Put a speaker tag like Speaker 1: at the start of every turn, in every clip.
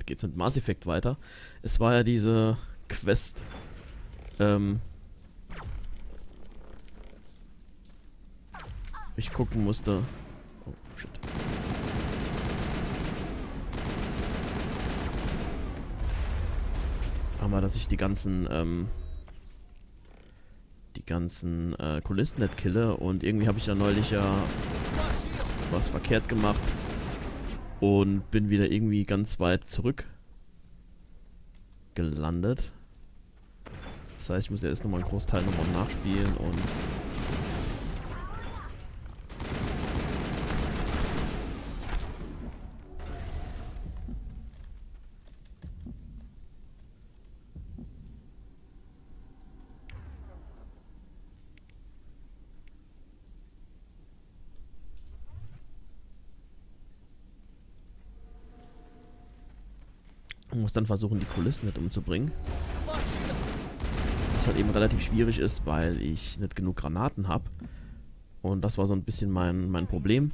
Speaker 1: geht's mit Mass Effect weiter. Es war ja diese Quest, ich gucken musste. Oh, shit. Aber dass ich die ganzen Kulissen nicht kille und irgendwie habe ich da neulich ja was verkehrt gemacht und bin wieder irgendwie ganz weit zurück gelandet. Das heißt, ich muss ja erst nochmal einen Großteil nochmal nachspielen und muss dann versuchen, die Kulissen nicht umzubringen. Was halt eben relativ schwierig ist, weil ich nicht genug Granaten habe. Und das war so ein bisschen mein Problem.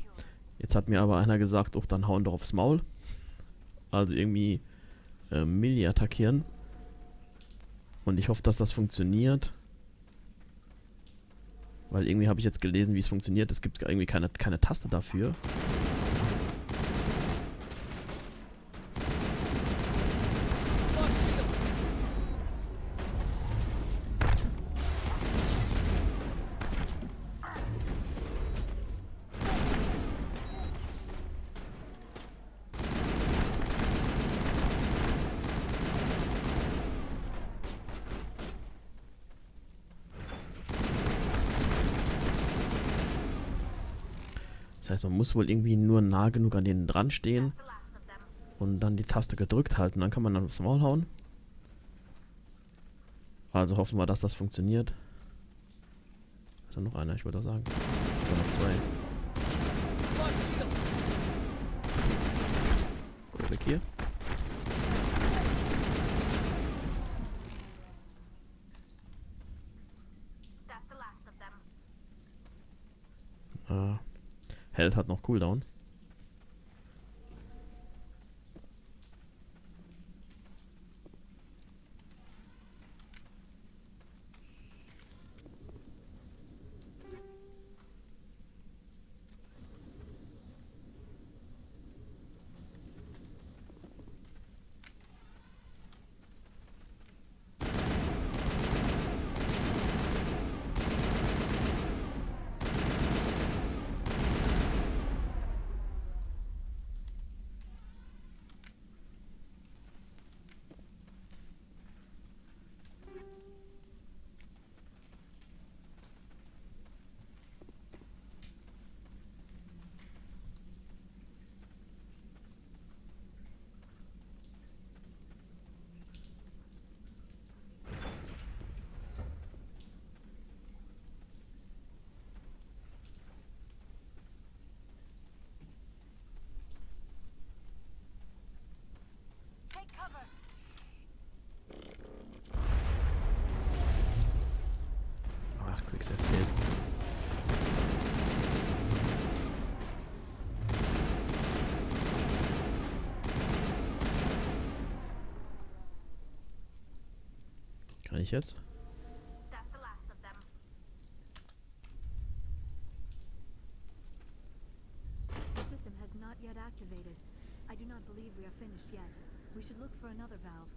Speaker 1: Jetzt hat mir aber einer gesagt, oh, dann hauen doch aufs Maul. Also irgendwie Melee attackieren. Und ich hoffe, dass das funktioniert. Weil irgendwie habe ich jetzt gelesen, wie es funktioniert. Es gibt irgendwie keine Taste dafür. Das heißt, man muss wohl irgendwie nur nah genug an denen dran stehen und dann die Taste gedrückt halten. Dann kann man dann aufs Maul hauen. Also hoffen wir, dass das funktioniert. Ist da noch einer, ich würde sagen. Oder noch zwei. Gut, weg hier. Health hat noch Cooldown. Ach, Quicksilver fehlt. Kann ich jetzt?
Speaker 2: The system has not yet activated. I do not believe we are finished yet. We should look for another valve.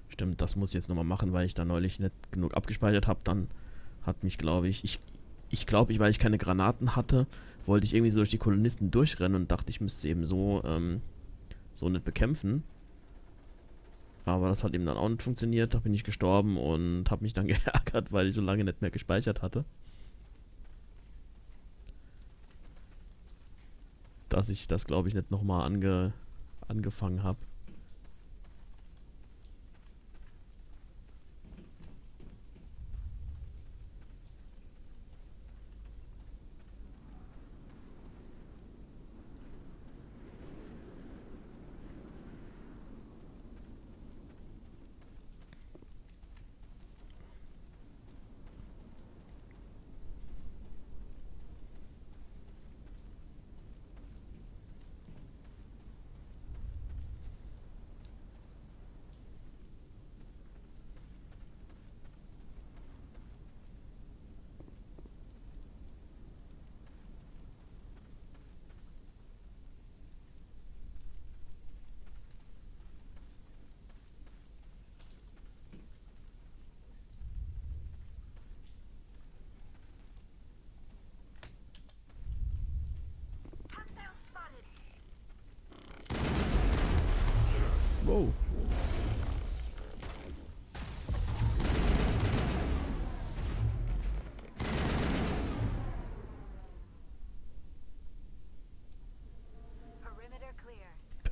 Speaker 1: Stimmt, das muss ich jetzt nochmal machen, weil ich da neulich nicht genug abgespeichert habe. Dann hat mich, glaube ich, weil ich keine Granaten hatte, wollte ich irgendwie so durch die Kolonisten durchrennen und dachte, ich müsste sie eben so nicht bekämpfen. Aber das hat eben dann auch nicht funktioniert. Da bin ich gestorben und habe mich dann geärgert, weil ich so lange nicht mehr gespeichert hatte. Dass ich das, glaube ich, nicht nochmal angefangen habe.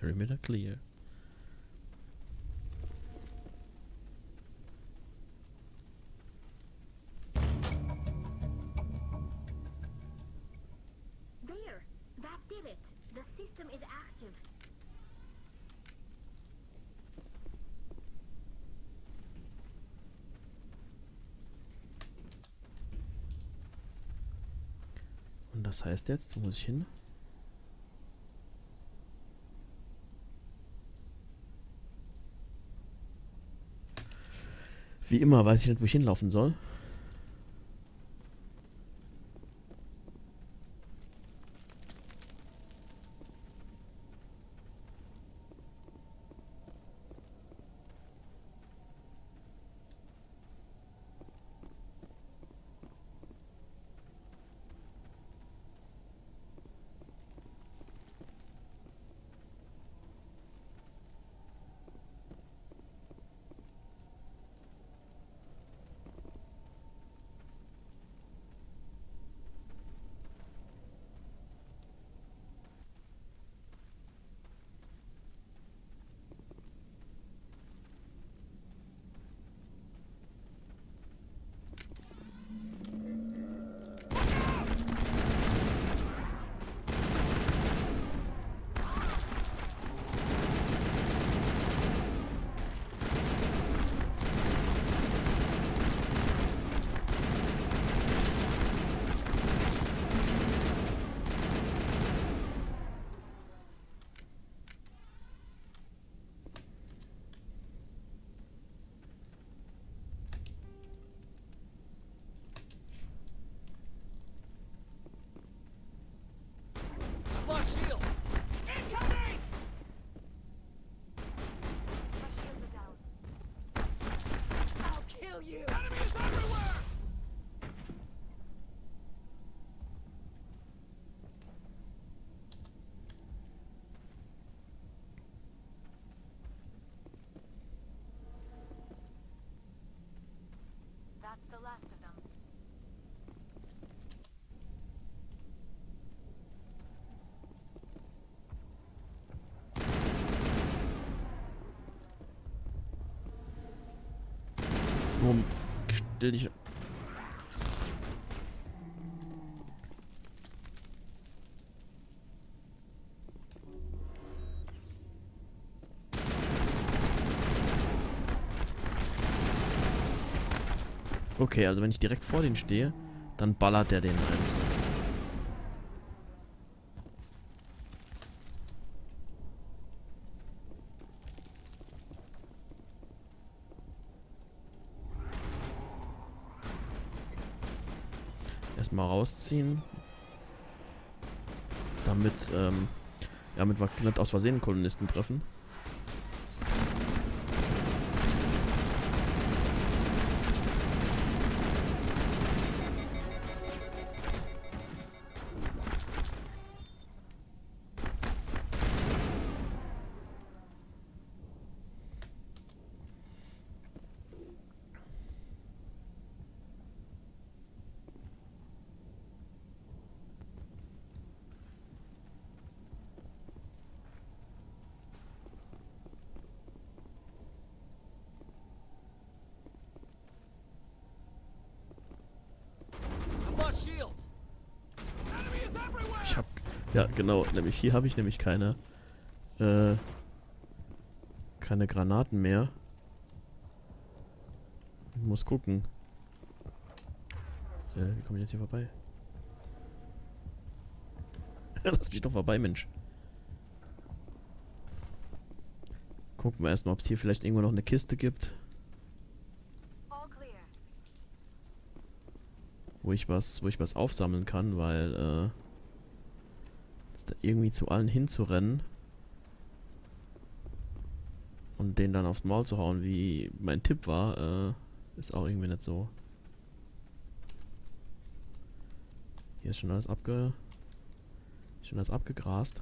Speaker 1: Perimeter clear.
Speaker 3: There! That did it! The system is active.
Speaker 1: Und das heißt jetzt, wo muss ich hin? Wie immer weiß ich nicht, wo ich hinlaufen soll.
Speaker 2: That's the last of them.
Speaker 1: Warum still dich... Okay, also wenn ich direkt vor denen stehe, dann ballert der den eins. Erstmal rausziehen. Damit, damit wir nicht aus Versehen Kolonisten treffen. Ich hab... Ja, genau. Nämlich hier habe ich nämlich keine... keine Granaten mehr. Ich muss gucken. Wie komme ich jetzt hier vorbei? Lass mich doch vorbei, Mensch. Gucken wir erstmal, ob es hier vielleicht irgendwo noch eine Kiste gibt.
Speaker 2: All clear.
Speaker 1: Wo ich was aufsammeln kann, weil, ist da irgendwie zu allen hinzurennen und den dann aufs Maul zu hauen, wie mein Tipp war, ist auch irgendwie nicht so. Hier ist schon alles abgegrast.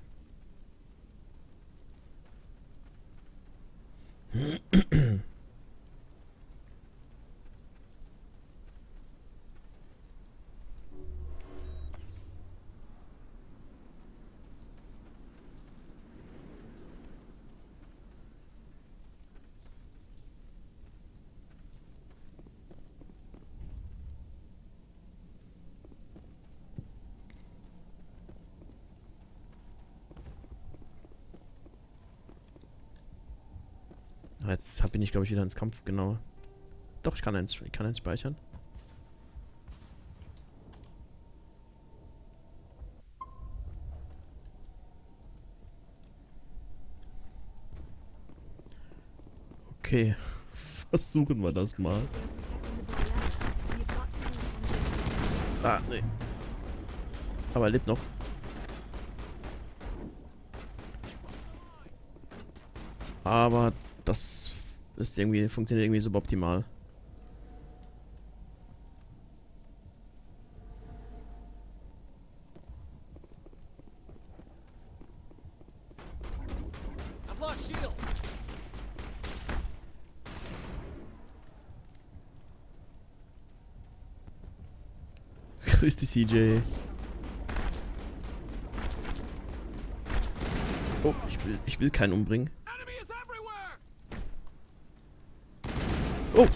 Speaker 1: Jetzt bin ich, glaube ich, wieder ins Kampf, genau. Doch, ich kann eins speichern. Okay, versuchen wir das mal. Ah, nee. Aber er lebt noch. Aber das ist irgendwie, funktioniert irgendwie suboptimal.
Speaker 4: I've lost shields.
Speaker 1: Grüß dich, CJ. Oh, ich will keinen umbringen.
Speaker 4: Enemy is everywhere.
Speaker 1: Oh!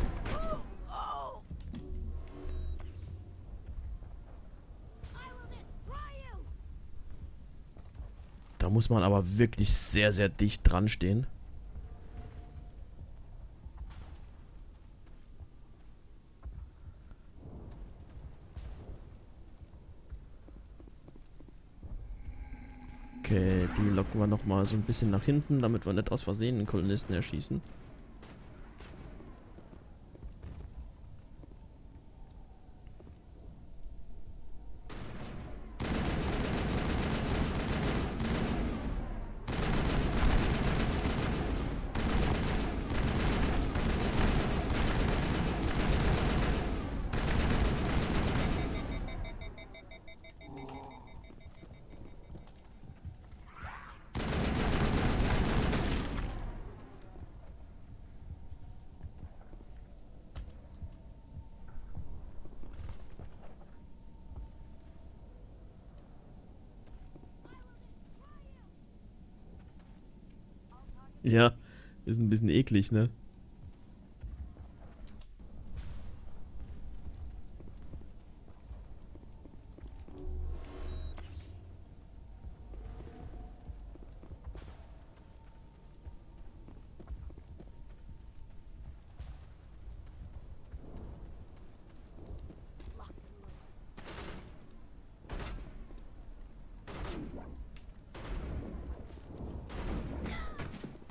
Speaker 1: Da muss man aber wirklich sehr, sehr dicht dran stehen. Okay, die locken wir nochmal so ein bisschen nach hinten, damit wir nicht aus Versehen den Kolonisten erschießen. Ja, ist ein bisschen eklig, ne?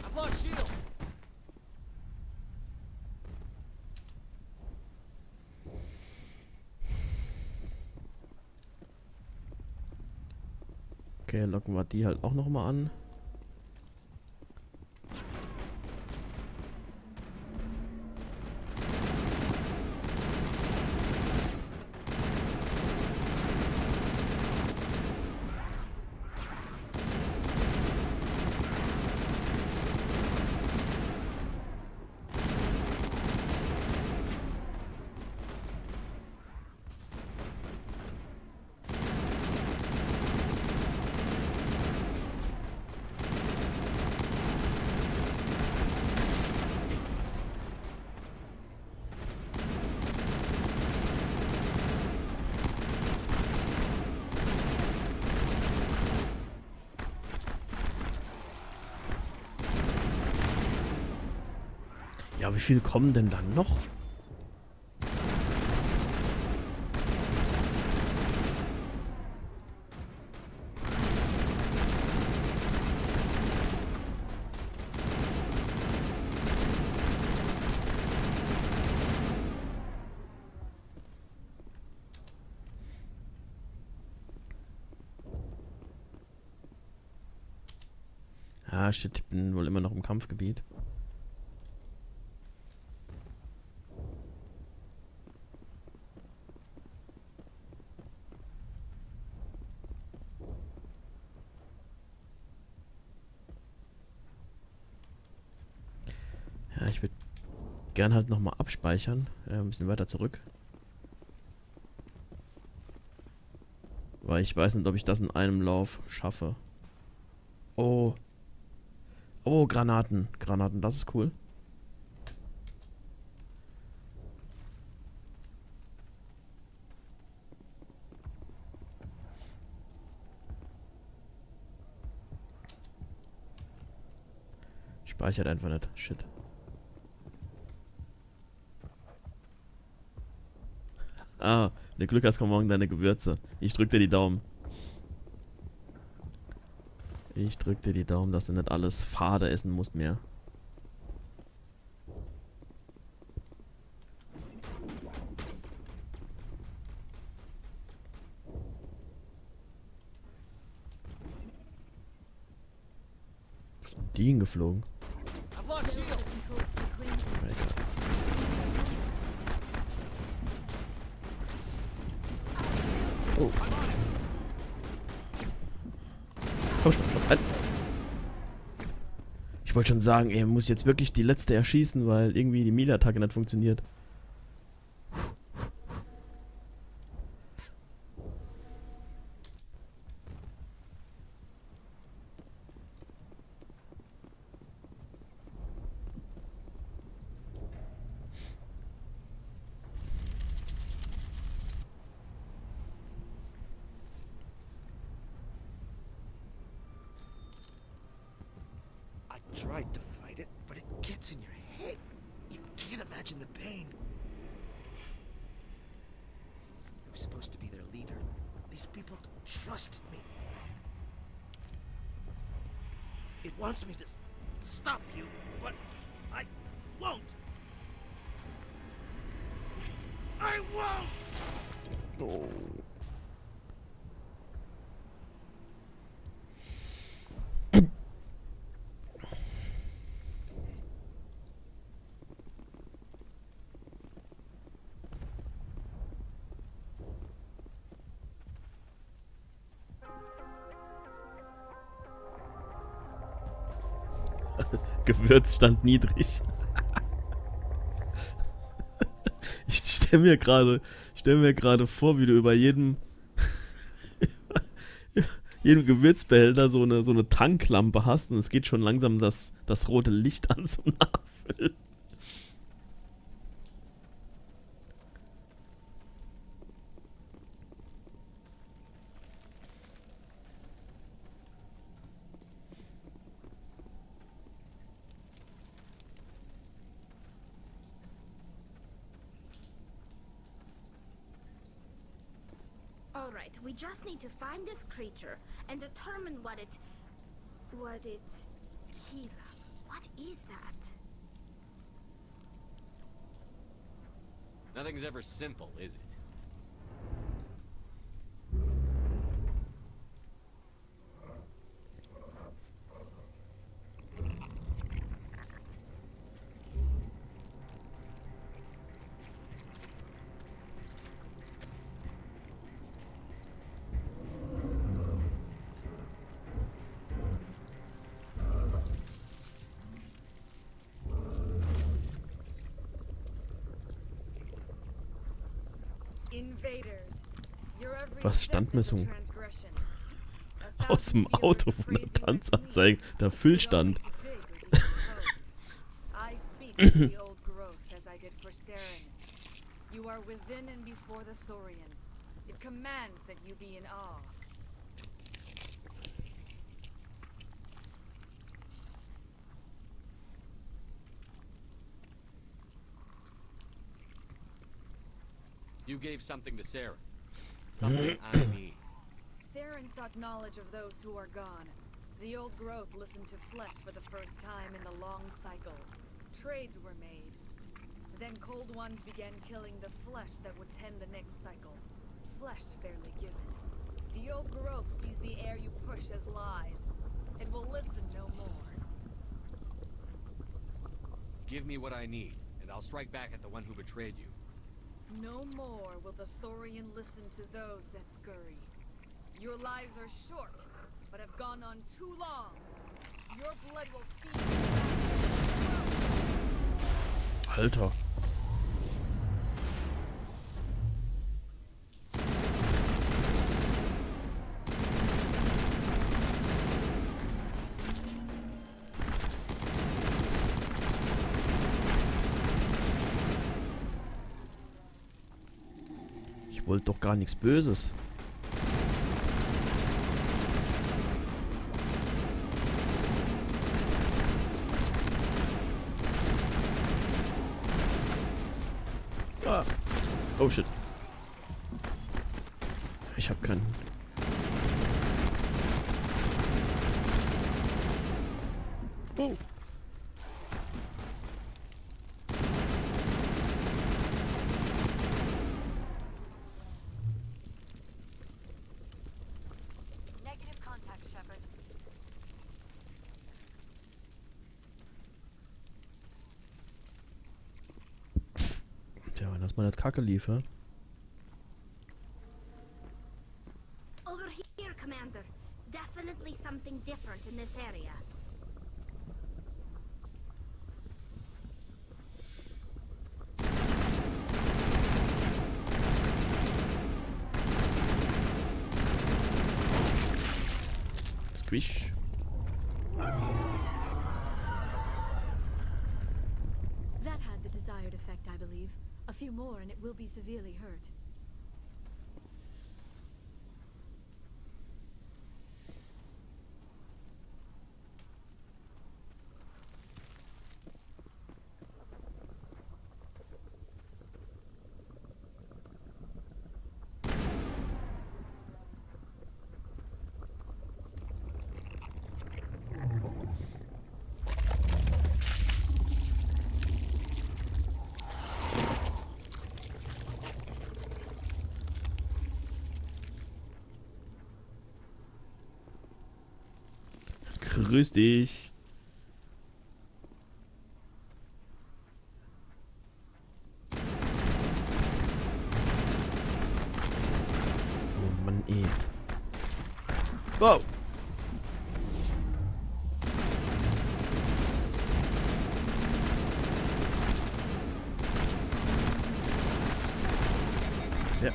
Speaker 4: I've lost shields.
Speaker 1: Okay, locken wir die halt auch nochmal an. Ja, wie viele kommen denn dann noch? Ah, shit, ich bin wohl immer noch im Kampfgebiet. Ja, ich würde gern halt nochmal abspeichern. Ein bisschen weiter zurück. Weil ich weiß nicht, ob ich das in einem Lauf schaffe. Oh. Oh, Granaten. Granaten, das ist cool. Speichert einfach nicht. Shit. Ah, wenn du Glück hast, kommen morgen deine Gewürze. Ich drück dir die Daumen. Ich drück dir die Daumen, dass du nicht alles fade essen musst mehr. Die hingeflogen.
Speaker 4: I've lost shield.
Speaker 2: Controls for the Queen.
Speaker 1: Alter. Oh. Komm schon, halt. Ich wollte schon sagen, ey, muss jetzt wirklich die letzte erschießen, weil irgendwie die Melee-Attacke nicht funktioniert.
Speaker 5: I tried to fight it, but it gets in your head. You can't imagine the pain. I was supposed to be their leader. These people trusted me. It wants me to stop you, but I won't. I won't!
Speaker 1: Oh. Gewürzstand niedrig. Ich stelle mir gerade vor, wie du über jedem Gewürzbehälter so eine Tanklampe hast und es geht schon langsam das rote Licht an zum Nachfüllen.
Speaker 3: All right, we just need to find this creature and determine what it... Kira, what is that?
Speaker 4: Nothing's ever simple, is it?
Speaker 1: Was Standmessung? Aus dem Auto von der Tanzanzeige. Der Füllstand.
Speaker 6: I speak to the old growth as I did for Saren. You are within and before the Thorian. It commands that you be in awe.
Speaker 4: You gave something to Sarah. Something I need.
Speaker 6: Saren sought knowledge of those who are gone. The old growth listened to flesh for the first time in the long cycle. Trades were made. Then cold ones began killing the flesh that would tend the next cycle. Flesh fairly given. The old growth sees the air you push as lies. It will listen no more.
Speaker 4: Give me what I need, and I'll strike back at the one who betrayed you.
Speaker 6: No more will the Thorian listen to those that scurry. Your lives are short, but have gone on too long. Your blood will feed.
Speaker 1: Alter. Ich wollte doch gar nichts Böses. Ah. Oh shit. Ich habe keinen. Oh.
Speaker 2: Negative contact, Shepard.
Speaker 1: Tja, wenn das mal nicht Kacke liefert.
Speaker 3: Over here, Commander. Definitely something different in this area.
Speaker 1: Squish.
Speaker 2: That had the desired effect, I believe. A few more and it will be severely hurt.
Speaker 1: Grüß dich. Oh Mann, ey. Wow. Ja.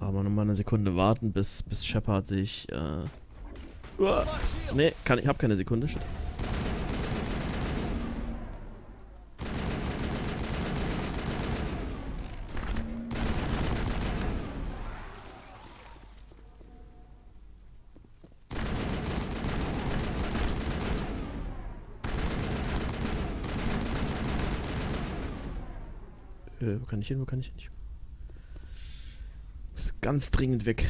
Speaker 1: Aber nochmal eine Sekunde warten, bis Shepard sich, uah. Nee, ich hab keine Sekunde, shit. Wo kann ich hin, wo kann ich hin? Ich muss ganz dringend weg.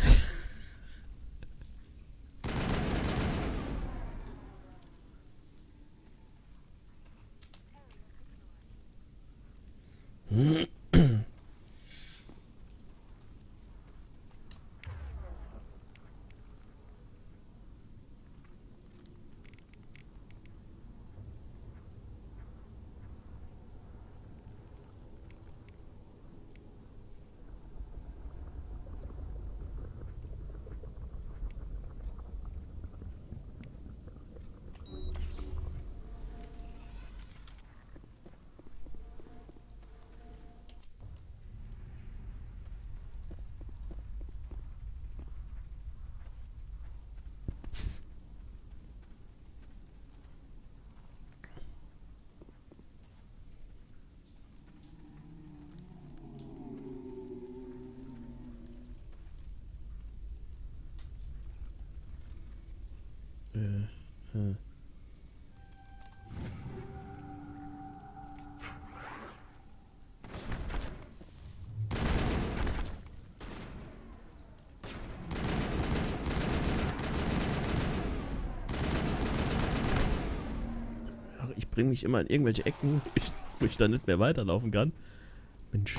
Speaker 1: Ich bringe mich immer in irgendwelche Ecken, wo ich dann nicht mehr weiterlaufen kann. Mensch.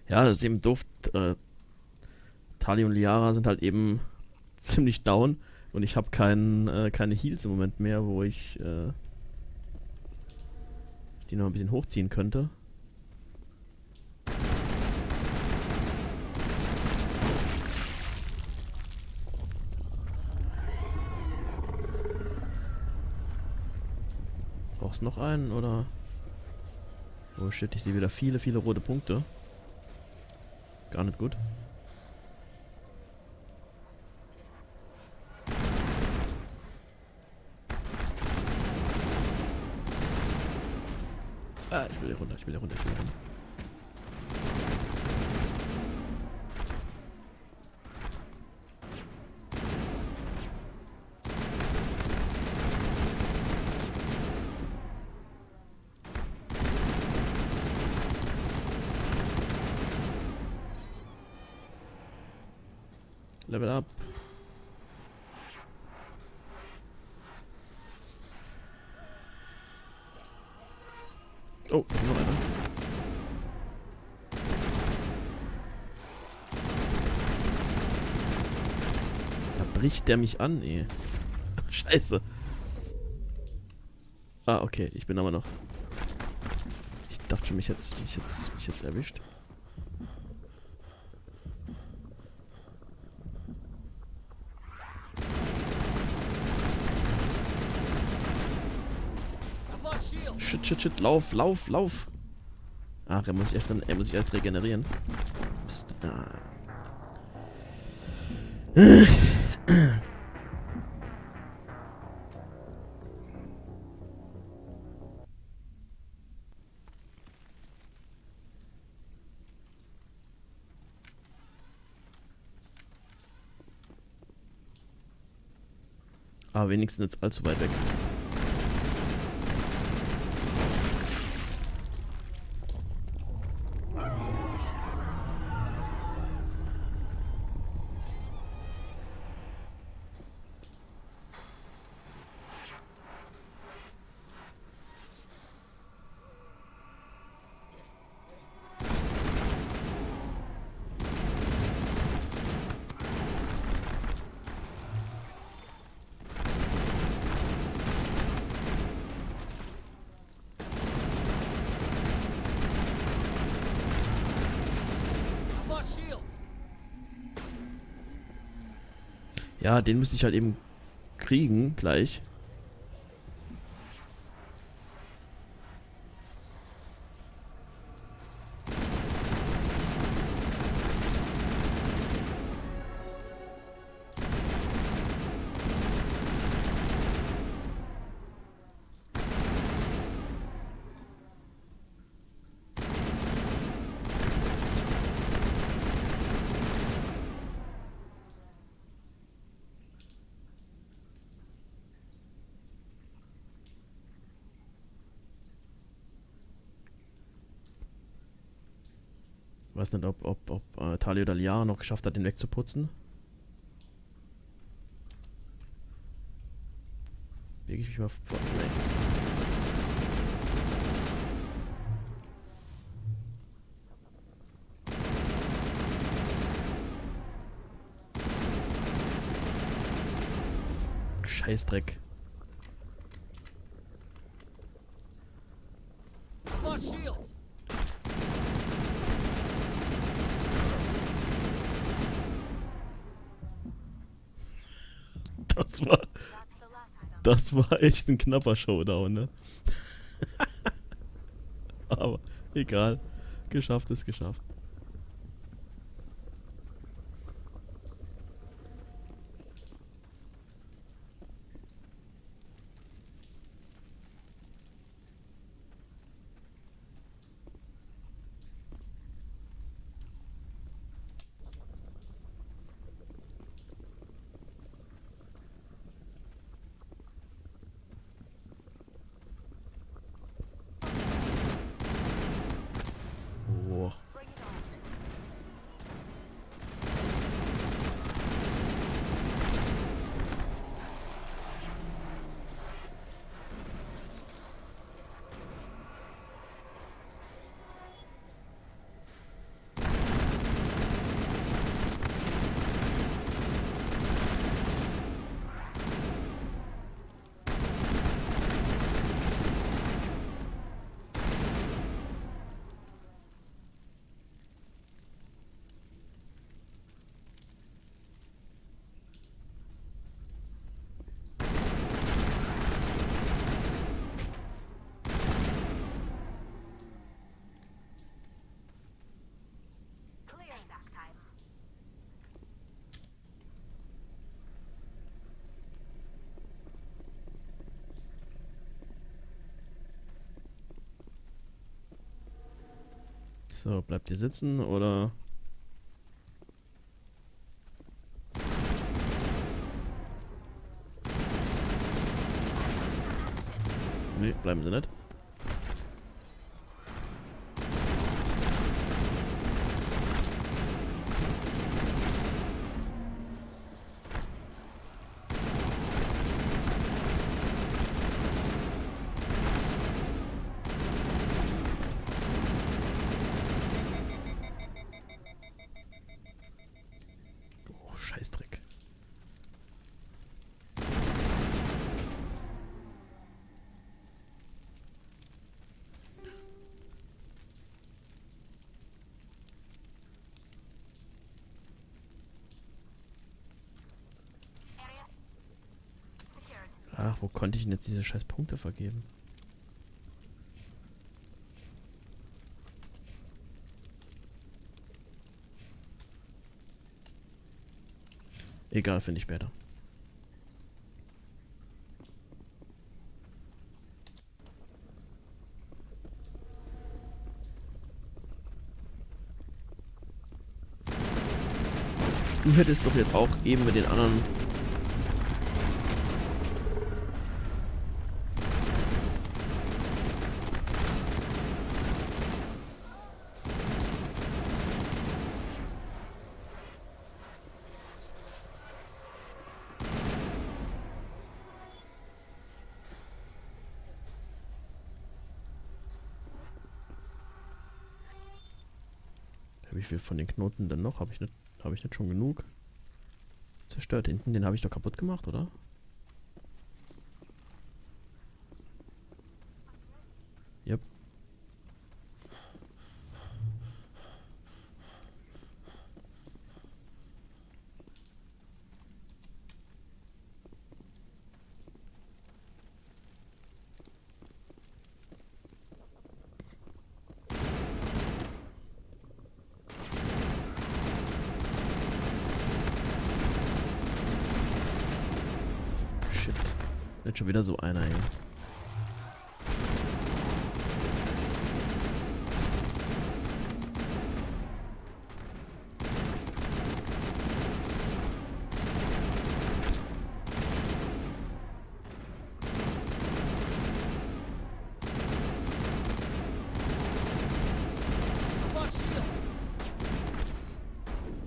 Speaker 1: Ja, das ist eben doof. Tali und Liara sind halt eben ziemlich down und ich habe keine Heals im Moment mehr, wo ich die noch ein bisschen hochziehen könnte. Brauchst du noch einen, oder? Oh shit, ich sehe wieder viele, viele rote Punkte. Gar nicht gut. Ah, ich will hier runter, ich will hier runter, ich will hier runter. Level up. Oh, da ist noch einer. Da bricht der mich an, ey. Scheiße. Ah, okay, ich bin aber noch. Ich dachte schon, mich jetzt erwischt. Shit, lauf. Ach, er muss sich erst regenerieren. Mist. Ah. Aber wenigstens jetzt allzu weit weg. Ja, den müsste ich halt eben kriegen, gleich. Weiß nicht, ob Tali oder Liara noch geschafft hat, den wegzuputzen. Bewege ich mich mal vor. Nee. Scheißdreck. Das war echt ein knapper Showdown, ne? Aber egal. Geschafft ist geschafft. So, bleibt ihr sitzen oder... Nee, bleiben sie nicht. Oh, Scheißdreck.
Speaker 3: Area secured.
Speaker 1: Ach, wo konnte ich denn jetzt diese scheiß Punkte vergeben? Egal, finde ich später. Du hättest doch jetzt auch eben mit den anderen... Wie viel von den Knoten denn noch? Habe ich nicht schon genug? Zerstört hinten, den habe ich doch kaputt gemacht, oder? Yep. Shit. Jetzt schon wieder so einer, ey.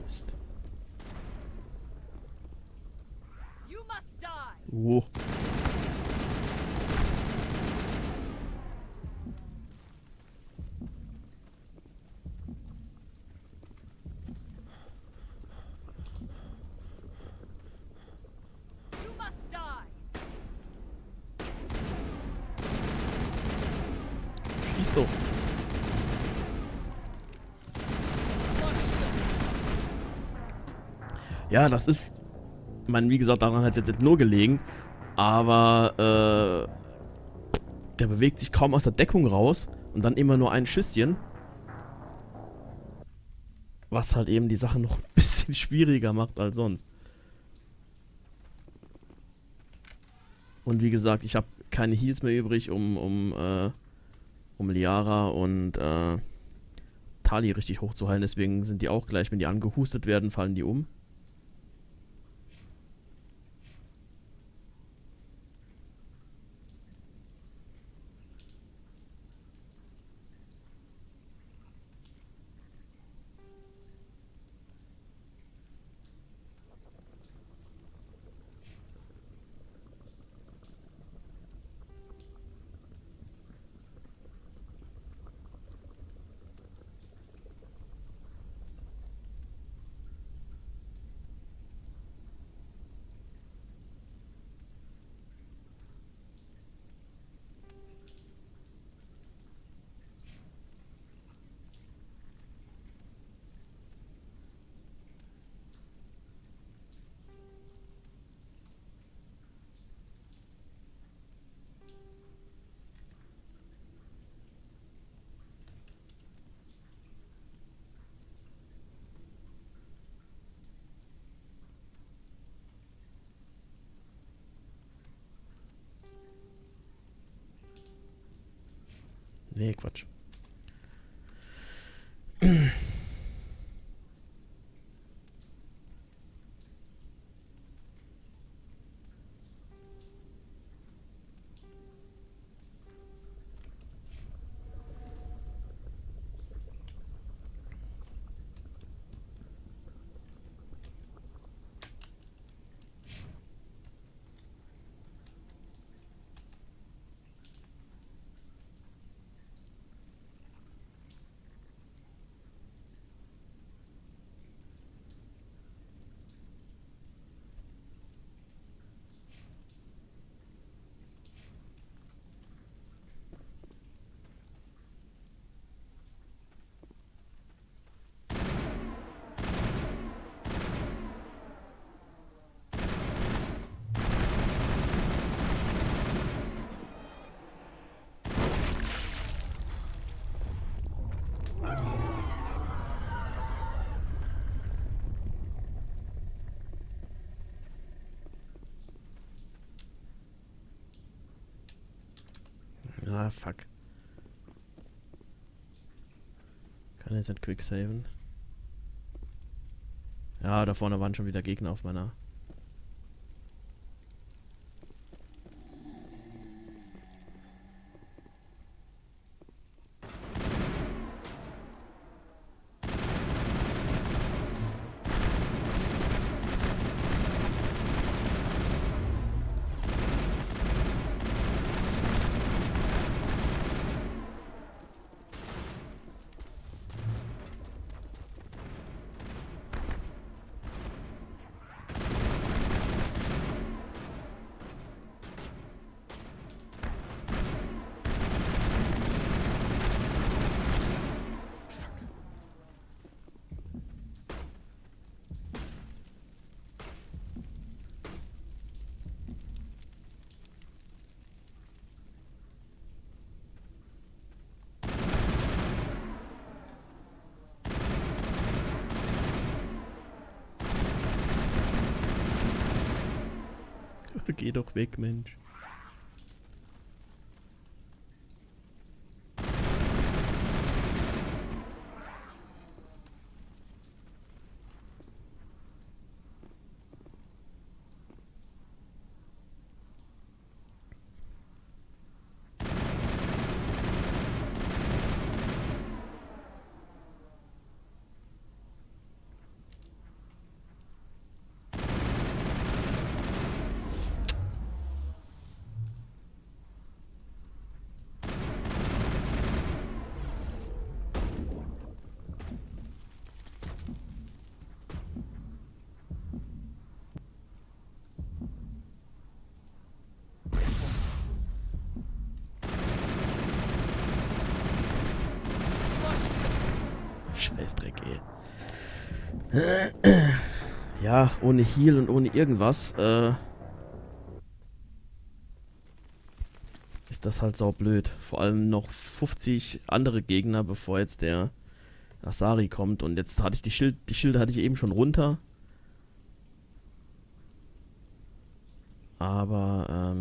Speaker 1: Mist.
Speaker 6: You must die!
Speaker 1: Oh.
Speaker 6: You must die!
Speaker 1: Schieß doch. Ja, das ist... Ich meine, wie gesagt, daran hat es jetzt nur gelegen. Aber, der bewegt sich kaum aus der Deckung raus. Und dann immer nur ein Schüsschen. Was halt eben die Sache noch ein bisschen schwieriger macht als sonst. Und wie gesagt, ich habe keine Heals mehr übrig, um Liara und Tali richtig hochzuhalten. Deswegen sind die auch gleich, wenn die angehustet werden, fallen die um. Nee, Quatsch. Ah, fuck. Kann jetzt nicht quick saven. Ja, da vorne waren schon wieder Gegner auf meiner... Geh doch weg, Mensch. Scheißdreck, ey. Ja, ohne Heal und ohne irgendwas, ist das halt saublöd. Vor allem noch 50 andere Gegner, bevor jetzt der Asari kommt. Und jetzt hatte ich die Schilde hatte ich eben schon runter. Aber,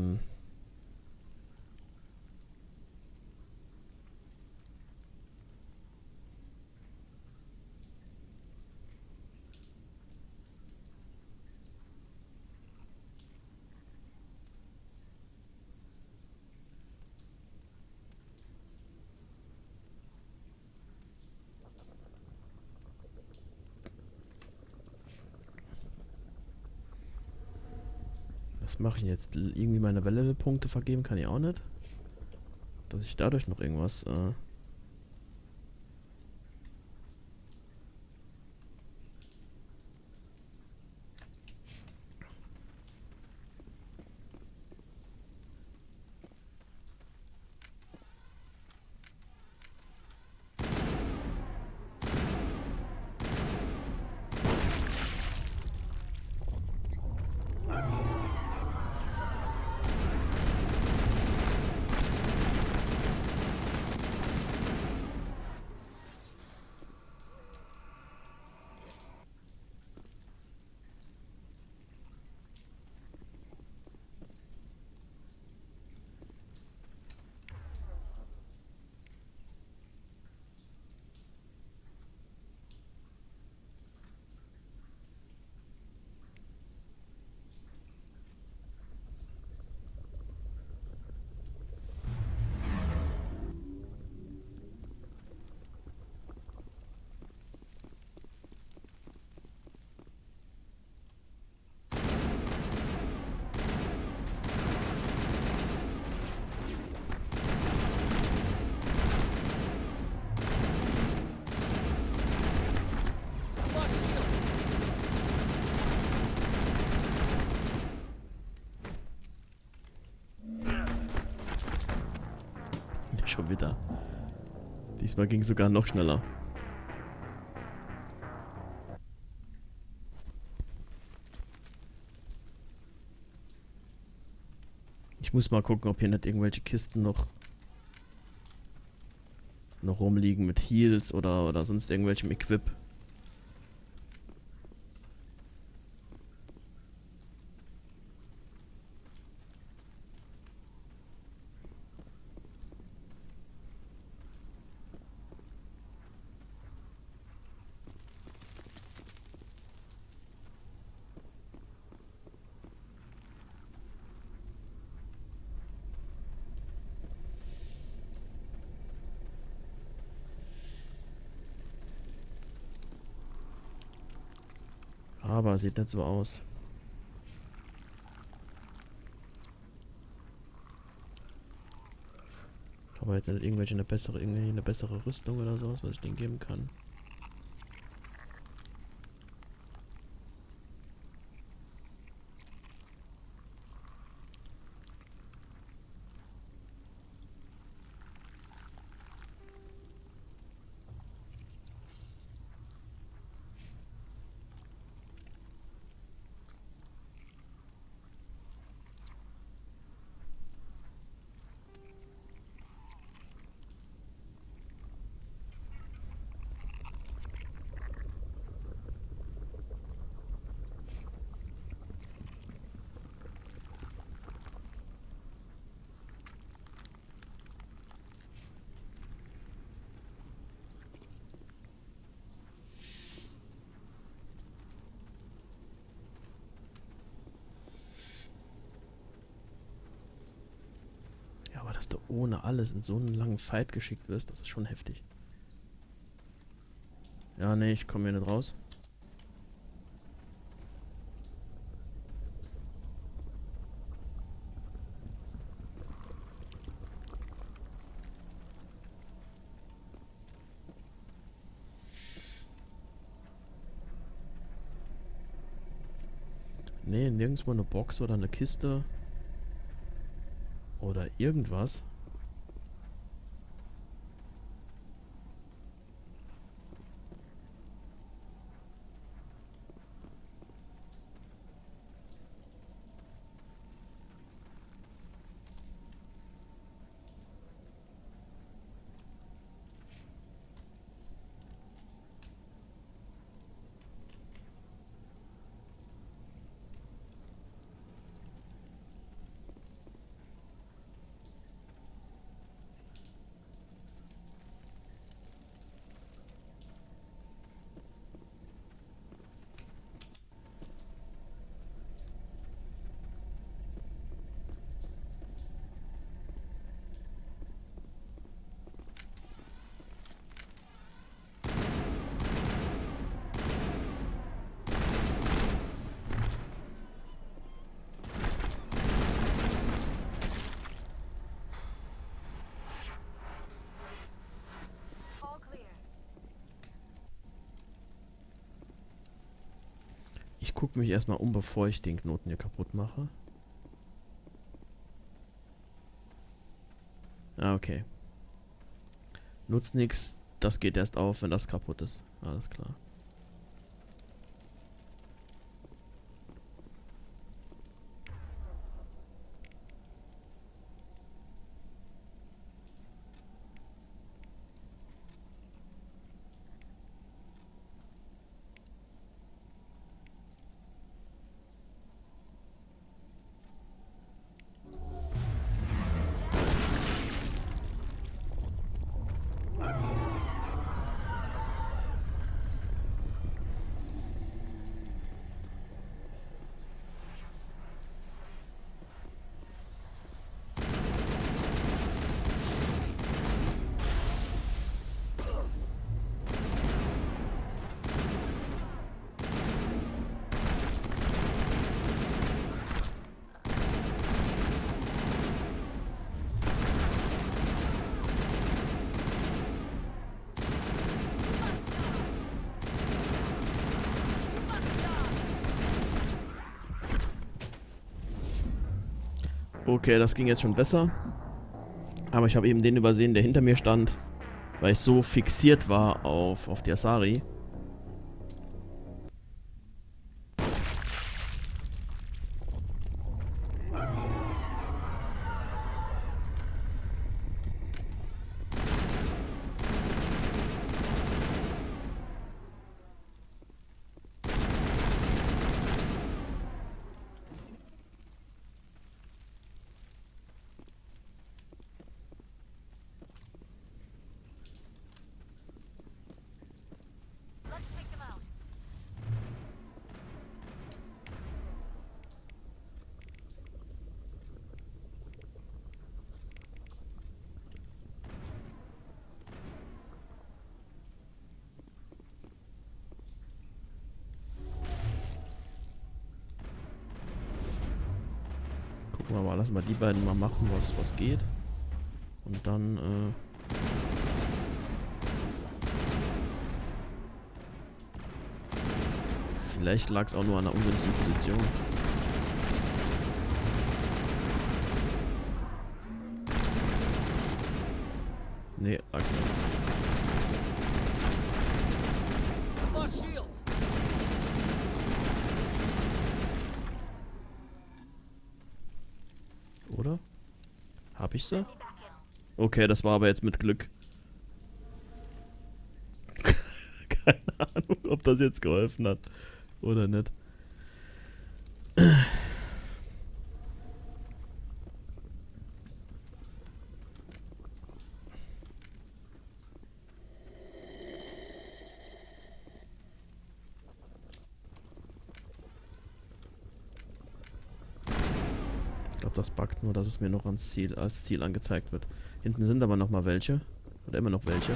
Speaker 1: was mache ich jetzt? Irgendwie meine Levelpunkte vergeben kann ich auch nicht. Dass ich dadurch noch irgendwas... Schon wieder. Diesmal ging es sogar noch schneller. Ich muss mal gucken, ob hier nicht irgendwelche Kisten noch rumliegen mit Heals oder sonst irgendwelchem Equip. Aber sieht nicht so aus. Aber jetzt nicht irgendwie eine bessere Rüstung oder sowas, was ich denen geben kann. Ja, aber dass du ohne alles in so einen langen Fight geschickt wirst, das ist schon heftig. Ja, nee, ich komme hier nicht raus. Nee, nirgendwo eine Box oder eine Kiste. Oder irgendwas.
Speaker 2: All clear.
Speaker 1: Ich gucke mich erstmal um, bevor ich den Knoten hier kaputt mache. Ah, okay. Nutzt nichts. Das geht erst auf, wenn das kaputt ist. Alles klar. Okay, das ging jetzt schon besser. Aber ich habe eben den übersehen, der hinter mir stand, weil ich so fixiert war auf die Asari. Gucken wir mal, lassen wir die beiden mal machen, was geht. Und dann, vielleicht lag es auch nur an der ungünstigen Position. Nee, lag's nicht.
Speaker 4: Lost shields.
Speaker 1: Oder? Hab ich sie? Okay, das war aber jetzt mit Glück. Keine Ahnung, ob das jetzt geholfen hat. Oder nicht. Ich glaube, das buggt nur, dass es mir noch als Ziel angezeigt wird. Hinten sind aber noch mal welche. Oder immer noch welche.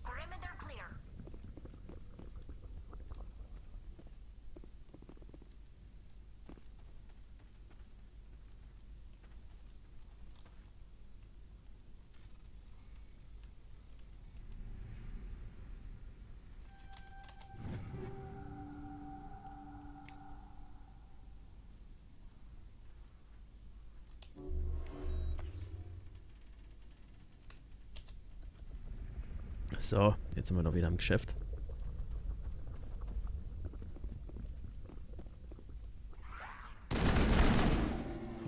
Speaker 3: Perimeter clear.
Speaker 1: So, jetzt sind wir doch wieder im Geschäft.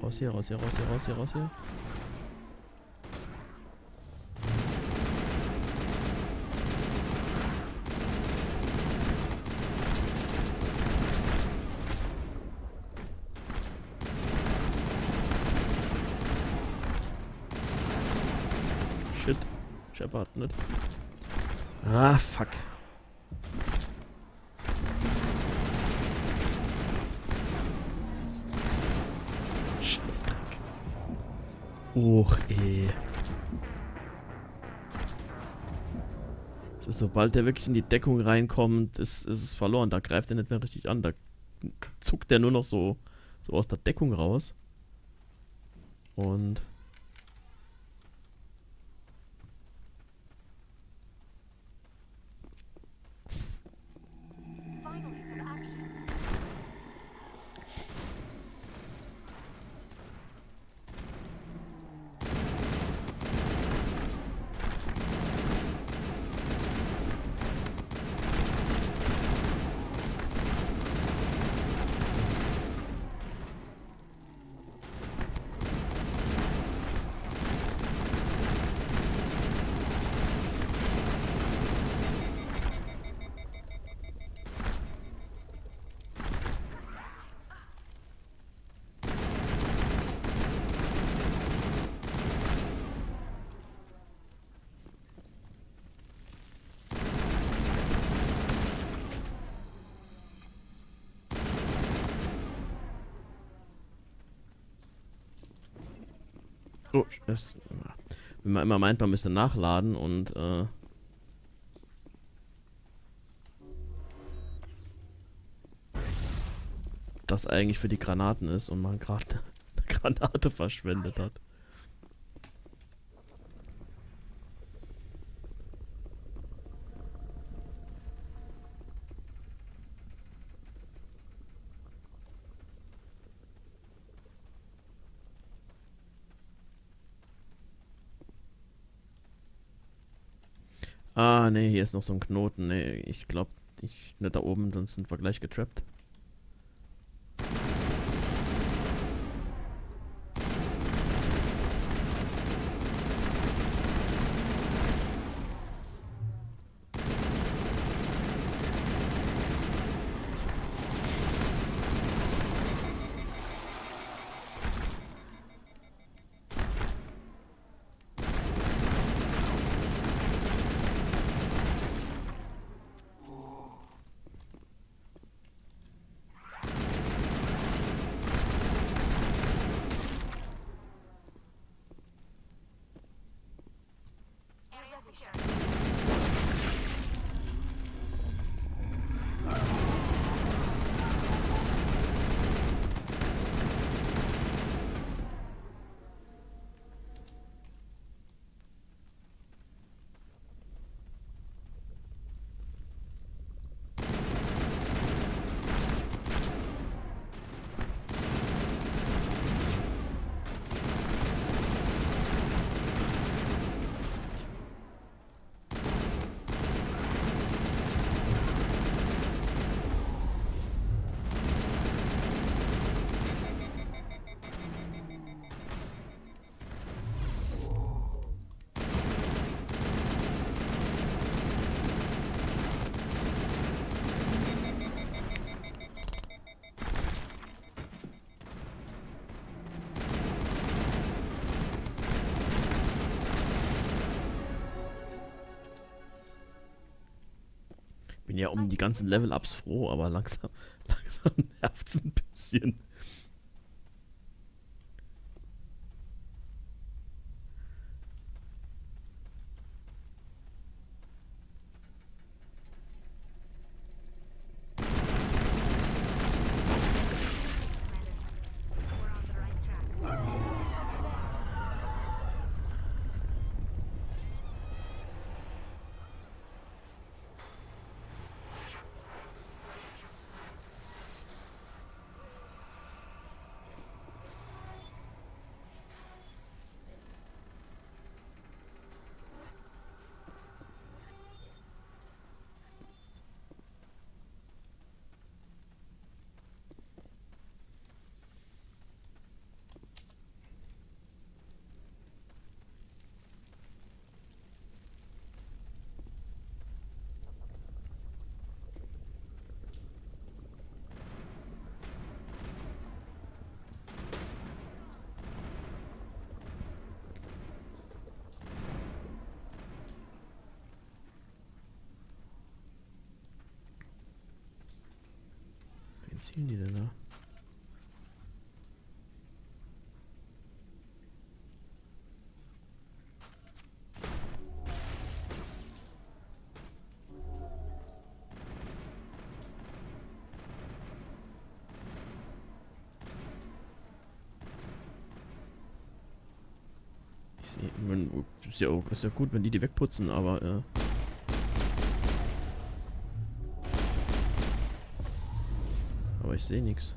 Speaker 1: Raus hier, raus hier, raus hier, raus hier, raus hier. Shit. Shepard, nicht? Ah, fuck. Scheißdreck. Och, ey. Es ist, sobald der wirklich in die Deckung reinkommt, ist es verloren. Da greift er nicht mehr richtig an. Da zuckt der nur noch so aus der Deckung raus. Und...
Speaker 2: Finally, some action.
Speaker 1: Oh, wenn man immer meint, man müsste nachladen und das eigentlich für die Granaten ist und man gerade eine Granate verschwendet hat. Ah, nee, hier ist noch so ein Knoten. Nee, ich glaube, nicht da oben, sonst sind wir gleich getrappt. bin ja um die ganzen Level-Ups froh, aber langsam nervt's ein bisschen.
Speaker 3: We're on the right track.
Speaker 1: Wen ziehen die denn da? Ich sehe, ist ja gut, wenn die wegputzen, aber ich sehe nichts.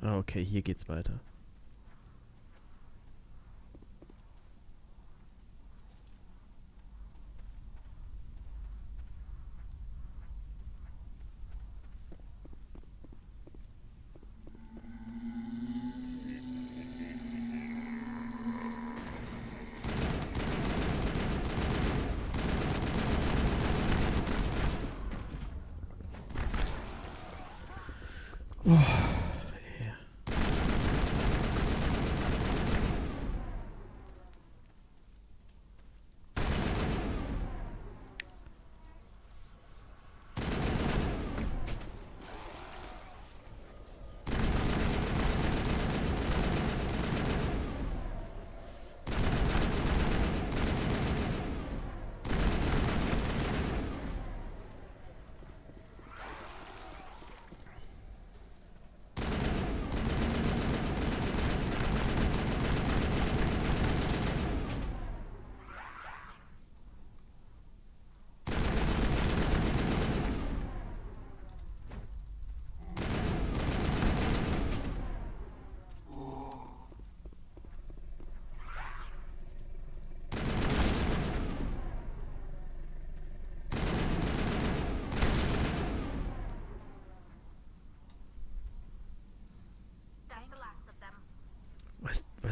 Speaker 1: Ah, okay, hier geht's weiter.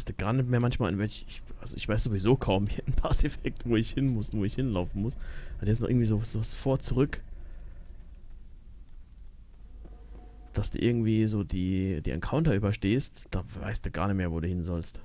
Speaker 1: weiß gar nicht mehr manchmal, in welch. Also ich weiß sowieso kaum in Mass Effect, wo ich hin muss und wo ich hinlaufen muss. Hat jetzt noch irgendwie so vor, zurück. Dass du irgendwie so die Encounter überstehst, da weißt du gar nicht mehr, wo du hin sollst.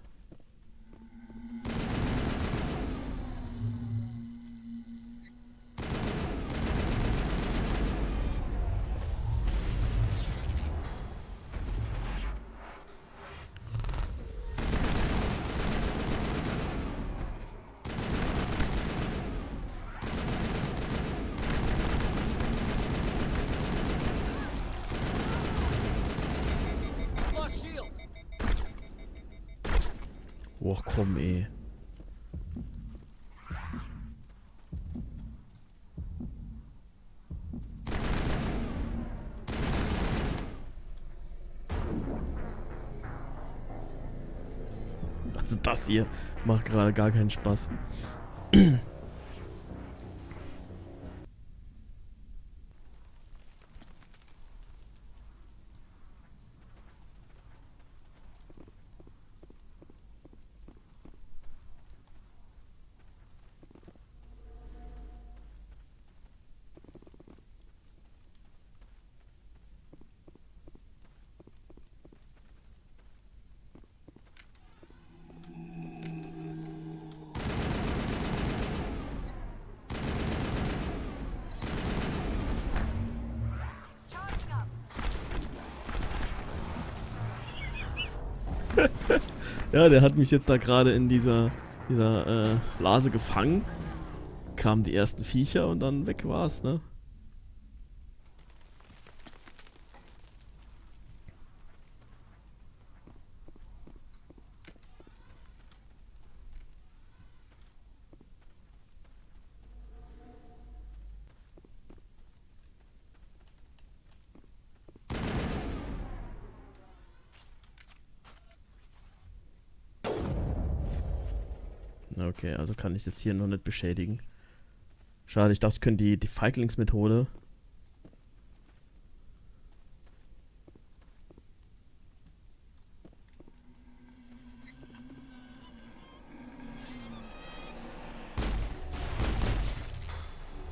Speaker 5: Lost shields.
Speaker 1: Och komm, ey. Also das hier macht gerade gar keinen Spaß. Ja, der hat mich jetzt da gerade in dieser Blase gefangen. Kamen die ersten Viecher und dann weg war's, ne? Okay, also kann ich es jetzt hier noch nicht beschädigen. Schade, ich dachte, ich könnte die Feiglingsmethode.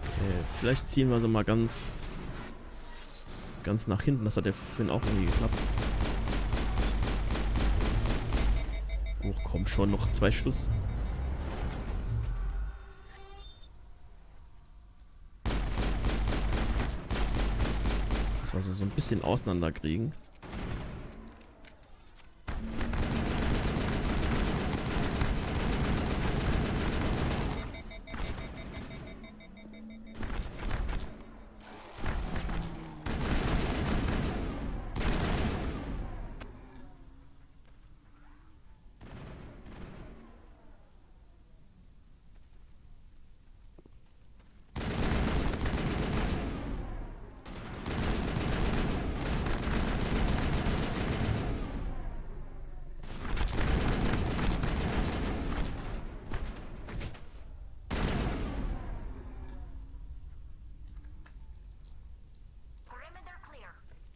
Speaker 1: Okay, vielleicht ziehen wir sie mal ganz nach hinten. Das hat ja vorhin auch irgendwie geklappt. Oh, komm schon, noch 2 Schuss. Was wir so ein bisschen auseinanderkriegen.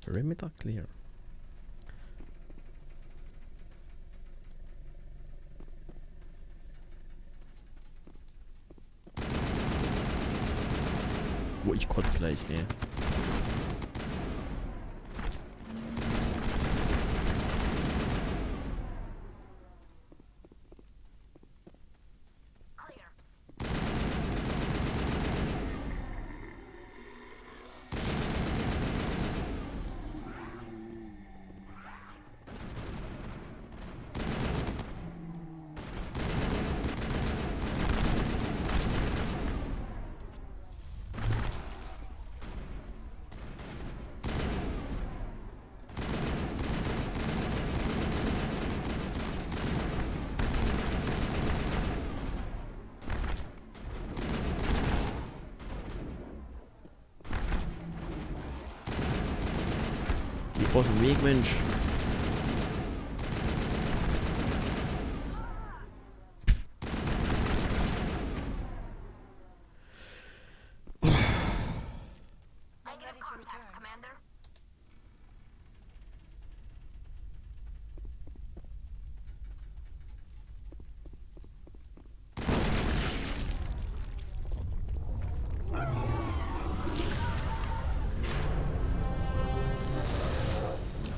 Speaker 1: Perimeter clear. Oh, ich kotze gleich, ey. Aus dem Weg, Mensch.
Speaker 3: Negative contacts, Commander.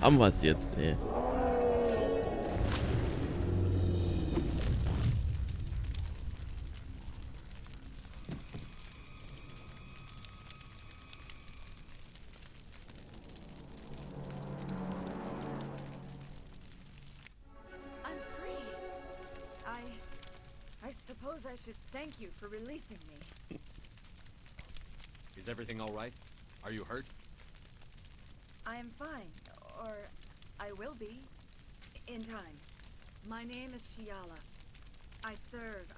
Speaker 1: Haben wir es jetzt, ey.
Speaker 6: I'm free. I suppose I should thank you for releasing me.
Speaker 4: Is everything all right? Are you hurt?
Speaker 6: I am fine, or I will be, in time. My name is Shiala. I served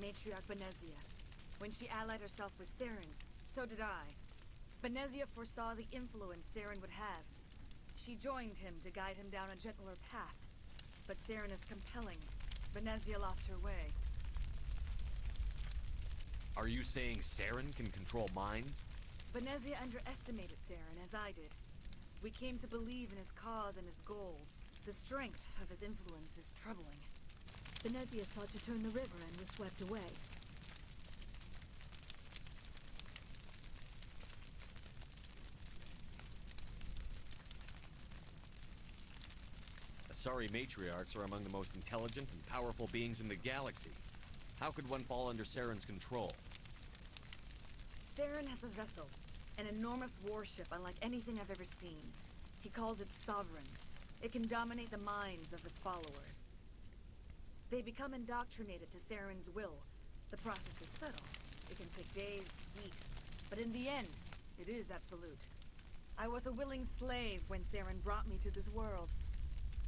Speaker 6: Matriarch Benezia. When she allied herself with Saren, so did I. Benezia foresaw the influence Saren would have. She joined him to guide him down a gentler path. But Saren is compelling. Benezia lost her way.
Speaker 4: Are you saying Saren can control minds?
Speaker 6: Benezia underestimated Saren, as I did. We came to believe in his cause and his goals. The strength of his influence is troubling.
Speaker 2: Benezia sought to turn the river and was swept away.
Speaker 4: Asari matriarchs are among the most intelligent and powerful beings in the galaxy. How could one fall under Saren's control?
Speaker 6: Saren has a vessel, an enormous warship unlike anything I've ever seen. He calls it Sovereign. It can dominate the minds of his followers. They become indoctrinated to Saren's will. The process is subtle. It can take days, weeks, but in the end, it is absolute. I was a willing slave when Saren brought me to this world.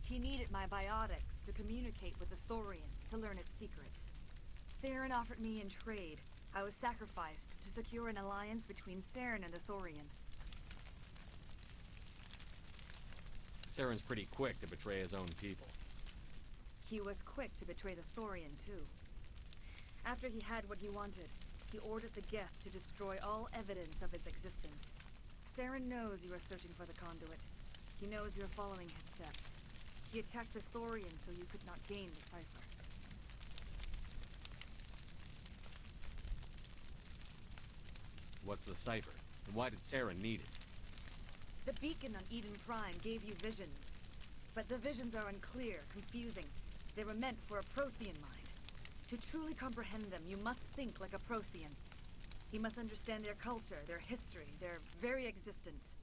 Speaker 6: He needed my biotics to communicate with the Thorian, to learn its secrets. Saren offered me in trade. I was sacrificed to secure an alliance between Saren and the Thorian.
Speaker 4: Saren's pretty quick to betray his own people.
Speaker 6: He was quick to betray the Thorian, too. After he had what he wanted, he ordered the Geth to destroy all evidence of its existence. Saren knows you are searching for the conduit. He knows you're following his steps. He attacked the Thorian so you could not gain the cipher.
Speaker 4: What's the cipher? And why did Saren need it?
Speaker 6: The beacon on Eden Prime gave you visions. But the visions are unclear, confusing. They were meant for a Prothean mind. To truly comprehend them, you must think like a Prothean. You must understand their culture, their history, their very existence.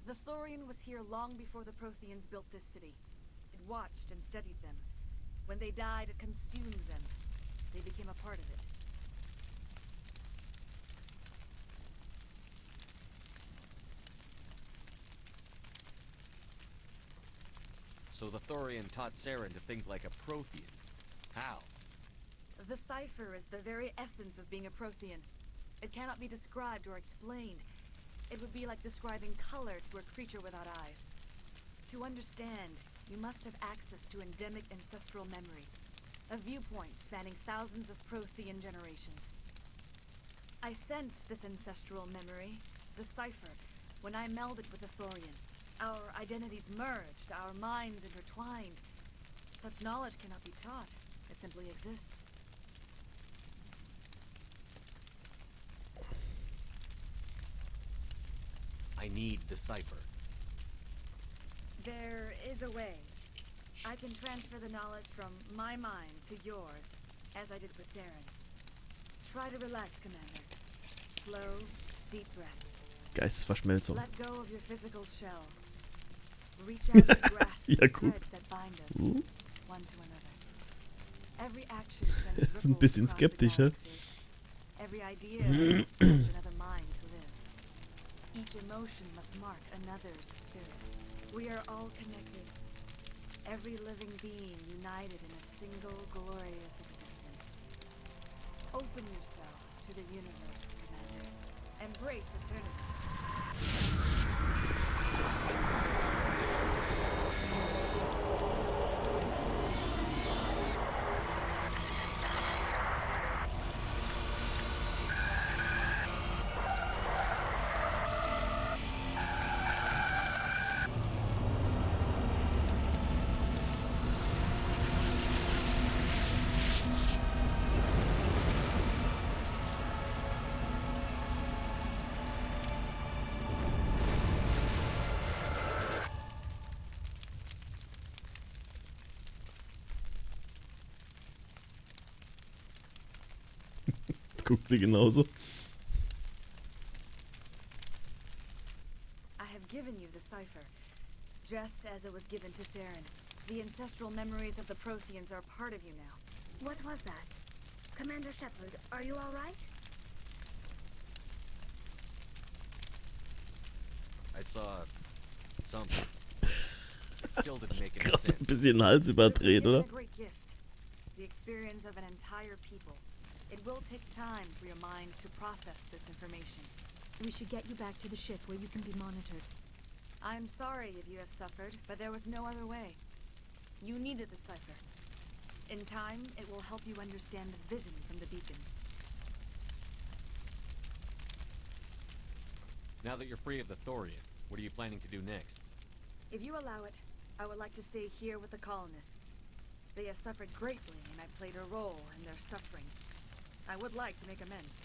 Speaker 6: The Thorian was here long before the Protheans built this city. It watched and studied them. When they died, it consumed them. They became a part of it.
Speaker 4: So the Thorian taught Saren to think like a Prothean. How?
Speaker 6: The cipher is the very essence of being a Prothean. It cannot be described or explained. It would be like describing color to a creature without eyes. To understand, you must have access to endemic ancestral memory. A viewpoint spanning thousands of Prothean generations. I sensed this ancestral memory, the cipher, when I melded with the Thorian. Our identities merged, our minds intertwined. Such knowledge cannot be taught. It simply exists.
Speaker 4: I need the cipher.
Speaker 6: There is a way. I can transfer the knowledge from my mind to yours, as I did with Saren. Try to relax, Commander. Slow, deep breaths.
Speaker 1: Geistesverschmelzung.
Speaker 6: Let go of your physical shell. Reach out and grasp
Speaker 1: Ja,
Speaker 6: the
Speaker 1: gut.
Speaker 6: threads that bind us, one to another. Every action sends
Speaker 1: Ist ein
Speaker 6: ripples
Speaker 1: bisschen
Speaker 6: across the
Speaker 1: skeptisch, hä?
Speaker 6: galaxy. Every idea must teach another mind to live. Each emotion must mark another's spirit. We are all connected. Every living being united in a single glorious existence. Open yourself to the universe, Commander. Embrace eternity.
Speaker 1: Guckt sie genauso.
Speaker 6: I have given you the cipher, just as it was given to Saren. The ancestral memories of the Protheans are part of you now.
Speaker 3: What was that? Commander Shepard, are you all right?
Speaker 4: I saw something. It still didn't make any
Speaker 1: Gerade ein
Speaker 4: sense.
Speaker 1: bisschen den Hals überdreht,
Speaker 6: You've been
Speaker 1: oder?
Speaker 6: given a great gift. The experience of an entire people. It will take time for your mind to process this information.
Speaker 2: We should get you back to the ship where you can be monitored.
Speaker 6: I'm sorry if you have suffered, but there was no other way. You needed the cipher. In time, it will help you understand the vision from the beacon.
Speaker 4: Now that you're free of the Thorian, what are you planning to do next?
Speaker 6: If you allow it, I would like to stay here with the colonists. They have suffered greatly, and I played a role in their suffering. I would like to make amends.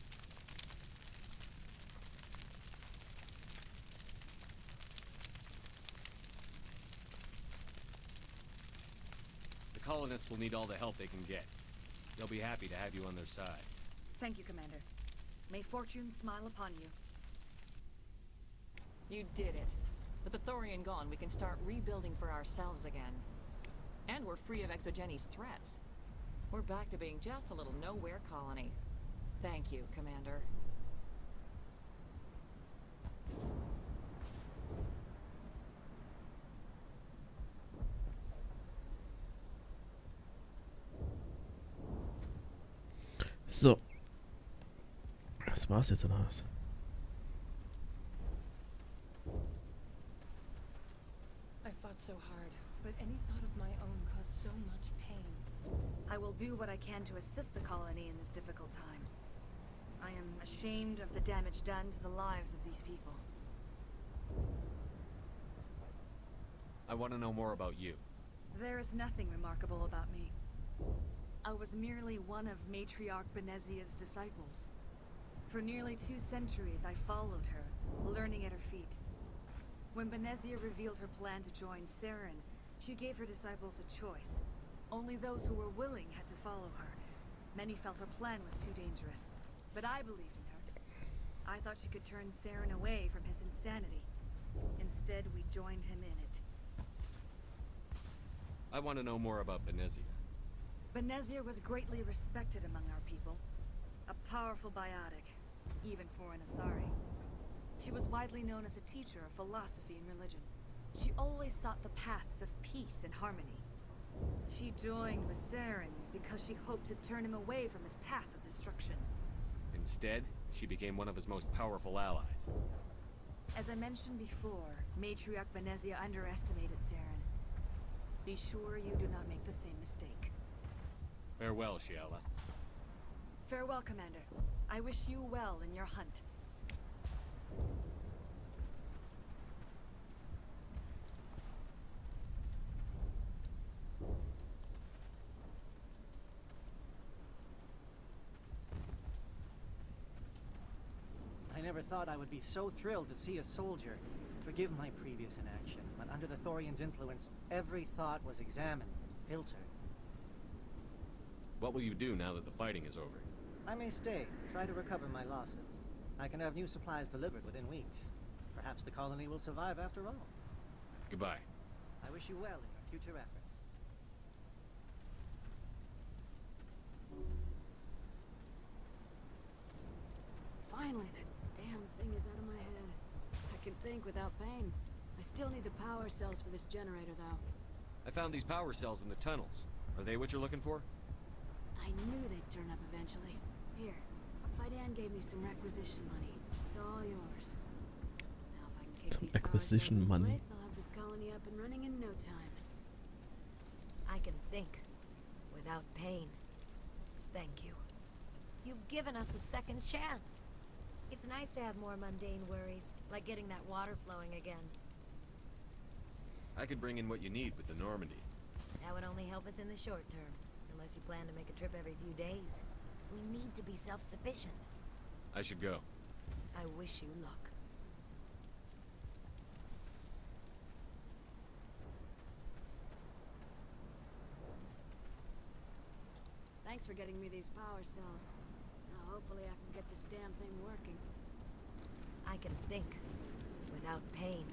Speaker 4: The colonists will need all the help they can get. They'll be happy to have you on their side.
Speaker 6: Thank you, Commander. May fortune smile upon you.
Speaker 7: You did it. With the Thorian gone, we can start rebuilding for ourselves again. And we're free of Exogenes' threats. We're back to being just a little nowhere colony. Thank you, Commander.
Speaker 1: So. Das war's jetzt, oder was?
Speaker 8: I fought so hard, but any thought of my own caused so much pain.
Speaker 6: I will do what I can to assist the colony in this difficult time. I am ashamed of the damage done to the lives of these people.
Speaker 4: I want to know more about you.
Speaker 6: There is nothing remarkable about me. I was merely one of Matriarch Benezia's disciples. For nearly 2 centuries, I followed her, learning at her feet. When Benezia revealed her plan to join Saren, she gave her disciples a choice. Only those who were willing had to follow her. Many felt her plan was too dangerous, but I believed in her. I thought she could turn Saren away from his insanity. Instead, we joined him in it.
Speaker 4: I want to know more about Benezia.
Speaker 6: Benezia was greatly respected among our people. A powerful biotic, even for an Asari. She was widely known as a teacher of philosophy and religion. She always sought the paths of peace and harmony. She joined with Saren because she hoped to turn him away from his path of destruction.
Speaker 4: Instead, she became one of his most powerful allies.
Speaker 6: As I mentioned before, Matriarch Benezia underestimated Saren. Be sure you do not make the same mistake.
Speaker 4: Farewell, Shiala.
Speaker 6: Farewell, Commander. I wish you well in your hunt.
Speaker 9: I never thought I would be so thrilled to see a soldier. Forgive my previous inaction, but under the Thorian's influence, every thought was examined and filtered.
Speaker 4: What will you do now that the fighting is over?
Speaker 9: I may stay, try to recover my losses. I can have new supplies delivered within weeks. Perhaps the colony will survive after all.
Speaker 4: Goodbye.
Speaker 9: I wish you well in your future efforts.
Speaker 10: Finally, that damn thing is out of my head. I can think without pain. I still need the power cells for this generator, though.
Speaker 4: I found these power cells in the tunnels. Are they what you're looking for?
Speaker 10: I knew they'd turn up eventually. Here, Fidan gave me some requisition money. It's all yours. Now if I can kick
Speaker 1: Some
Speaker 10: these power cells
Speaker 1: acquisition
Speaker 10: in
Speaker 1: money.
Speaker 10: place, I'll have this colony up and running in no time.
Speaker 11: I can think without pain. Thank you. You've given us a second chance. It's nice to have more mundane worries, like getting that water flowing again.
Speaker 4: I could bring in what you need with the Normandy.
Speaker 11: That would only help us in the short term, unless you plan to make a trip every few days. We need to be self-sufficient.
Speaker 4: I should go.
Speaker 11: I wish you luck.
Speaker 10: Thanks for getting me these power cells. Now Hopefully I can get this damn thing working.
Speaker 11: I can think without pain.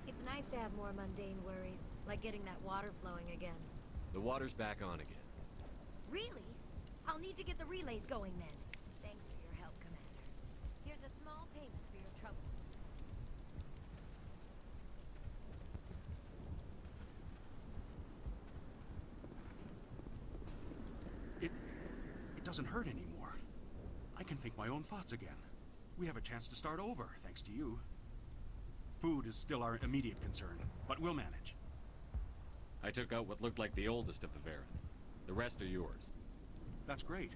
Speaker 11: It's nice to have more mundane worries, like getting that water flowing again.
Speaker 4: The water's back on again.
Speaker 11: Really? I'll need to get the relays going then. Thanks for your help, Commander. Here's a small payment for your trouble.
Speaker 12: It doesn't hurt anymore. I can think my own thoughts again. We have a chance to start over, thanks to you. Food is still our immediate concern, but we'll manage.
Speaker 4: I took out what looked like the oldest of the Varen. The rest are yours.
Speaker 12: That's great.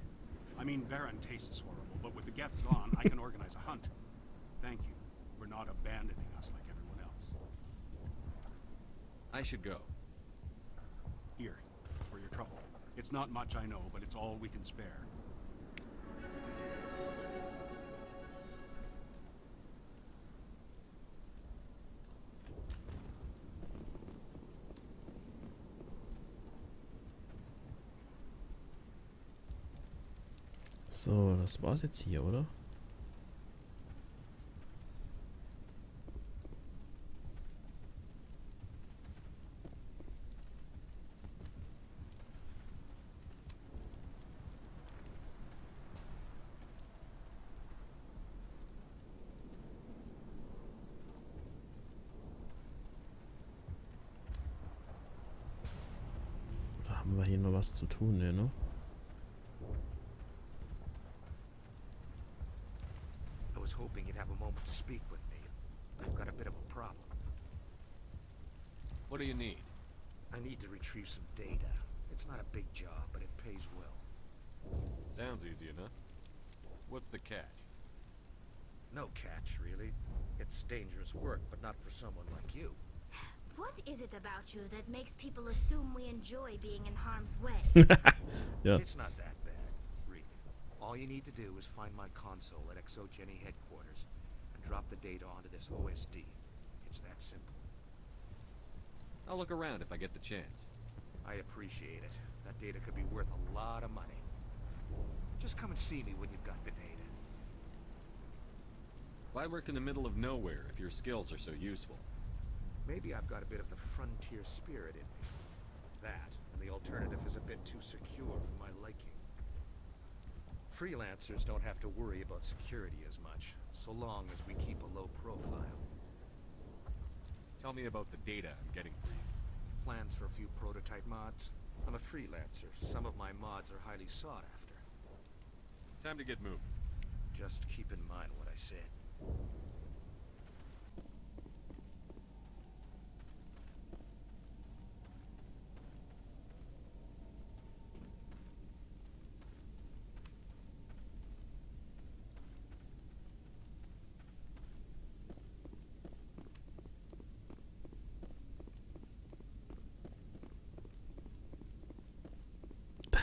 Speaker 12: I mean, Varen tastes horrible, but with the Geth gone, I can organize a hunt. Thank you for not abandoning us like everyone else.
Speaker 4: I should go.
Speaker 12: Here, for your trouble. It's not much, I know, but it's all we can spare.
Speaker 1: So, das war's jetzt hier, oder? Da haben wir hier noch was zu tun, ne?
Speaker 5: I was hoping you'd have a moment to speak with me. I've got a bit of a problem.
Speaker 4: What do you need?
Speaker 5: I need to retrieve some data. It's not a big job, but it pays well.
Speaker 4: Sounds easy enough. What's the catch?
Speaker 5: No catch, really. It's dangerous work, but not for someone like you.
Speaker 3: What is it about you that makes people assume we enjoy being in harm's way?
Speaker 1: Ja.
Speaker 5: It's not that bad, really. All you need to do is find my console at Exogeny headquarters and drop the data onto this OSD. It's that simple.
Speaker 4: I'll look around if I get the chance.
Speaker 5: I appreciate it. That data could be worth a lot of money. Just come and see me when you've got the data.
Speaker 4: Why work in the middle of nowhere if your skills are so useful?
Speaker 5: Maybe I've got a bit of the frontier spirit in me. That, and the alternative is a bit too secure for my liking. Freelancers don't have to worry about security as much, so long as we keep a low profile.
Speaker 4: Tell me about the data I'm getting for you.
Speaker 5: Plans for a few prototype mods? I'm a freelancer. Some of my mods are highly sought after.
Speaker 4: Time to get moving.
Speaker 5: Just keep in mind what I said.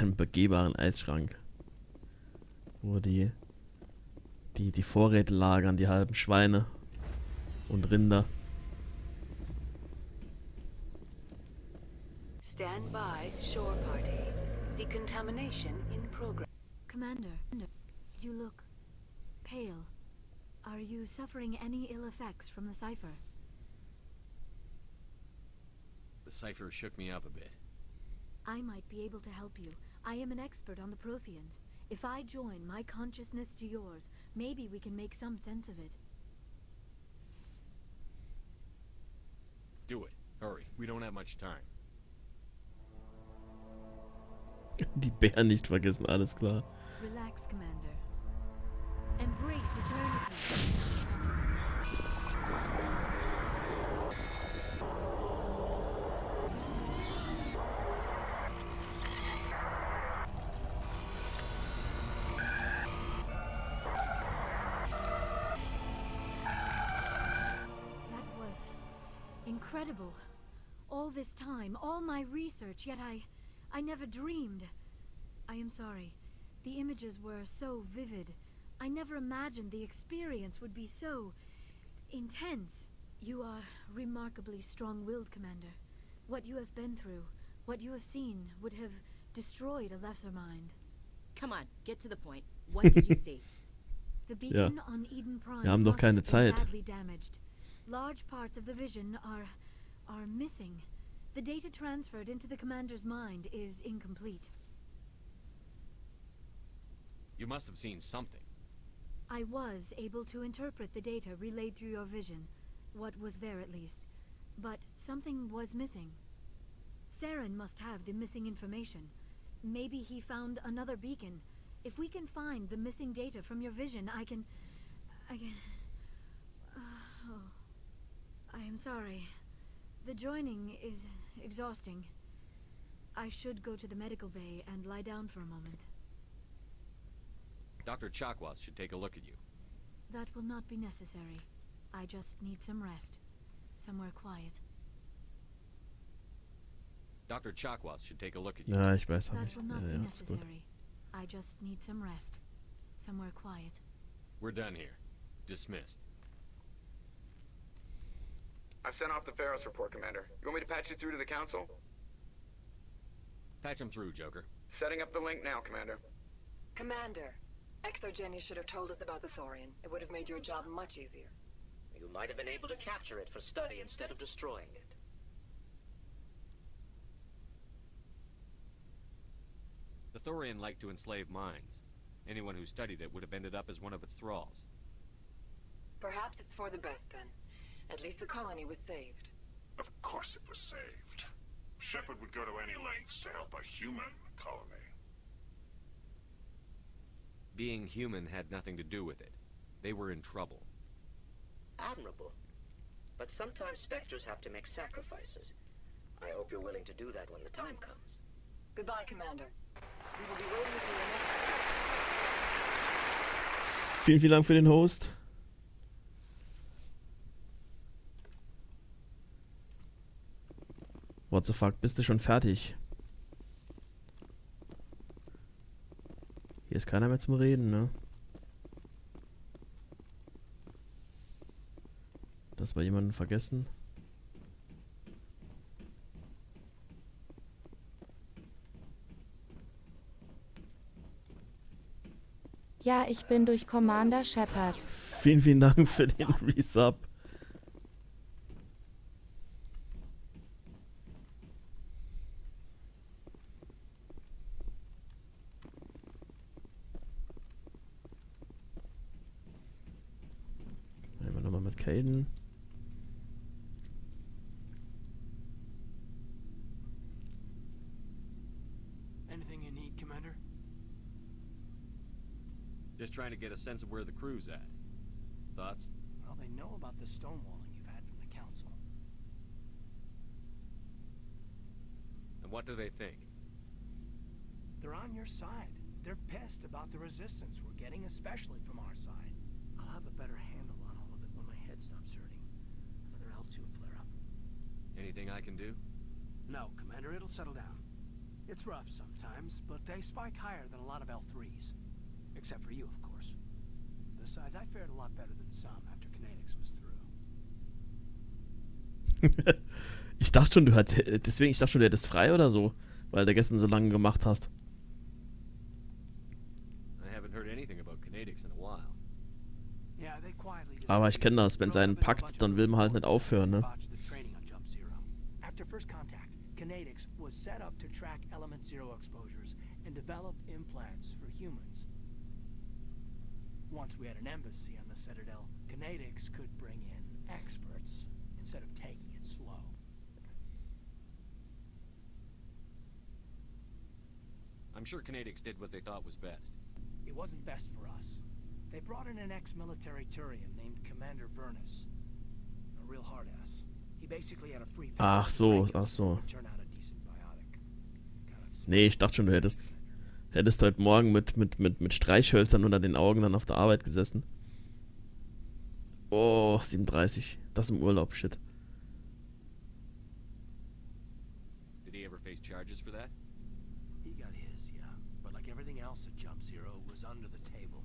Speaker 1: Einen begehbaren Eisschrank. Wo die Vorräte lagern, die halben Schweine und Rinder.
Speaker 10: Stand by, shore party. Decontamination in progress.
Speaker 2: Commander, you look pale. Are you suffering any ill effects from the cipher?
Speaker 4: The cipher shook me up a bit.
Speaker 2: I might be able to help you. I am an expert on the Protheans. If I join my consciousness to yours, maybe we can make some sense of it.
Speaker 4: Do it. Hurry. We don't have much time.
Speaker 1: Die Bären nicht vergessen, alles klar.
Speaker 2: Relax, Commander. Embrace eternity. Incredible. All this time, all my research, yet I never dreamed. I am sorry. The images were so vivid. I never imagined the experience would be so intense. You are remarkably strong-willed, Commander. What you have been through, what you have seen, would have destroyed a lesser mind.
Speaker 13: Come on, get to the point.
Speaker 10: What did you see?
Speaker 2: The beacon on Eden Prime
Speaker 1: Wir haben doch
Speaker 2: must
Speaker 1: keine
Speaker 2: have been
Speaker 1: Zeit.
Speaker 2: badly damaged. Large parts of the vision are missing. The data transferred into the commander's mind is incomplete.
Speaker 4: You must have seen something.
Speaker 2: I was able to interpret the data relayed through your vision, what was there at least, but something was missing. Saren must have the missing information. Maybe he found another beacon. If we can find the missing data from your vision, I can... oh. I am sorry. The joining is exhausting. I should go to the medical bay and lie down for a moment.
Speaker 4: Dr. Chakwas should take a look at you.
Speaker 2: That will not be necessary. I just need some rest. Somewhere quiet.
Speaker 4: Dr. Chakwas should take a look at you.
Speaker 1: Ja, ich weiß, hab
Speaker 2: That
Speaker 1: ich.
Speaker 2: will not
Speaker 1: Ja,
Speaker 2: be
Speaker 1: ja, ist gut.
Speaker 2: necessary. I just need some rest. Somewhere quiet.
Speaker 4: We're done here. Dismissed.
Speaker 13: I've sent off the Pharaoh's report, Commander. You want me to patch you through to the Council?
Speaker 4: Patch him through, Joker.
Speaker 13: Setting up the link now, Commander.
Speaker 14: Commander, Exogeny should have told us about the Thorian. It would have made your job much easier.
Speaker 15: You might have been able to capture it for study instead of destroying it.
Speaker 4: The Thorian liked to enslave minds. Anyone who studied it would have ended up as one of its thralls.
Speaker 14: Perhaps it's for the best then. At least the colony was saved.
Speaker 16: Of course it was saved. Shepard would go to any lengths to help a human colony.
Speaker 4: Being human had nothing to do with it. They were in trouble.
Speaker 15: Admirable. But sometimes Spectres have to make sacrifices. I hope you're willing to do that when the time comes.
Speaker 14: Goodbye, Commander. We will be waiting for your next...
Speaker 1: Vielen Dank für den Host. What the fuck, bist du schon fertig? Hier ist keiner mehr zum Reden, ne? Das war jemanden vergessen.
Speaker 17: Ja, ich bin durch Commander Shepard.
Speaker 1: Vielen Dank für den Resub. Einmal nochmal mit Caden.
Speaker 5: Anything you need, Commander?
Speaker 4: Just trying to get a sense of where the crew's at. Thoughts?
Speaker 5: Well, they know about the stonewalling you've had from the Council.
Speaker 4: And what do they think?
Speaker 5: They're on your side. They're pissed about the resistance we're getting, especially from our side. I'll have a better handle on all of it when my head stops hurting. Another L2 flare-up.
Speaker 4: Anything I can do?
Speaker 5: No, Commander, it'll settle down. It's rough sometimes, but they spike higher than a lot of L3s. Except for you, of course. Besides, I fared a lot better than some after Kinetics was through.
Speaker 1: Ich dachte schon, du hättest frei oder so, weil du gestern so lange gemacht hast.
Speaker 4: I haven't heard anything about Kinetics in a while.
Speaker 5: Yeah, they quietly
Speaker 1: Aber ich kenne das, wenn es einen packt, dann will man halt nicht aufhören, ne?
Speaker 5: After first contact, Kinetics was set up to track Element Zero exposures and develop implants for humans. Once we had an embassy on the Citadel, Kinetics could bring in experts instead of taking it slow.
Speaker 4: I'm sure Kinetics did what they thought was best.
Speaker 5: It wasn't best for us. They brought in an ex-military Thorian named Commander Furness. A real hard-ass. He basically had a free
Speaker 1: Ach so. Nee, ich dachte schon, du hättest heute Morgen mit Streichhölzern unter den Augen dann auf der Arbeit gesessen. Oh, 37. Das im Urlaub, shit.
Speaker 4: Did he ever face charges for that?
Speaker 5: He got his, yeah. But like everything else at Jump Zero, it was under the table.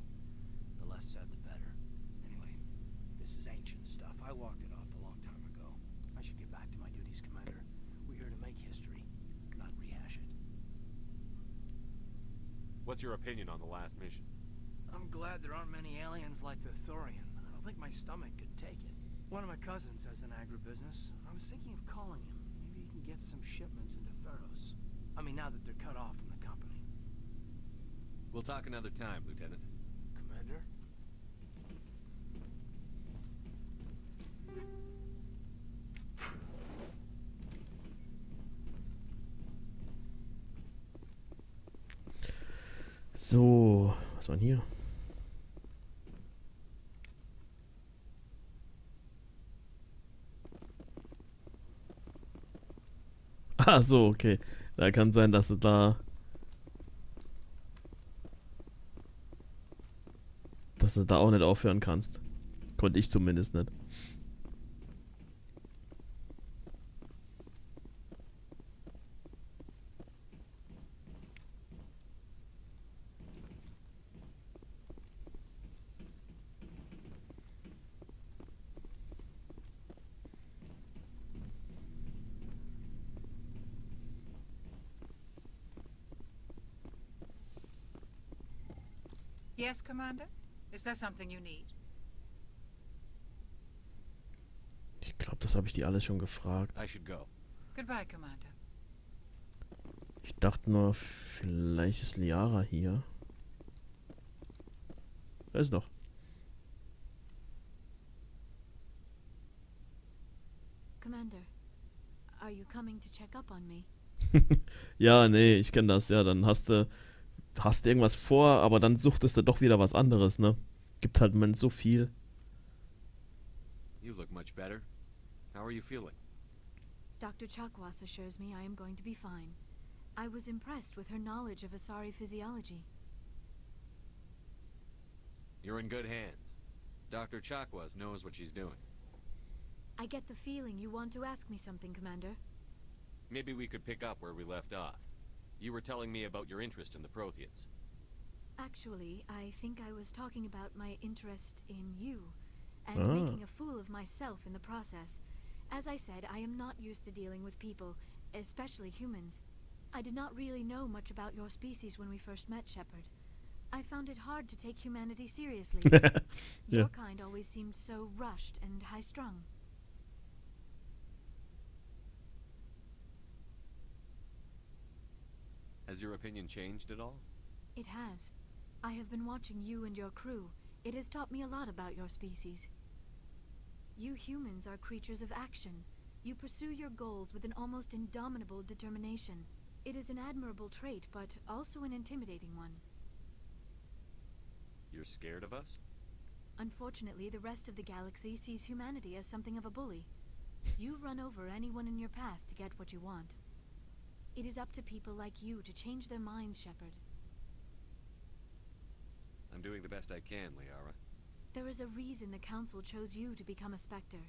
Speaker 5: The less said, the better. Anyway, this is ancient stuff. I walked it off a long time ago. I should get back to my duties, Commander. We're here to make history, not rehash it.
Speaker 4: What's your opinion on the last mission?
Speaker 5: I'm glad there aren't many aliens like the Thorian. I don't think my stomach could take it. One of my cousins has an agribusiness. I was thinking of calling him. Maybe he can get some shipments into Pharos. I mean, now that they're cut off from the company.
Speaker 4: We'll talk another time, Lieutenant.
Speaker 5: Commander?
Speaker 1: So, was war denn hier? Ah, so, okay. Da kann sein, dass du da auch nicht aufhören kannst. Konnte ich zumindest nicht.
Speaker 18: Yes, Commander? Is there something you need?
Speaker 1: Ich glaube, das habe ich die alle schon gefragt.
Speaker 4: I should go.
Speaker 18: Goodbye, Commander.
Speaker 1: Ich dachte nur, vielleicht ist Liara hier. Da ist doch.
Speaker 2: Commander, are you coming to check up on me?
Speaker 1: Ja, nee, ich kenne das. Ja, dann hast du irgendwas vor, aber dann suchtest du doch wieder was anderes, ne? Gibt halt im Moment so viel.
Speaker 4: You look much better. How are you feeling?
Speaker 2: Dr. Chakwas assures me I am going to be fine. I was impressed with her knowledge of Asari physiology.
Speaker 4: You're in good hands. Dr. Chakwas knows what she's doing.
Speaker 2: I get the feeling you want to ask me something, Commander.
Speaker 4: Maybe we could pick up where we left off. You were telling me about your interest in the Protheans.
Speaker 2: Actually, I think I was talking about my interest in you, and
Speaker 1: Ah.
Speaker 2: making a fool of myself in the process. As I said, I am not used to dealing with people, especially humans. I did not really know much about your species when we first met, Shepard. I found it hard to take humanity seriously.
Speaker 1: Yeah.
Speaker 2: Your kind always seemed so rushed and high-strung.
Speaker 4: Has your opinion changed at all?
Speaker 2: It has. I have been watching you and your crew. It has taught me a lot about your species. You humans are creatures of action. You pursue your goals with an almost indomitable determination. It is an admirable trait, but also an intimidating one.
Speaker 4: You're scared of us?
Speaker 2: Unfortunately, the rest of the galaxy sees humanity as something of a bully. You run over anyone in your path to get what you want. It is up to people like you to change their minds, Shepard.
Speaker 4: I'm doing the best I can, Liara.
Speaker 2: There is a reason the Council chose you to become a Spectre.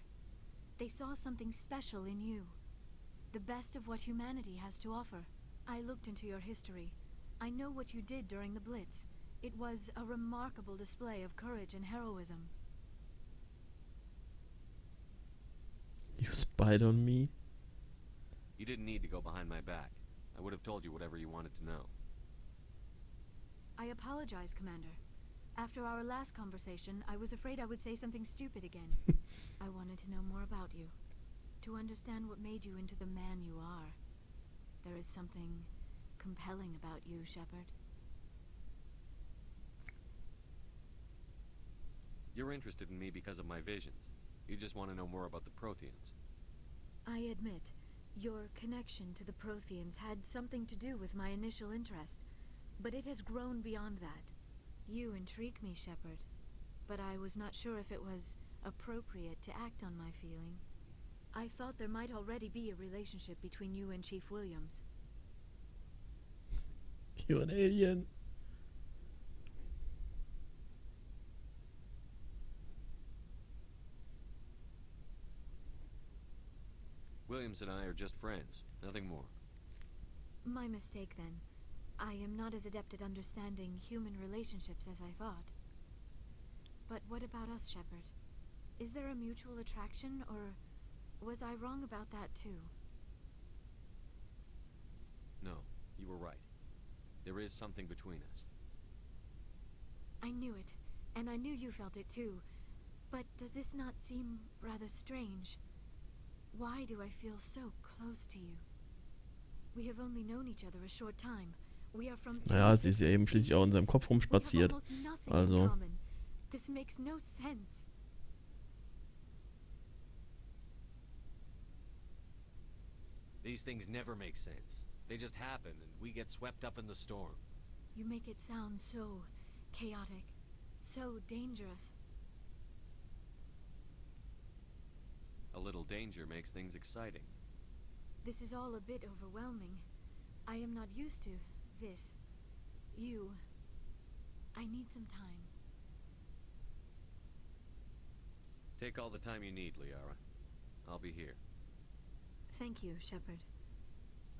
Speaker 2: They saw something special in you. The best of what humanity has to offer. I looked into your history. I know what you did during the Blitz. It was a remarkable display of courage and heroism.
Speaker 1: You spied on me?
Speaker 4: You didn't need to go behind my back. I would have told you whatever you wanted to know.
Speaker 2: I apologize, Commander. After our last conversation, I was afraid I would say something stupid again. I wanted to know more about you. To understand what made you into the man you are. There is something compelling about you, Shepard.
Speaker 4: You're interested in me because of my visions. You just want to know more about the Protheans.
Speaker 2: I admit, your connection to the Protheans had something to do with my initial interest, but it has grown beyond that. You intrigue me, Shepard, but I was not sure if it was appropriate to act on my feelings. I thought there might already be a relationship between you and Chief Williams.
Speaker 1: You're an alien.
Speaker 4: Williams and I are just friends, nothing more.
Speaker 2: My mistake, then. I am not as adept at understanding human relationships as I thought. But what about us, Shepard? Is there a mutual attraction, or was I wrong about that too?
Speaker 4: No, you were right. There is something between us.
Speaker 2: I knew it, and I knew you felt it too. But does this not seem rather strange? Why do I feel so close to you? We have only known each other a short time. We are from
Speaker 1: Naja, sie ist ja eben schließlich auch in seinem Kopf rumspaziert. Also.
Speaker 2: This makes no sense.
Speaker 4: These things never make sense. They just happen, and we get swept up in the storm.
Speaker 2: You make it sound so chaotic, so dangerous.
Speaker 4: A little danger makes things exciting.
Speaker 2: This is all a bit overwhelming. I am not used to this. You. I need some time.
Speaker 4: Take all the time you need, Liara. I'll be here.
Speaker 2: Thank you, Shepard.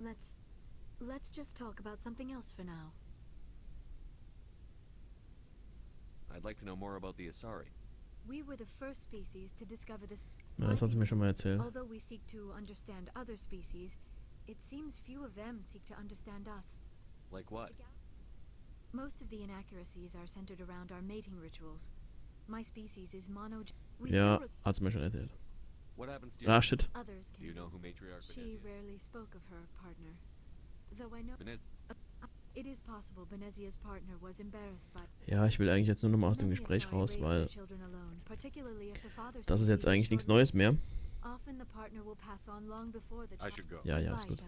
Speaker 2: Let's just talk about something else for now.
Speaker 4: I'd like to know more about the Asari.
Speaker 2: We were the first species to discover this.
Speaker 1: Ja, das hat sie mir schon mal erzählt.
Speaker 2: Although we seek to understand other species, it seems few of them seek to understand us.
Speaker 4: Like what?
Speaker 2: Most of the inaccuracies are centered around our mating rituals. My species is
Speaker 1: Ja, hat sie mir schon erzählt.
Speaker 4: What happens to
Speaker 1: Ah, shit.
Speaker 2: Others
Speaker 4: Do you know who Matriarch
Speaker 2: She
Speaker 4: Benezia?
Speaker 2: rarely spoke of her partner. Though I know it is possible Benezia's partner was embarrassed by.
Speaker 1: Ja, ich will eigentlich jetzt nur noch mal aus dem Gespräch raus, weil das ist jetzt eigentlich nichts Neues mehr. Ja, ja, ist gut.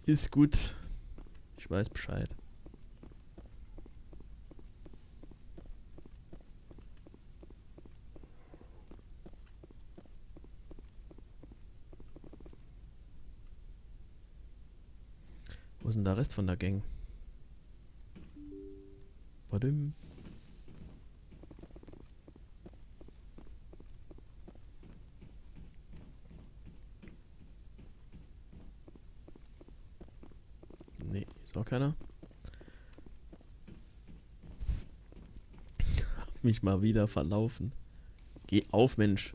Speaker 1: Ist gut. Ich weiß Bescheid. Wo ist denn der Rest von der Gang? Badum. Nee, ist auch keiner. Hab mich mal wieder verlaufen. Geh auf, Mensch.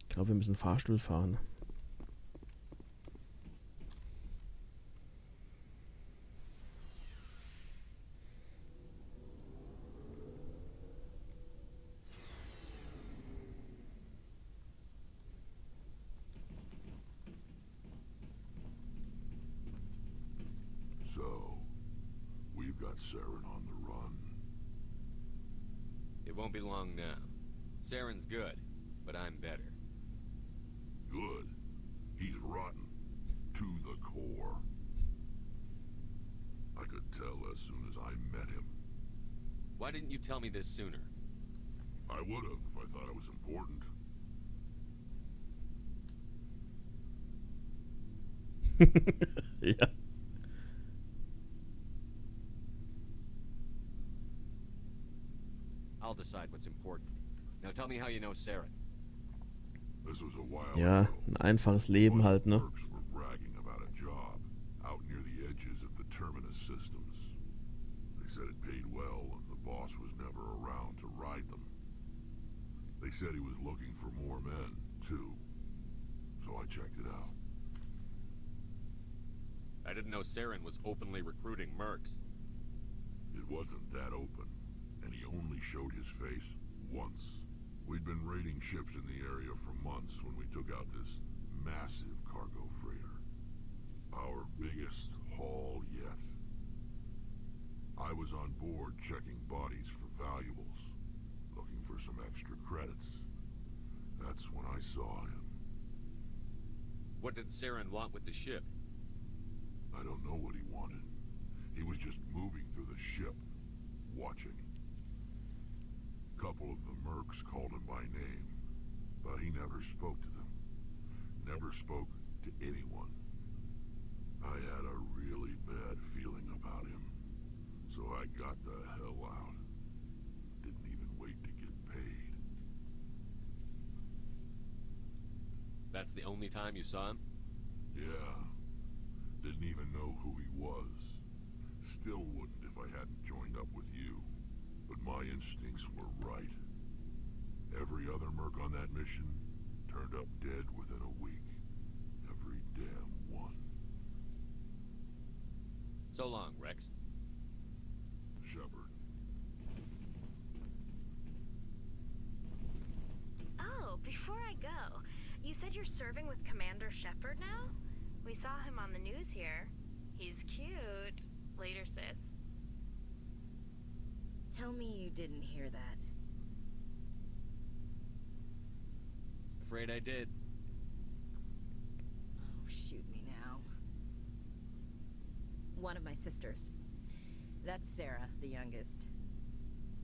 Speaker 1: Ich glaube, wir müssen Fahrstuhl fahren.
Speaker 16: So, we've got Saren on the run.
Speaker 4: It won't be long now. Saren's good, but I'm better.
Speaker 16: Good. He's rotten. To the core. I could tell as soon as I met him.
Speaker 4: Why didn't you tell me this sooner?
Speaker 16: I would have if I thought it was important.
Speaker 1: Ja.
Speaker 4: I'll decide what's important. Now tell me how you know Saren.
Speaker 16: This was a while
Speaker 1: Ja,
Speaker 16: ago.
Speaker 1: ein einfaches Leben halt, ne?
Speaker 16: Mercs were bragging about a job out near the edges of the terminus systems. They said it paid well and the boss was never around to ride them. They said he was looking for more men, too. So I checked it out.
Speaker 4: I didn't know Saren was openly recruiting mercs.
Speaker 16: It wasn't that open, and he only showed his face once. We'd been raiding ships in the area for months when we took out this massive cargo freighter. Our biggest haul yet. I was on board checking bodies for valuables, looking for some extra credits. That's when I saw him.
Speaker 4: What did Saren want with the ship?
Speaker 16: I don't know what he wanted. He was just moving through the ship, watching. Couple of the mercs called him by name, but he never spoke to them. Never spoke to anyone. I had a really bad feeling about him, so I got the hell out. Didn't even wait to get paid.
Speaker 4: That's the only time you saw him?
Speaker 16: Yeah. Didn't even know who he was. Still wouldn't if I hadn't joined up with you. But my instincts were right. Every other merc on that mission turned up dead within a week. Every damn one.
Speaker 4: So long, Rex.
Speaker 16: Shepard.
Speaker 3: Oh, before I go, you said you're serving with Commander Shepard now? We saw him on the news here. He's cute. Later, sis.
Speaker 11: Tell me you didn't hear that.
Speaker 4: Afraid I did.
Speaker 11: Oh, shoot me now. One of my sisters. That's Sarah, the youngest.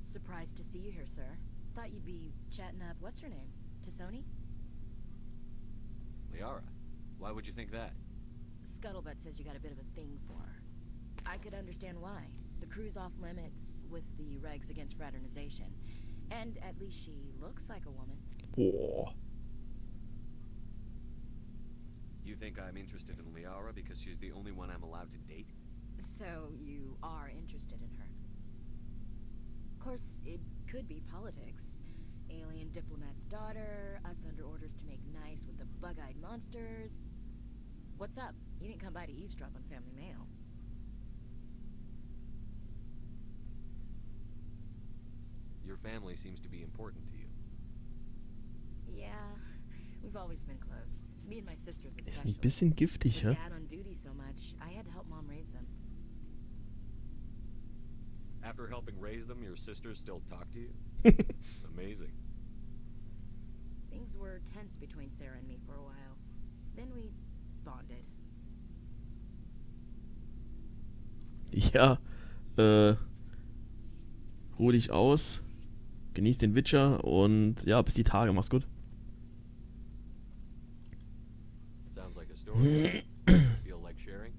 Speaker 11: Surprised to see you here, sir. Thought you'd be chatting up, what's her name? Tassoni?
Speaker 4: Liara, why would you think that?
Speaker 11: Scuttlebutt says you got a bit of a thing for her. I could understand why. The crew's off limits with the regs against fraternization. And at least she looks like a woman.
Speaker 1: Boah.
Speaker 4: You think I'm interested in Liara because she's the only one I'm allowed to date?
Speaker 11: So you are interested in her. Of course, it could be politics. Alien diplomat's daughter, us under orders to make nice with the bug-eyed monsters. What's up? You didn't come by to eavesdrop on family mail.
Speaker 4: Your family seems to be important to you.
Speaker 11: Yeah, we've always been close. Me and my sisters
Speaker 1: Ist
Speaker 11: especially.
Speaker 1: ein bisschen giftig,
Speaker 11: With
Speaker 1: hä?
Speaker 11: Dad on duty so much, I had to help Mom raise them.
Speaker 4: After helping raise them, your sisters still talk to you? Amazing.
Speaker 11: Things were tense between Sarah and me for a while. Then we bonded.
Speaker 1: Ja, ruh dich aus, genieß den Witcher und ja, bis die Tage, mach's gut.
Speaker 4: Sounds like a story. Feel like sharing?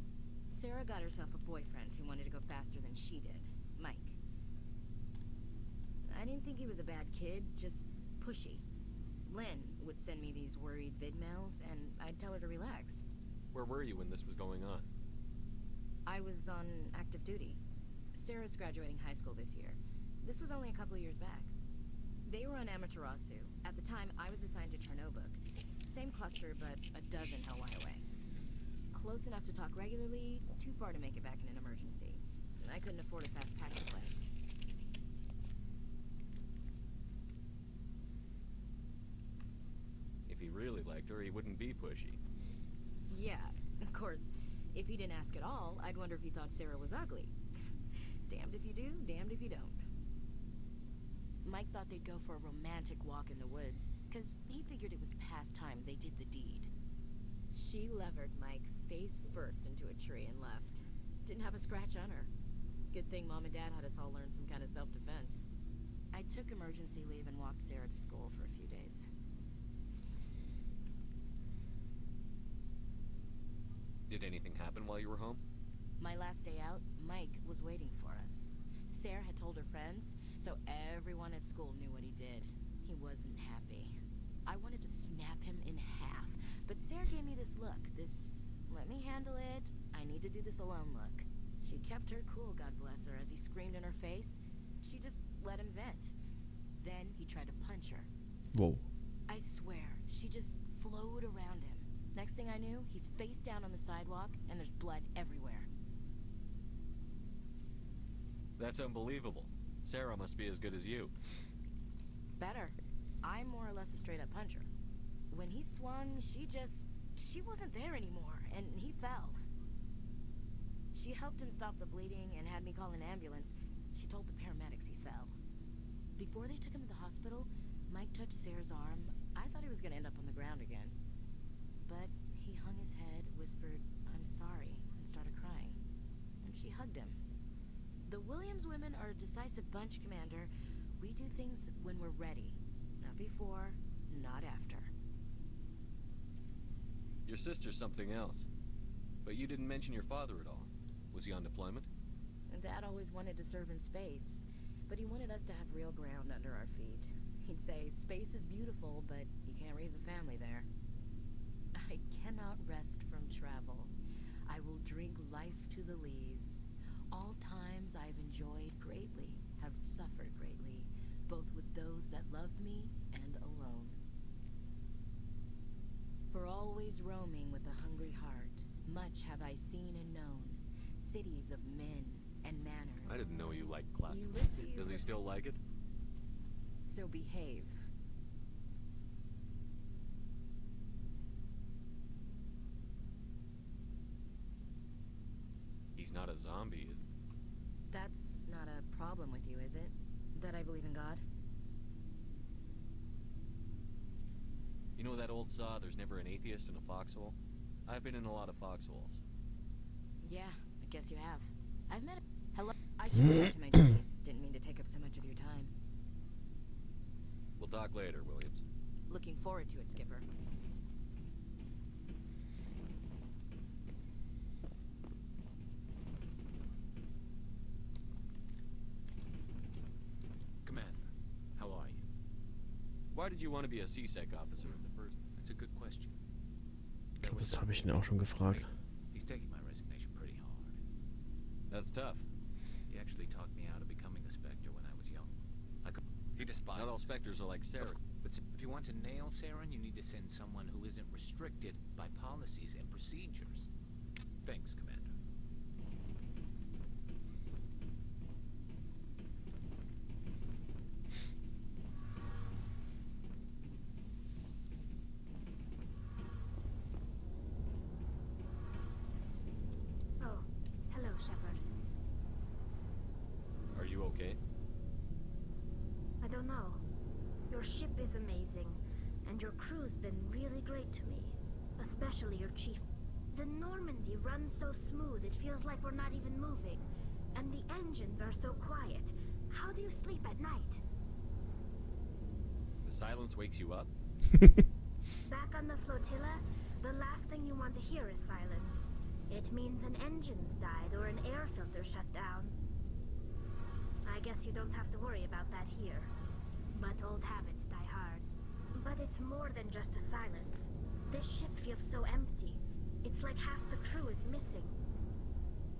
Speaker 11: Sarah got herself a boyfriend who wanted to go faster than she did, Mike. I didn't think he was a bad kid, just pushy. Lynn would send me these worried vid mails, and I'd tell her to relax.
Speaker 4: Where were you when this was going on?
Speaker 11: I was on active duty. Sarah's graduating high school this year. This was only a couple of years back. They were on Amaterasu. At the time, I was assigned to Chernobog. Same cluster, but a dozen LY away. Close enough to talk regularly, too far to make it back in an emergency. I couldn't afford a fast packet play.
Speaker 4: If he really liked her, he wouldn't be pushy.
Speaker 11: Yeah, of course. If he didn't ask at all, I'd wonder if he thought Sarah was ugly. Damned if you do, damned if you don't. Mike thought they'd go for a romantic walk in the woods, 'cause he figured it was past time they did the deed. She levered Mike face first into a tree and left. Didn't have a scratch on her. Good thing Mom and Dad had us all learn some kind of self-defense. I took emergency leave and walked Sarah to school for a few days.
Speaker 4: Did anything happen while you were home?
Speaker 11: My last day out, Mike was waiting for us. Sarah had told her friends, so everyone at school knew what he did. He wasn't happy. I wanted to snap him in half, but Sarah gave me this look, this let me handle it, I need to do this alone look. She kept her cool, God bless her, as he screamed in her face. She just let him vent. Then he tried to punch her.
Speaker 1: Whoa.
Speaker 11: I swear, she just flowed around him. Next thing I knew, he's face down on the sidewalk, and there's blood everywhere.
Speaker 4: That's unbelievable. Sarah must be as good as you.
Speaker 11: Better. I'm more or less a straight-up puncher. When he swung, she wasn't there anymore, and he fell. She helped him stop the bleeding and had me call an ambulance. She told the paramedics he fell. Before they took him to the hospital, Mike touched Sarah's arm. I thought he was going to end up on the ground again. But he hung his head, whispered, "I'm sorry," and started crying. And she hugged him. The Williams women are a decisive bunch, Commander. We do things when we're ready. Not before, not after.
Speaker 4: Your sister's something else. But you didn't mention your father at all. Was he on deployment?
Speaker 11: Dad always wanted to serve in space, but he wanted us to have real ground under our feet. He'd say, space is beautiful, but you can't raise a family there. I cannot rest from travel. I will drink life to the lees. All times I've enjoyed greatly, have suffered greatly, both with those that loved me and alone. For always roaming with a hungry heart, much have I seen and known.
Speaker 10: cities of men and manners.
Speaker 4: I didn't know you liked classical.
Speaker 10: Ulysses
Speaker 4: Does he
Speaker 10: was-
Speaker 4: still like it?
Speaker 10: So behave.
Speaker 4: He's not a zombie, is he?
Speaker 10: That's not a problem with you, is it? That I believe in God?
Speaker 4: You know that old saw, there's never an atheist in a foxhole? I've been in a lot of foxholes.
Speaker 10: Yeah, I guess you have. I've met Hello? I should go back to my duties. Didn't mean to take up so much of your time.
Speaker 4: We'll talk later, Williams.
Speaker 10: Looking forward to it, Skipper.
Speaker 5: Commander, how are you?
Speaker 4: Why did you want to be a CSEC officer in the first place?
Speaker 5: That's a good question.
Speaker 1: Ich glaube, das habe ich ihn auch schon gefragt.
Speaker 5: He's taking my resignation pretty hard.
Speaker 4: That's tough.
Speaker 5: He actually talked me out of becoming a Spectre when I was young. He despises.
Speaker 4: Not all Spectres are like Sarah.
Speaker 5: But if you want to nail Saren, you need to send someone who isn't restricted by policies and procedures. Thanks, Commander.
Speaker 2: Oh, hello, Shepard.
Speaker 4: Are you okay?
Speaker 2: I don't know. Your ship is amazing, and your crew's been really great to me. Especially your chief. The Normandy runs so smooth it feels like we're not even moving. And the engines are so quiet. How do you sleep at night?
Speaker 4: The silence wakes you up?
Speaker 2: Back on the flotilla, the last thing you want to hear is silence. It means an engine's died or an air filter shut down. I guess you don't have to worry about that here. But old habits die hard. But it's more than just the silence. This ship feels so empty. It's like half the crew is missing.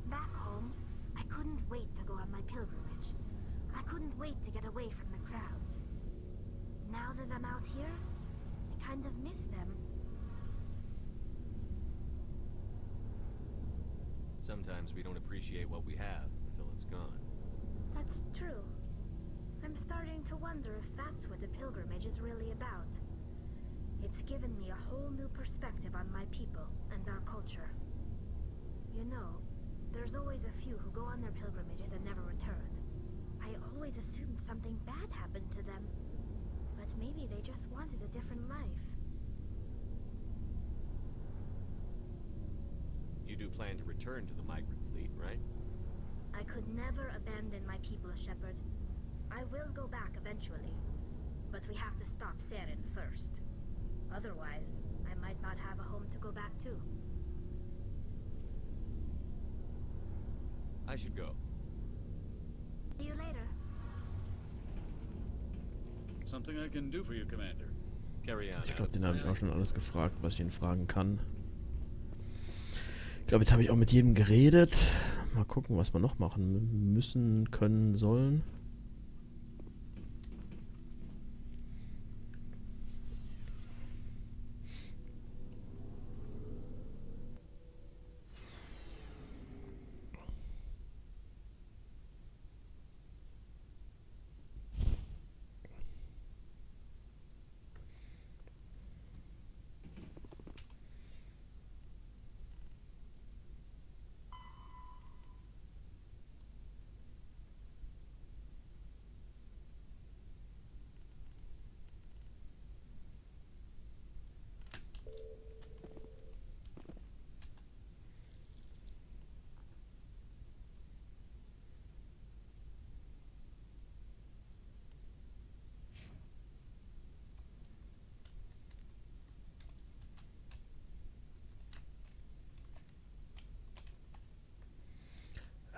Speaker 2: Back home, I couldn't wait to go on my pilgrimage. I couldn't wait to get away from the crowds. Now that I'm out here, I kind of miss them.
Speaker 4: Sometimes we don't appreciate what we have until it's gone.
Speaker 2: That's true. I'm starting to wonder if that's what the pilgrimage is really about. It's given me a whole new perspective on my people and our culture. You know, there's always a few who go on their pilgrimages and never return. I always assumed something bad happened to them. But maybe they just wanted a different life.
Speaker 4: You do plan to return to the migrant fleet, right?
Speaker 2: I could never abandon my people, Shepard. I will go back eventually. But we have to stop Saren first. Otherwise, I might not have a home to go back to.
Speaker 4: I should go.
Speaker 2: See you later.
Speaker 19: Something I can do for you, Commander.
Speaker 4: Carry on.
Speaker 1: Ich glaube, den habe ich auch schon alles gefragt, was ich ihn fragen kann. Ich glaube, jetzt habe ich auch mit jedem geredet. Mal gucken, was wir noch machen müssen, können, sollen.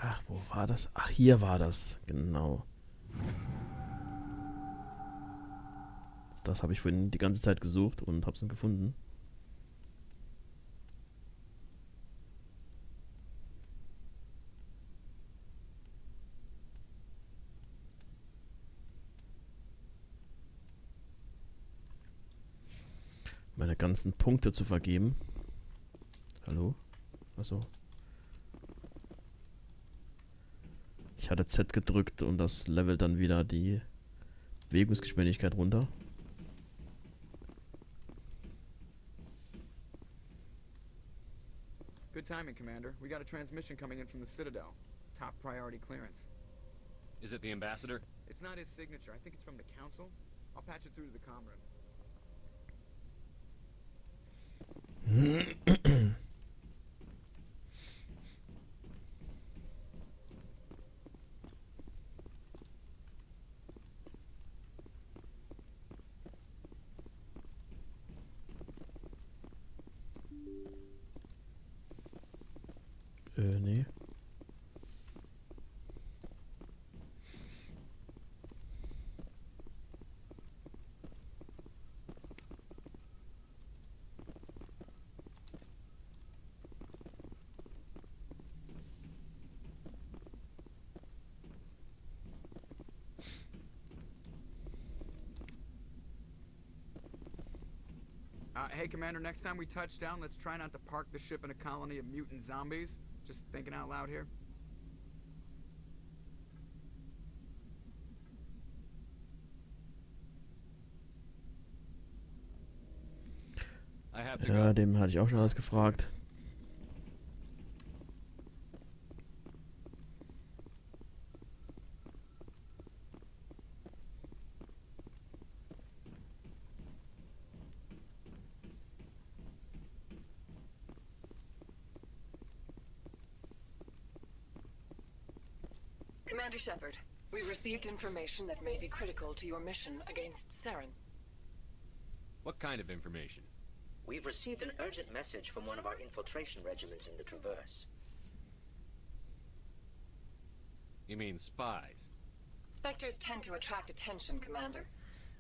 Speaker 1: Ach, wo war das? Ach, hier war das. Genau. Das habe ich vorhin die ganze Zeit gesucht und habe es gefunden. Meine ganzen Punkte zu vergeben. Hallo? Achso. Ich hatte Z gedrückt und das levelt dann wieder die Bewegungsgeschwindigkeit runter.
Speaker 20: Good timing, Commander. We got a transmission coming in from the Citadel. Top priority clearance.
Speaker 4: Is it the ambassador?
Speaker 20: It's not his signature. I think it's from the Council. I'll patch it through to the comm room.
Speaker 1: Nee.
Speaker 20: Hey, Commander, next time we touch down, let's try not to park the ship in a colony of mutant zombies. Just thinking out loud here.
Speaker 1: Ja, dem hatte ich auch schon alles gefragt.
Speaker 14: Commander Shepard, we received information that may be critical to your mission against Saren.
Speaker 4: What kind of information?
Speaker 15: We've received an urgent message from one of our infiltration regiments in the Traverse.
Speaker 4: You mean spies?
Speaker 14: Spectres tend to attract attention, Commander,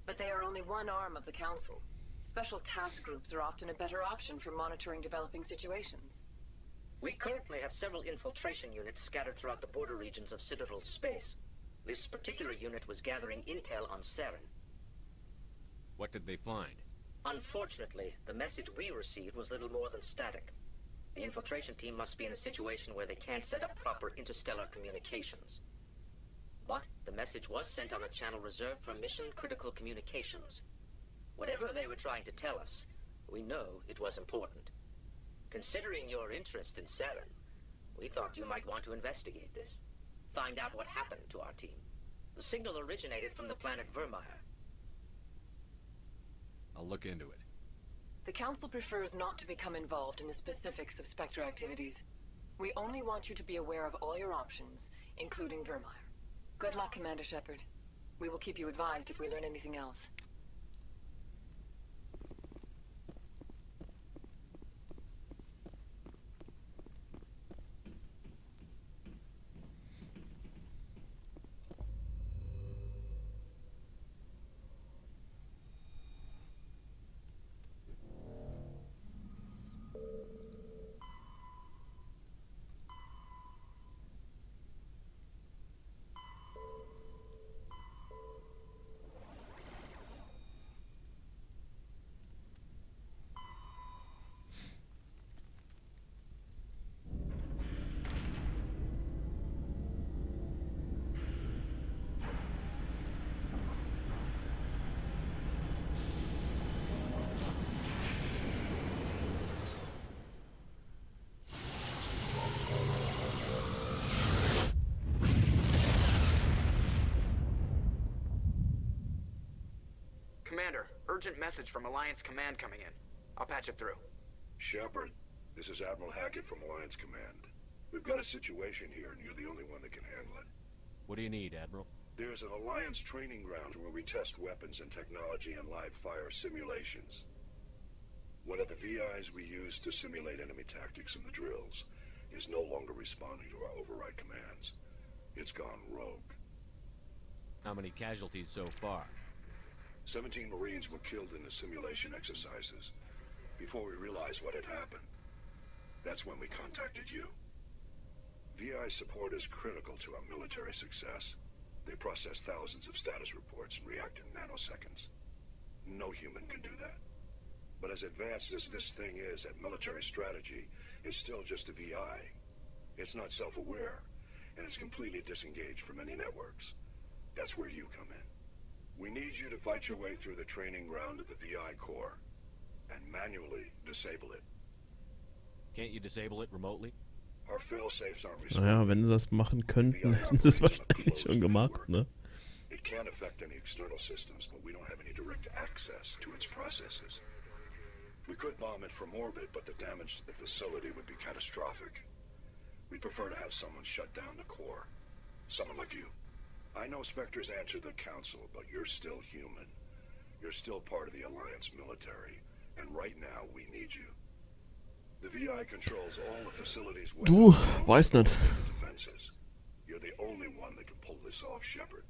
Speaker 14: but they are only one arm of the Council. Special task groups are often a better option for monitoring developing situations.
Speaker 15: We currently have several infiltration units scattered throughout the border regions of Citadel space. This particular unit was gathering intel on Saren.
Speaker 4: What did they find?
Speaker 15: Unfortunately, the message we received was little more than static. The infiltration team must be in a situation where they can't set up proper interstellar communications. But the message was sent on a channel reserved for mission-critical communications. Whatever they were trying to tell us, we know it was important. Considering your interest in Saren, we thought you might want to investigate this. Find out what happened to our team. The signal originated from the planet Vermeer.
Speaker 4: I'll look into it.
Speaker 14: The Council prefers not to become involved in the specifics of Spectre activities. We only want you to be aware of all your options, including Vermeer. Good luck, Commander Shepard. We will keep you advised if we learn anything else.
Speaker 20: Commander, urgent message from Alliance Command coming in. I'll patch it through.
Speaker 16: Shepard, this is Admiral Hackett from Alliance Command. We've got a situation here, and you're the only one that can handle it.
Speaker 4: What do you need, Admiral?
Speaker 16: There's an Alliance training ground where we test weapons and technology in live fire simulations. One of the VIs we use to simulate enemy tactics in the drills is no longer responding to our override commands. It's gone rogue.
Speaker 4: How many casualties so far?
Speaker 16: 17 Marines were killed in the simulation exercises before we realized what had happened. That's when we contacted you. VI support is critical to our military success. They process thousands of status reports and react in nanoseconds. No human can do that. But as advanced as this thing is at military strategy, it's still just a VI. It's not self-aware,
Speaker 21: and it's completely disengaged from any networks. That's where you come in. We need you to fight your way through the training ground of the VI core and manually disable it.
Speaker 4: Can't you disable it remotely?
Speaker 21: Our fail-safes aren't
Speaker 1: Naja, wenn sie das machen könnten, hätten sie es wahrscheinlich schon gemacht, ne?
Speaker 21: It can't affect any external systems, but we don't have any direct access to its processes. We could bomb it from orbit, but the damage to the facility would be catastrophic. We'd prefer to have someone shut down the core. Someone like you. I know Spectres answer the Council, but you're still human. You're still part of the Alliance military, and right now we need you. The VI controls all the facilities.
Speaker 1: Du, weiß nicht.
Speaker 21: You're the only one that can pull this off, Shepard.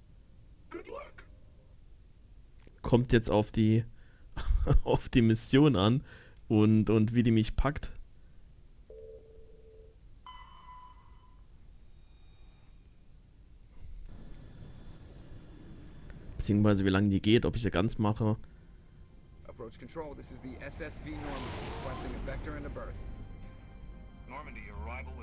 Speaker 21: Good luck.
Speaker 1: Kommt jetzt auf die auf die Mission an und wie die mich packt. Beziehungsweise wie lange die geht, ob ich sie ganz mache.
Speaker 20: Approach control, this is the SSV Normandy, requesting a vector and a berth.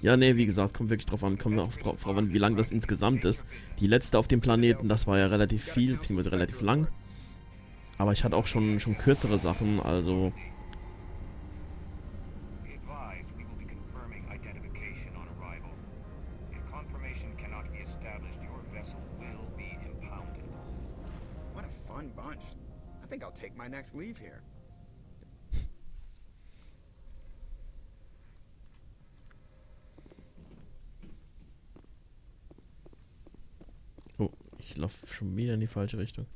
Speaker 1: Ja, nee, wie gesagt, kommt wirklich drauf an, kommt auch drauf an, wie lang das insgesamt ist. Die letzte auf dem Planeten, das war ja relativ viel, beziehungsweise relativ lang. Aber ich hatte auch schon kürzere Sachen, also...
Speaker 20: What a fun bunch. I think I'll take my next leave here.
Speaker 1: Oh, ich laufe schon wieder in die falsche Richtung.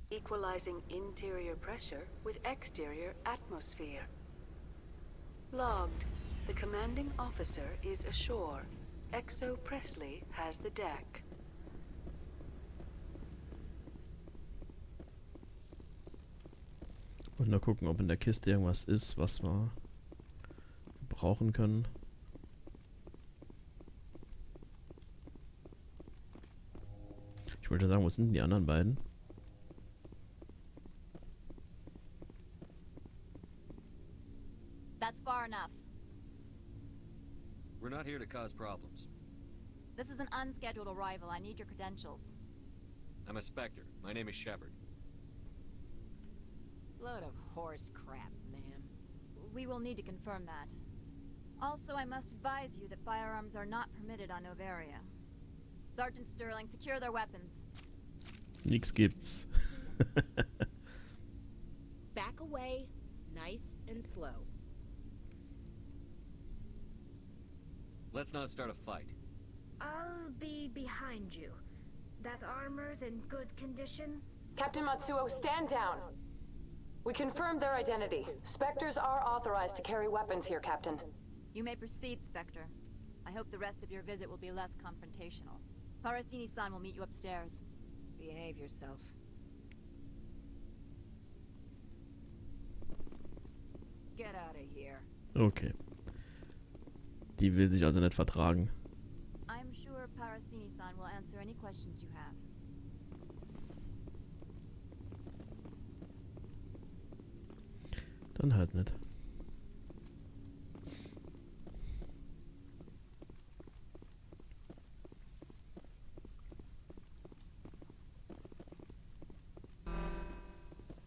Speaker 22: Equalizing interior pressure with exterior atmosphere. Logged. The commanding officer is ashore. Exo Presley has the deck.
Speaker 1: Und mal gucken, ob in der Kiste irgendwas ist, was wir brauchen können. Ich wollte sagen, wo sind denn die anderen beiden?
Speaker 23: That's far enough.
Speaker 4: We're not here to cause problems.
Speaker 23: This is an unscheduled arrival. I need your credentials.
Speaker 4: I'm a Spectre. My name is Shepard.
Speaker 10: Load of horse crap, ma'am.
Speaker 23: We will need to confirm that. Also, I must advise you that firearms are not permitted on Novaria. Sergeant Sterling, secure their weapons.
Speaker 1: Nix gibt's.
Speaker 10: Back away, nice and slow.
Speaker 4: Let's not start a fight.
Speaker 24: I'll be behind you. That armor's in good condition?
Speaker 14: Captain Matsuo, stand down. We confirmed their identity. Spectres are authorized to carry weapons here, Captain.
Speaker 23: You may proceed, Spectre. I hope the rest of your visit will be less confrontational. Parasini-san will meet you upstairs.
Speaker 10: Behave yourself. Get out of here.
Speaker 1: Okay. Die will sich also nicht vertragen.
Speaker 23: I'm sure Parasini-san will answer any questions you have.
Speaker 1: Dann halt nicht.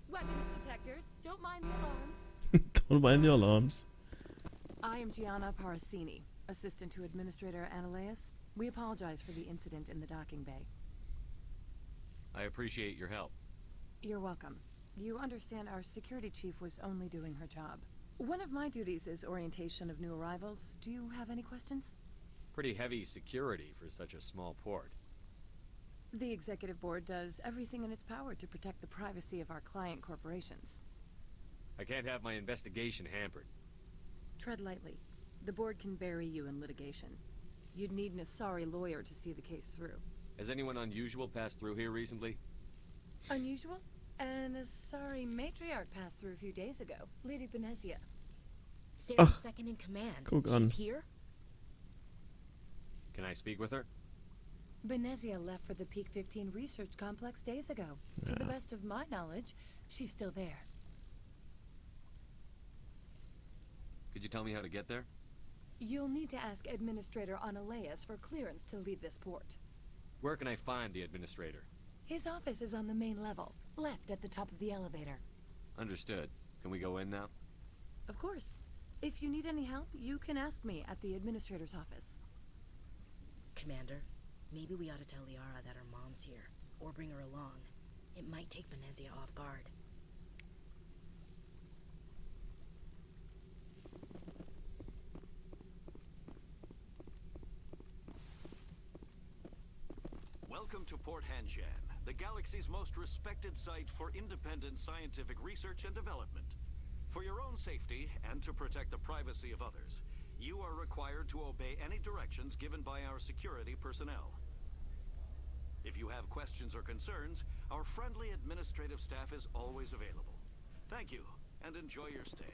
Speaker 6: Weapons detectors. Don't mind the alarms.
Speaker 1: Don't mind the alarms.
Speaker 6: I am Gianna Parasini,
Speaker 7: Assistant to Administrator Analeas. We apologize for the incident in the docking bay.
Speaker 4: I appreciate your help.
Speaker 7: You're welcome. You understand our security chief was only doing her job. One of my duties is orientation of new arrivals. Do you have any questions?
Speaker 4: Pretty heavy security for such a small port.
Speaker 7: The executive board does everything in its power to protect the privacy of our client corporations.
Speaker 4: I can't have my investigation hampered.
Speaker 7: Tread lightly. The board can bury you in litigation. You'd need an Asari lawyer to see the case through.
Speaker 4: Has anyone unusual passed through here recently?
Speaker 7: Unusual? An Asari matriarch passed through a few days ago. Lady Benezia.
Speaker 8: Sarah's second in command. She's here?
Speaker 4: Can I speak with her?
Speaker 7: Benezia left for the Peak 15 research complex days ago. To the best of my knowledge, she's still there.
Speaker 4: Could you tell me how to get there?
Speaker 7: You'll need to ask Administrator Analeas for clearance to leave this port.
Speaker 4: Where can I find the administrator?
Speaker 7: His office is on the main level, left at the top of the elevator.
Speaker 4: Understood. Can we go in now?
Speaker 7: Of course. If you need any help, you can ask me at the administrator's office.
Speaker 8: Commander, maybe we ought to tell Liara that her mom's here, or bring her along. It might take Benezia off guard.
Speaker 9: Welcome to Port Hanshan, the galaxy's most respected site for independent scientific research and development. For your own safety and to protect the privacy of others, you are required to obey any directions given by our security personnel. If you have questions or concerns, our friendly administrative staff is always available. Thank you, and enjoy your stay.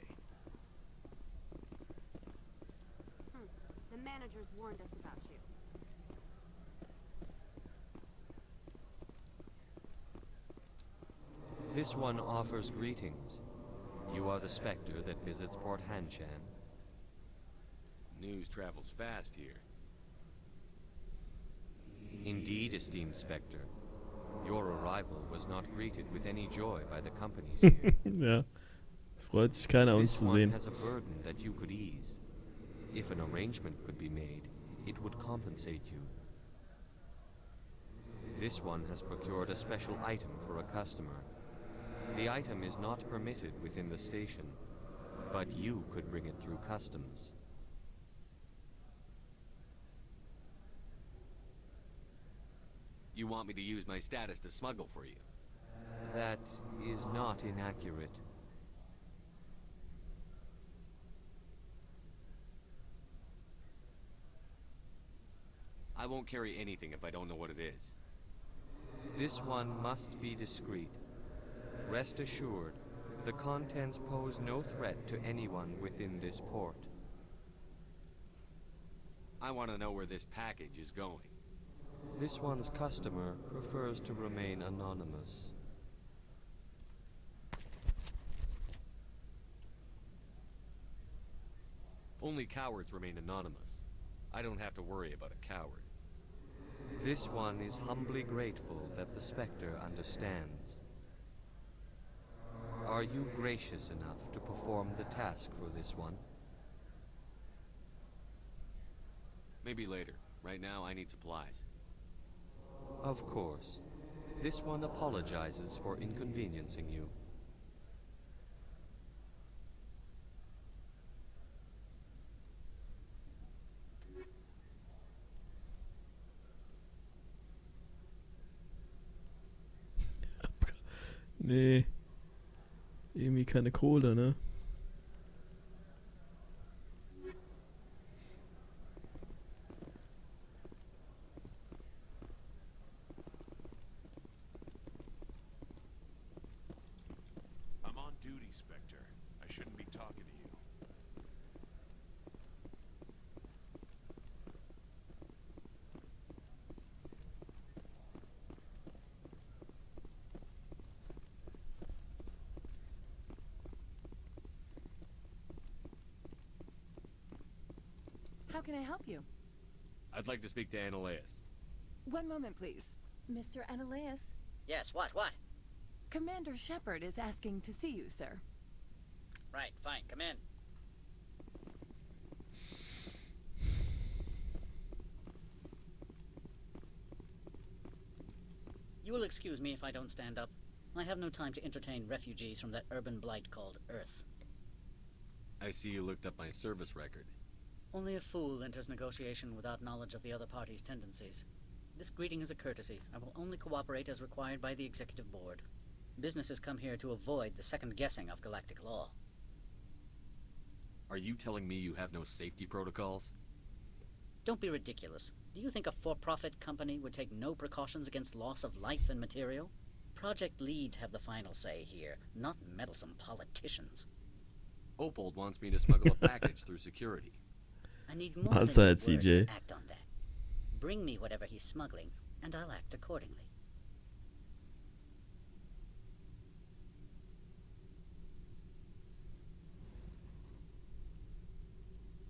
Speaker 23: The managers warned us about you.
Speaker 4: This one offers greetings. You are the Spectre that visits Port Hanshan. News travels fast here. Indeed, esteemed Spectre. Your arrival was not greeted with any joy by the companies here.
Speaker 1: Ja. Freut sich keiner, uns zu sehen.
Speaker 4: This one has a burden that you could ease. If an arrangement could be made, it would compensate you. This one has procured a special item for a customer. The item is not permitted within the station, but you could bring it through customs. You want me to use my status to smuggle for you? That is not inaccurate. I won't carry anything if I don't know what it is. This one must be discreet. Rest assured, the contents pose no threat to anyone within this port. I want to know where this package is going. This one's customer prefers to remain anonymous. Only cowards remain anonymous. I don't have to worry about a coward. This one is humbly grateful that the Spectre understands. Are you gracious enough to perform the task for this one? Maybe later. Right now, I need supplies. Of course. This one apologizes for inconveniencing you.
Speaker 1: Nee. Irgendwie keine Kohle, ne?
Speaker 12: I'm on duty, Spectre. I shouldn't be talking to you.
Speaker 7: How can I help you?
Speaker 4: I'd like to speak to Analeas.
Speaker 7: One moment, please. Mr. Analeas?
Speaker 25: Yes, what?
Speaker 7: Commander Shepard is asking to see you, sir.
Speaker 25: Right, fine, come in.
Speaker 3: You will excuse me if I don't stand up. I have no time to entertain refugees from that urban blight called Earth.
Speaker 4: I see you looked up my service record.
Speaker 3: Only a fool enters negotiation without knowledge of the other party's tendencies. This greeting is a courtesy. I will only cooperate as required by the Executive Board. Businesses come here to avoid the second guessing of galactic law.
Speaker 4: Are you telling me you have no safety protocols?
Speaker 3: Don't be ridiculous. Do you think a for-profit company would take no precautions against loss of life and material? Project leads have the final say here, not meddlesome politicians.
Speaker 4: Opold wants me to smuggle a package through security.
Speaker 3: I need more than your word to act on that. Bring me whatever he's smuggling, and I'll act accordingly.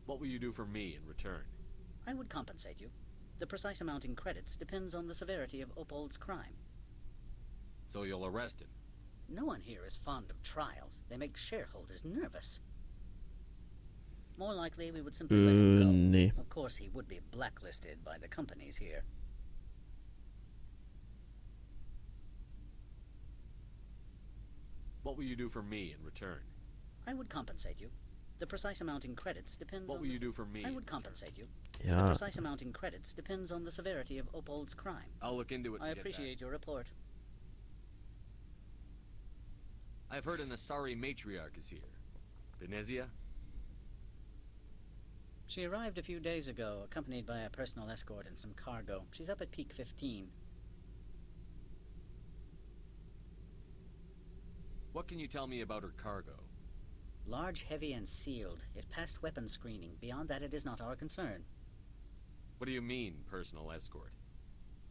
Speaker 4: What will you do for me in return?
Speaker 3: I would compensate you. The precise amount in credits depends on the severity of Opold's crime.
Speaker 4: So you'll arrest him?
Speaker 3: No one here is fond of trials. They make shareholders nervous. More likely, we would simply let him go.
Speaker 1: Nee.
Speaker 3: Of course, he would be blacklisted by the companies here.
Speaker 4: What will you do for me in return?
Speaker 3: I would compensate you. The precise amount in credits depends on...
Speaker 4: What will you do for me?
Speaker 3: I would compensate you.
Speaker 1: Ja.
Speaker 3: The precise amount in credits depends on the severity of Opold's crime.
Speaker 4: I'll look into it and
Speaker 3: I
Speaker 4: get
Speaker 3: appreciate
Speaker 4: back.
Speaker 3: your report.
Speaker 4: I've heard an Asari matriarch is here. Benezia?
Speaker 3: She arrived a few days ago, accompanied by a personal escort and some cargo. She's up at Peak 15.
Speaker 4: What can you tell me about her cargo?
Speaker 3: Large, heavy, and sealed. It passed weapons screening. Beyond that, it is not our concern.
Speaker 4: What do you mean, personal escort?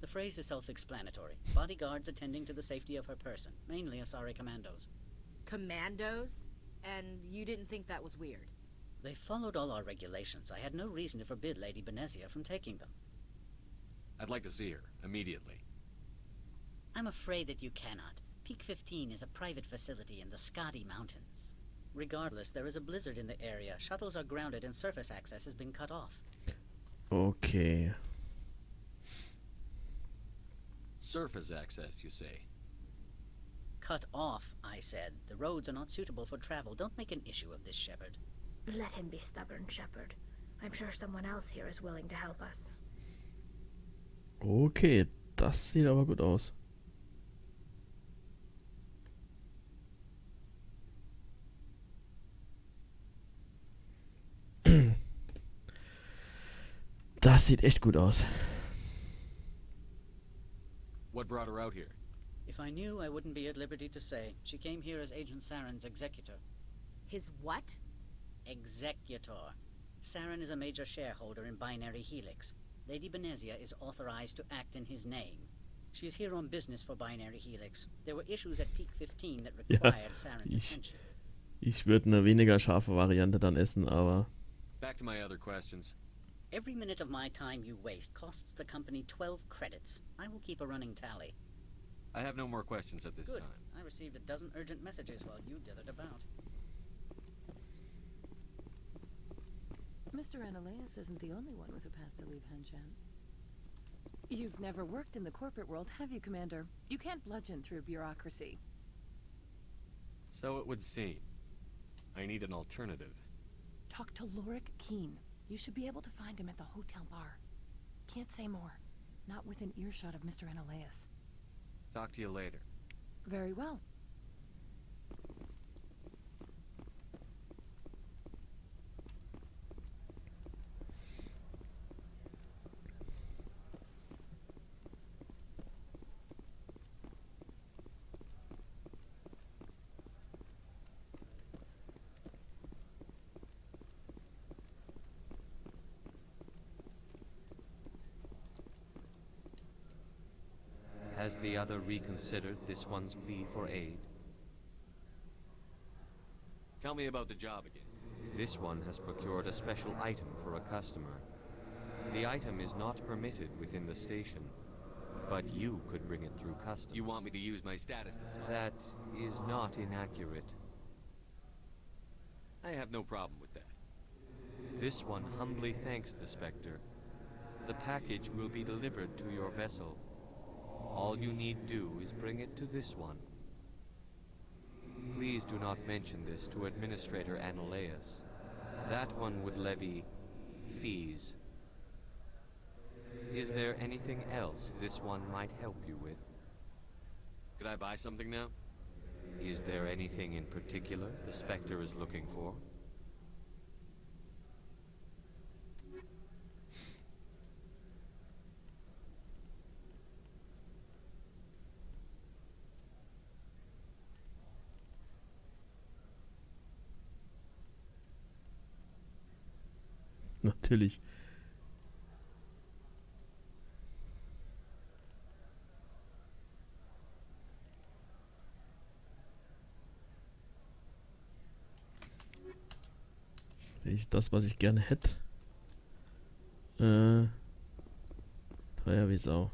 Speaker 3: The phrase is self-explanatory. Bodyguards attending to the safety of her person, mainly Asari commandos.
Speaker 8: Commandos? And you didn't think that was weird?
Speaker 3: They followed all our regulations. I had no reason to forbid Lady Benezia from taking them.
Speaker 4: I'd like to see her, immediately.
Speaker 3: I'm afraid that you cannot. Peak 15 is a private facility in the Skadi Mountains. Regardless, there is a blizzard in the area. Shuttles are grounded and surface access has been cut off.
Speaker 1: Okay.
Speaker 4: Surface access, you say?
Speaker 3: Cut off, I said. The roads are not suitable for travel. Don't make an issue of this, Shepard.
Speaker 24: Let him be stubborn, Shepard. I'm sure someone else here is willing to help us.
Speaker 1: Okay, das sieht aber gut aus. Das sieht echt gut aus.
Speaker 4: What brought her out here?
Speaker 3: If I knew, I wouldn't be at liberty to say. She came here as Agent Saren's executor.
Speaker 8: His what?
Speaker 3: Executor. Saren is a major shareholder in Binary Helix. Lady Benezia is authorized to act in his name. She's here on business for Binary Helix. There were issues at Peak 15 that required Saren's attention.
Speaker 1: Ich würde eine weniger scharfe Variante dann essen, aber...
Speaker 4: Back to my other questions.
Speaker 3: Every minute of my time you waste costs the company 12 credits. I will keep a running tally.
Speaker 4: I have no more questions at this
Speaker 3: Good.
Speaker 4: time.
Speaker 3: I received a dozen urgent messages while you dithered about.
Speaker 7: Mr. Ananias isn't the only one with a pass to leave Hanshan. You've never worked in the corporate world, have you, Commander? You can't bludgeon through bureaucracy.
Speaker 4: So it would seem. I need an alternative.
Speaker 7: Talk to Lorik Keen. You should be able to find him at the hotel bar. Can't say more. Not within earshot of Mr. Ananias.
Speaker 4: Talk to you later.
Speaker 7: Very well.
Speaker 4: Has the other reconsidered this one's plea for aid? Tell me about the job again. This one has procured a special item for a customer. The item is not permitted within the station, but you could bring it through customs. You want me to use my status to sell? That is not inaccurate. I have no problem with that. This one humbly thanks the Spectre. The package will be delivered to your vessel. All you need do is bring it to this one. Please do not mention this to Administrator Analaeus. That one would levy fees. Is there anything else this one might help you with?
Speaker 11: Could I buy something now?
Speaker 4: Is there anything in particular the Spectre is looking for?
Speaker 1: Natürlich. Das, was ich gerne hätte. Teuer wie Sau.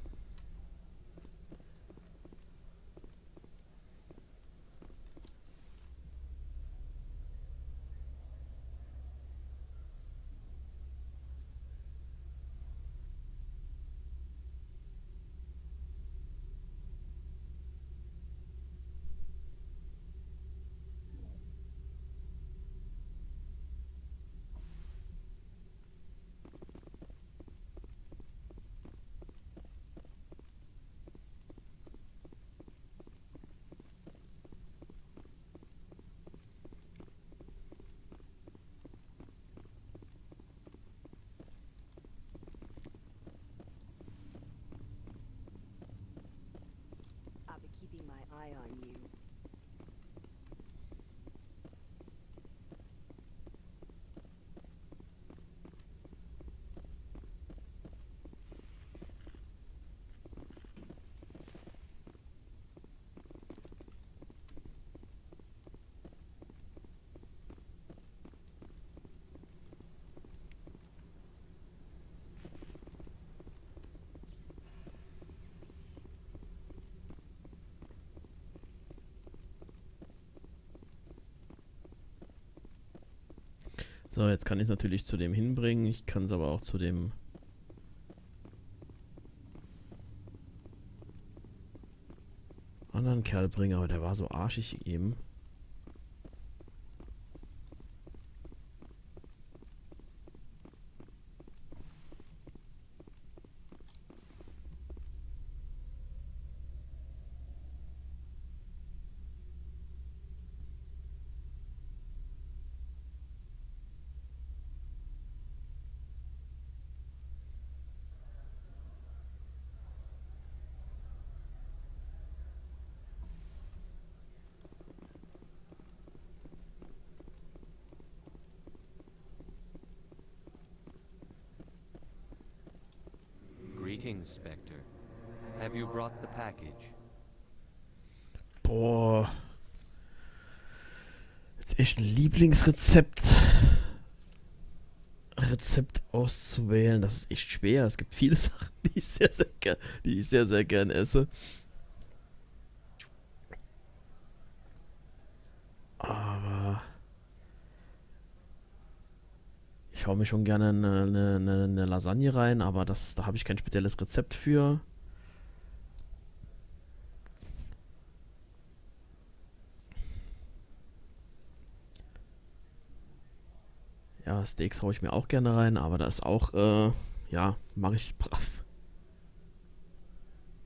Speaker 13: I'll be keeping my eye on you.
Speaker 1: So, jetzt kann ich es natürlich zu dem hinbringen. Ich kann es aber auch zu dem anderen Kerl bringen, aber der war so arschig eben.
Speaker 4: Greetings, Spectre. Have you brought the package?
Speaker 1: Boah. Jetzt echt ein Lieblingsrezept. Rezept auszuwählen, das ist echt schwer. Es gibt viele Sachen, die ich sehr, sehr gern esse. Aber ich hau mir schon gerne eine Lasagne rein, aber da habe ich kein spezielles Rezept für. Ja, Steaks hau ich mir auch gerne rein, aber da ist auch, ja, mache ich brav.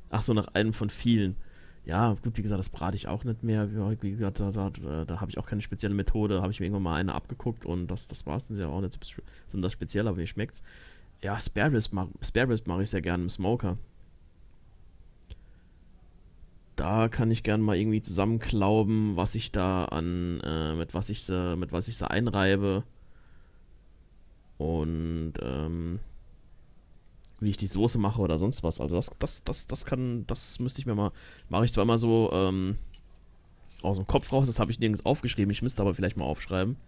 Speaker 1: Ach so, nach einem von vielen. Ja, gut, wie gesagt, das brate ich auch nicht mehr. Wie gesagt, da habe ich auch keine spezielle Methode. Habe ich mir irgendwann mal eine abgeguckt und das war's. Das ist ja auch nicht so das speziell, aber mir schmeckt's. Ja, Spare Ribs mache ich sehr gerne im Smoker. Da kann ich gerne mal irgendwie zusammenklauben, was ich da mit was ich sie einreibe. Und, wie ich die Soße mache oder sonst was. Also das müsste ich mir mal, mache ich zwar immer so aus dem Kopf raus, das habe ich nirgends aufgeschrieben, ich müsste aber vielleicht mal aufschreiben.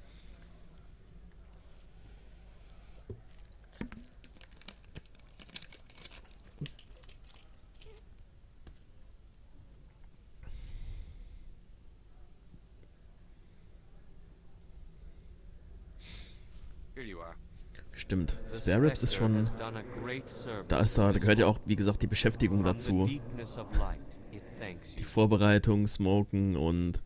Speaker 11: Here you are.
Speaker 1: stimmt. Spare Ribs ist schon... Da gehört ja auch, wie gesagt, die Beschäftigung dazu. Die Vorbereitung, Smoken und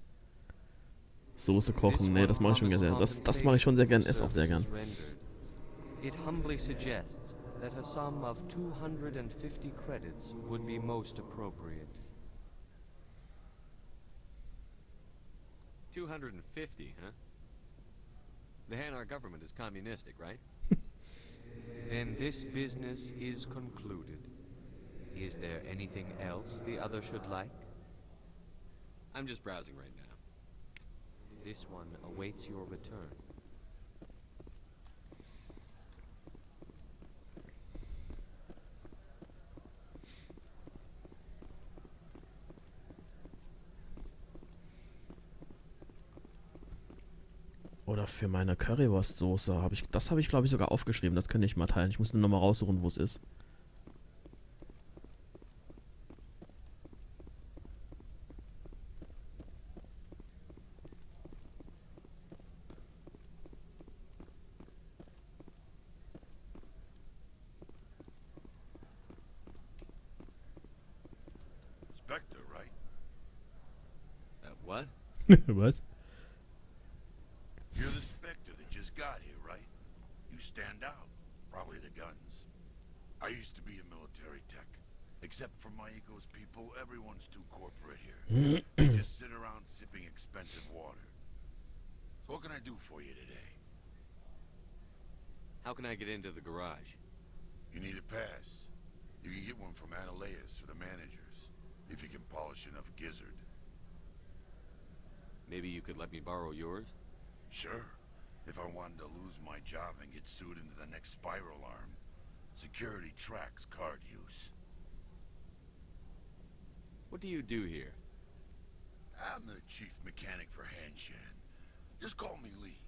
Speaker 1: Soße kochen. Nee, das mache ich schon gerne. Das mache ich schon sehr gern, esse auch sehr gern.
Speaker 4: It humbly suggests that a sum of 250 credits would be most appropriate. 250, huh? The Hanar government is communistic, right? Then this business is concluded. Is there anything else the other should like? I'm just browsing right now. This one awaits your return.
Speaker 1: Oder für meine Currywurstsoße habe ich, das habe ich glaube ich sogar aufgeschrieben. Das könnte ich mal teilen. Ich muss nur noch mal raussuchen, wo es ist.
Speaker 16: Spectre, right?
Speaker 4: What?
Speaker 1: Was?
Speaker 16: You're the Spectre that just got here, right? You stand out. Probably the guns. I used to be a military tech. Except for my eco's people, everyone's too corporate here. They just sit around sipping expensive water. So what can I do for you today?
Speaker 4: How can I get into the garage?
Speaker 16: You need a pass. You can get one from Analeas or the managers, if you can polish enough gizzard.
Speaker 4: Maybe you could let me borrow yours?
Speaker 16: Sure. If I wanted to lose my job and get sued into the next spiral arm. Security tracks card use.
Speaker 4: What do you do here?
Speaker 16: I'm the chief mechanic for Hanshan. Just call me Lee.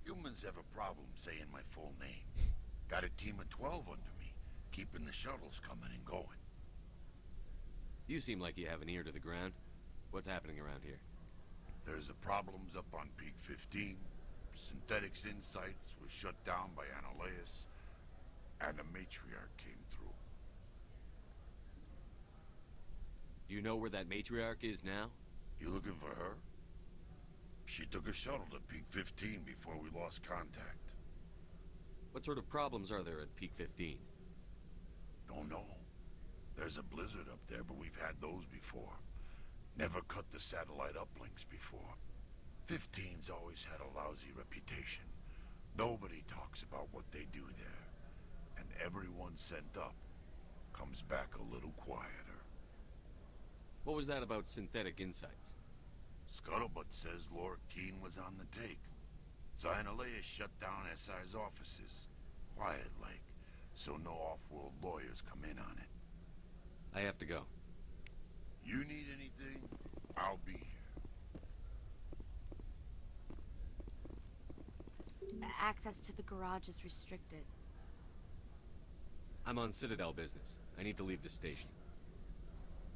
Speaker 16: Humans have a problem saying my full name. Got a team of 12 under me, keeping the shuttles coming and going.
Speaker 4: You seem like you have an ear to the ground. What's happening around here?
Speaker 16: There's the problems up on Peak 15. Synthetics Insights was shut down by Analeas. And the Matriarch came through.
Speaker 4: Do you know where that Matriarch is now?
Speaker 16: You looking for her? She took a shuttle to Peak 15 before we lost contact.
Speaker 4: What sort of problems are there at Peak 15?
Speaker 16: Don't know. There's a blizzard up there, but we've had those before. Never cut the satellite uplinks before. 15's always had a lousy reputation. Nobody talks about what they do there. And everyone sent up comes back a little quieter.
Speaker 4: What was that about Synthetic Insights?
Speaker 16: Scuttlebutt says Lord Keene was on the take. Analeas shut down SI's offices. Quiet like, so no off-world lawyers come in on it.
Speaker 4: I have to go.
Speaker 16: You need anything, I'll be here.
Speaker 10: Access to the garage is restricted.
Speaker 4: I'm on Citadel business. I need to leave this station.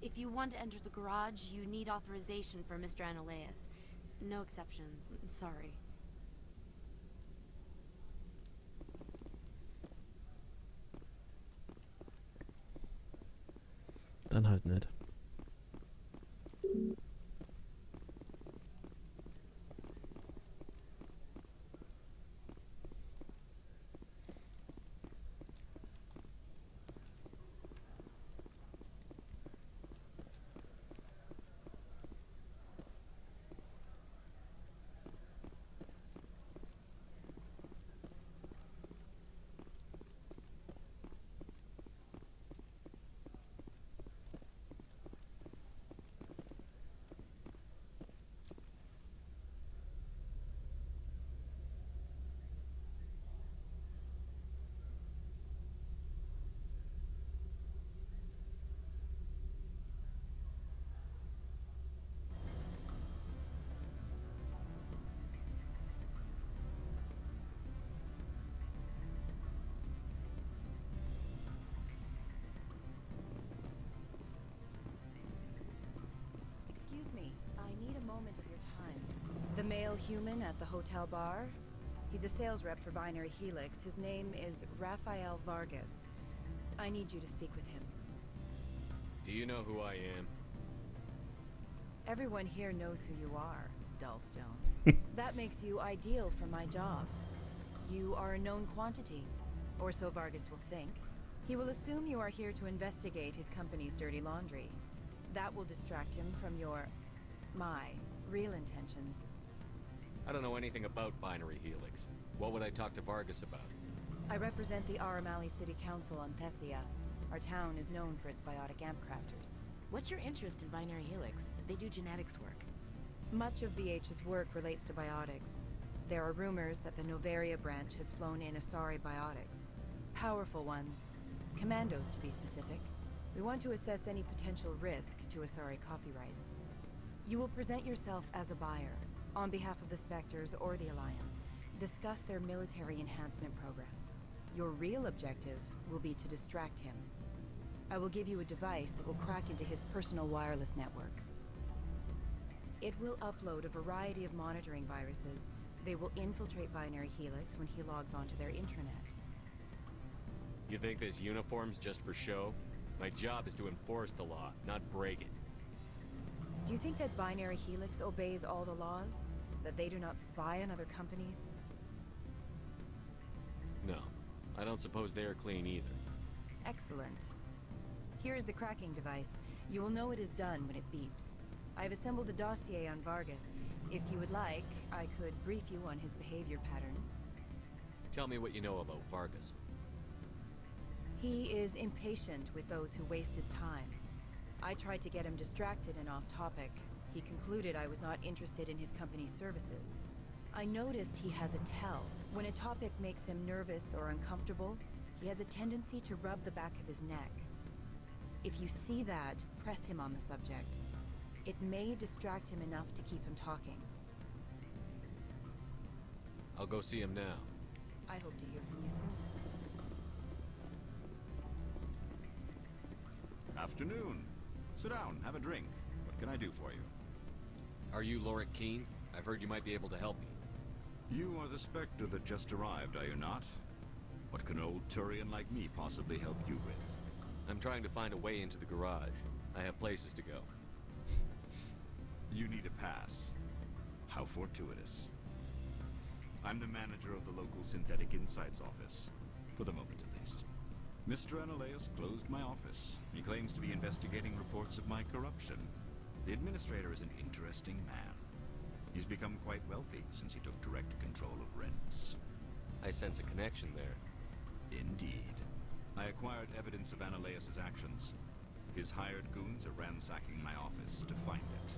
Speaker 10: If you want to enter the garage, you need authorization from Mr. Analeas. No exceptions. I'm sorry.
Speaker 1: Dann halt nicht.
Speaker 6: Excuse me, I need a moment of your time. The male human at the hotel bar?
Speaker 2: He's a sales rep for Binary Helix. His name is Rafael Vargas. I need you to speak with him.
Speaker 4: Do you know who I am?
Speaker 2: Everyone here knows who you are, Dullstone. That makes you ideal for my job. You are a known quantity, or so Vargas will think. He will assume you are here to investigate his company's dirty laundry. That will distract him from my real intentions.
Speaker 4: I don't know anything about Binary Helix. What would I talk to Vargas about?
Speaker 2: I represent the Aramali City Council on Thessia. Our town is known for its biotic amp crafters.
Speaker 8: What's your interest in Binary Helix? They do genetics work.
Speaker 2: Much of BH's work relates to biotics. There are rumors that the Novaria branch has flown in Asari biotics. Powerful ones. Commandos, to be specific. We want to assess any potential risk to Asari copyrights. You will present yourself as a buyer, on behalf of the Spectres or the Alliance. Discuss their military enhancement programs. Your real objective will be to distract him. I will give you a device that will crack into his personal wireless network. It will upload a variety of monitoring viruses. They will infiltrate Binary Helix when he logs onto their intranet.
Speaker 4: You think this uniform's just for show? My job is to enforce the law, not break it.
Speaker 2: Do you think that Binary Helix obeys all the laws? That they do not spy on other companies?
Speaker 4: No, I don't suppose they're clean either.
Speaker 2: Excellent. Here is the cracking device. You will know it is done when it beeps. I have assembled a dossier on Vargas. If you would like, I could brief you on his behavior patterns.
Speaker 4: Tell me what you know about Vargas.
Speaker 2: He is impatient with those who waste his time. I tried to get him distracted and off topic. He concluded I was not interested in his company's services. I noticed he has a tell. When a topic makes him nervous or uncomfortable, he has a tendency to rub the back of his neck. If you see that, press him on the subject. It may distract him enough to keep him talking.
Speaker 4: I'll go see him now.
Speaker 2: I hope to hear from you soon.
Speaker 5: Afternoon. Sit down, have a drink. What can I do for you?
Speaker 4: Are you Lorik Keen? I've heard you might be able to help me.
Speaker 5: You are the Spectre that just arrived, are you not? What can old Thorian like me possibly help you with?
Speaker 4: I'm trying to find a way into the garage. I have places to go.
Speaker 5: You need a pass. How fortuitous. I'm the manager of the local Synthetic Insights office. For the moment, at least. Mr. Analeus closed my office. He claims to be investigating reports of my corruption. The administrator is an interesting man. He's become quite wealthy since he took direct control of rents.
Speaker 4: I sense a connection there.
Speaker 5: Indeed. I acquired evidence of Analeus' actions. His hired goons are ransacking my office to find it.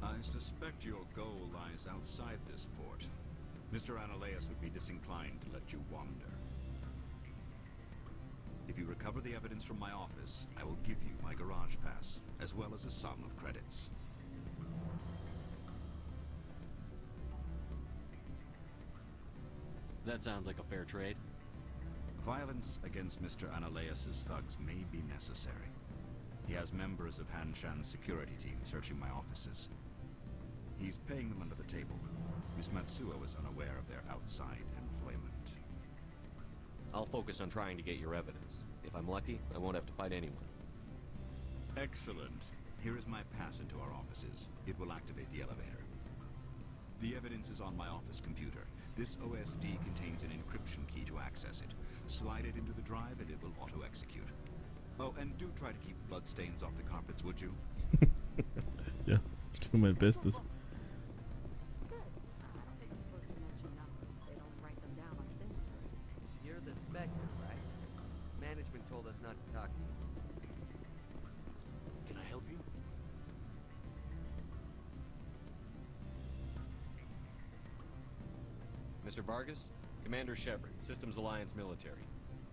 Speaker 5: I suspect your goal lies outside this port. Mr. Analeus would be disinclined to let you wander. If you recover the evidence from my office, I will give you my garage pass, as well as a sum of credits.
Speaker 4: That sounds like a fair trade.
Speaker 5: Violence against Mr. Analeus' thugs may be necessary. He has members of Hanshan's security team searching my offices. He's paying them under the table. Miss Matsuo was unaware of their outside employment.
Speaker 4: I'll focus on trying to get your evidence. If I'm lucky, I won't have to fight anyone.
Speaker 5: Excellent. Here is my pass into our offices. It will activate the elevator. The evidence is on my office computer. This OSD contains an encryption key to access it. Slide it into the drive and it will auto-execute. Oh, and do try to keep bloodstains off the carpets, would you?
Speaker 1: Ja, ich tue mein Bestes.
Speaker 4: You're the Spectre, right? Management told us not to talk to you.
Speaker 19: Can I help you?
Speaker 4: Mr. Vargas? Commander Shepard, Systems Alliance Military.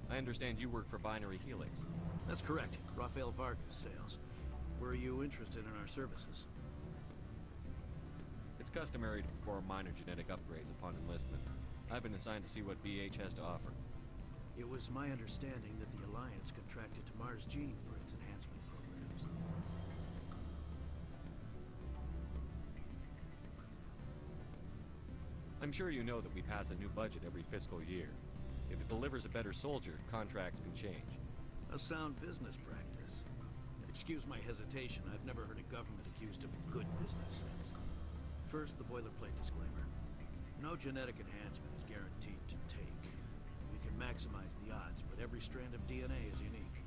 Speaker 4: I understand you work for Binary Helix.
Speaker 19: That's correct. Rafael Vargas, sales. Were you interested in our services?
Speaker 4: It's customary to perform minor genetic upgrades upon enlistment. I've been assigned to see what BH has to offer.
Speaker 19: It was my understanding that the Alliance contracted to Mars Gene for its enhancement programs.
Speaker 4: I'm I'm sure you know that we pass a new budget every fiscal year. If it delivers a better soldier, contracts can change.
Speaker 19: A sound business practice. Excuse my hesitation, I've never heard a government accused of good business sense. First, the boilerplate disclaimer. No genetic enhancement is guaranteed to take. We can maximize the odds, but every strand of DNA is unique.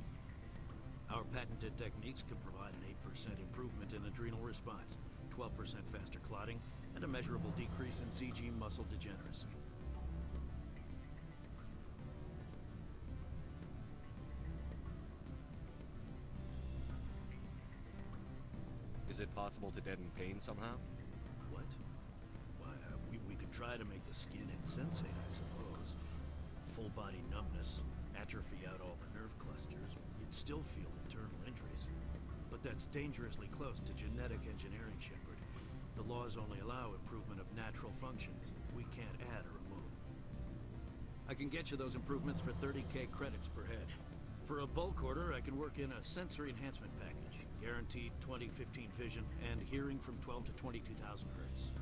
Speaker 19: Our patented techniques can provide an 8% improvement in adrenal response, 12% faster clotting, and a measurable decrease in CG muscle degeneracy.
Speaker 4: Is it possible to deaden pain somehow?
Speaker 19: What? Why, we could try to make the skin insensate, I suppose. Full body numbness, atrophy out all the nerve clusters. You'd still feel internal injuries. But that's dangerously close to genetic engineering, Shepard. The laws only allow improvement of natural functions. We can't add or remove. I can get you those improvements for 30k credits per head. For a bulk order, I can work in a sensory enhancement package. Guaranteed 20/15 vision and hearing from 12 to 22,000 hertz.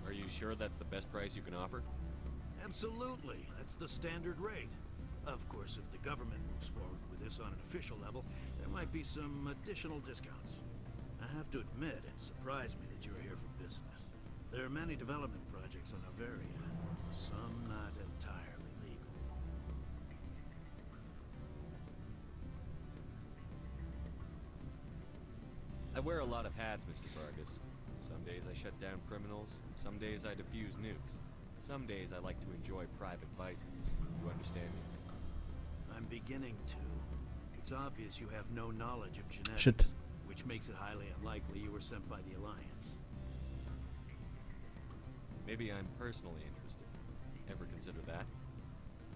Speaker 4: Are you sure that's the best price you can offer?
Speaker 19: Absolutely. That's the standard rate. Of course, if the government moves forward with this on an official level, there might be some additional discounts. I have to admit, it surprised me that you are here for business. There are many development projects on Noveria, some not entirely legal.
Speaker 4: I wear a lot of hats, Mr. Vargas. Some days I shut down criminals, some days I defuse nukes. Some days I like to enjoy private vices. You understand me?
Speaker 19: I'm beginning to. It's obvious you have no knowledge of genetics,
Speaker 1: Shit.
Speaker 19: which makes it highly unlikely you were sent by the Alliance.
Speaker 4: Maybe I'm personally interested. Ever consider that?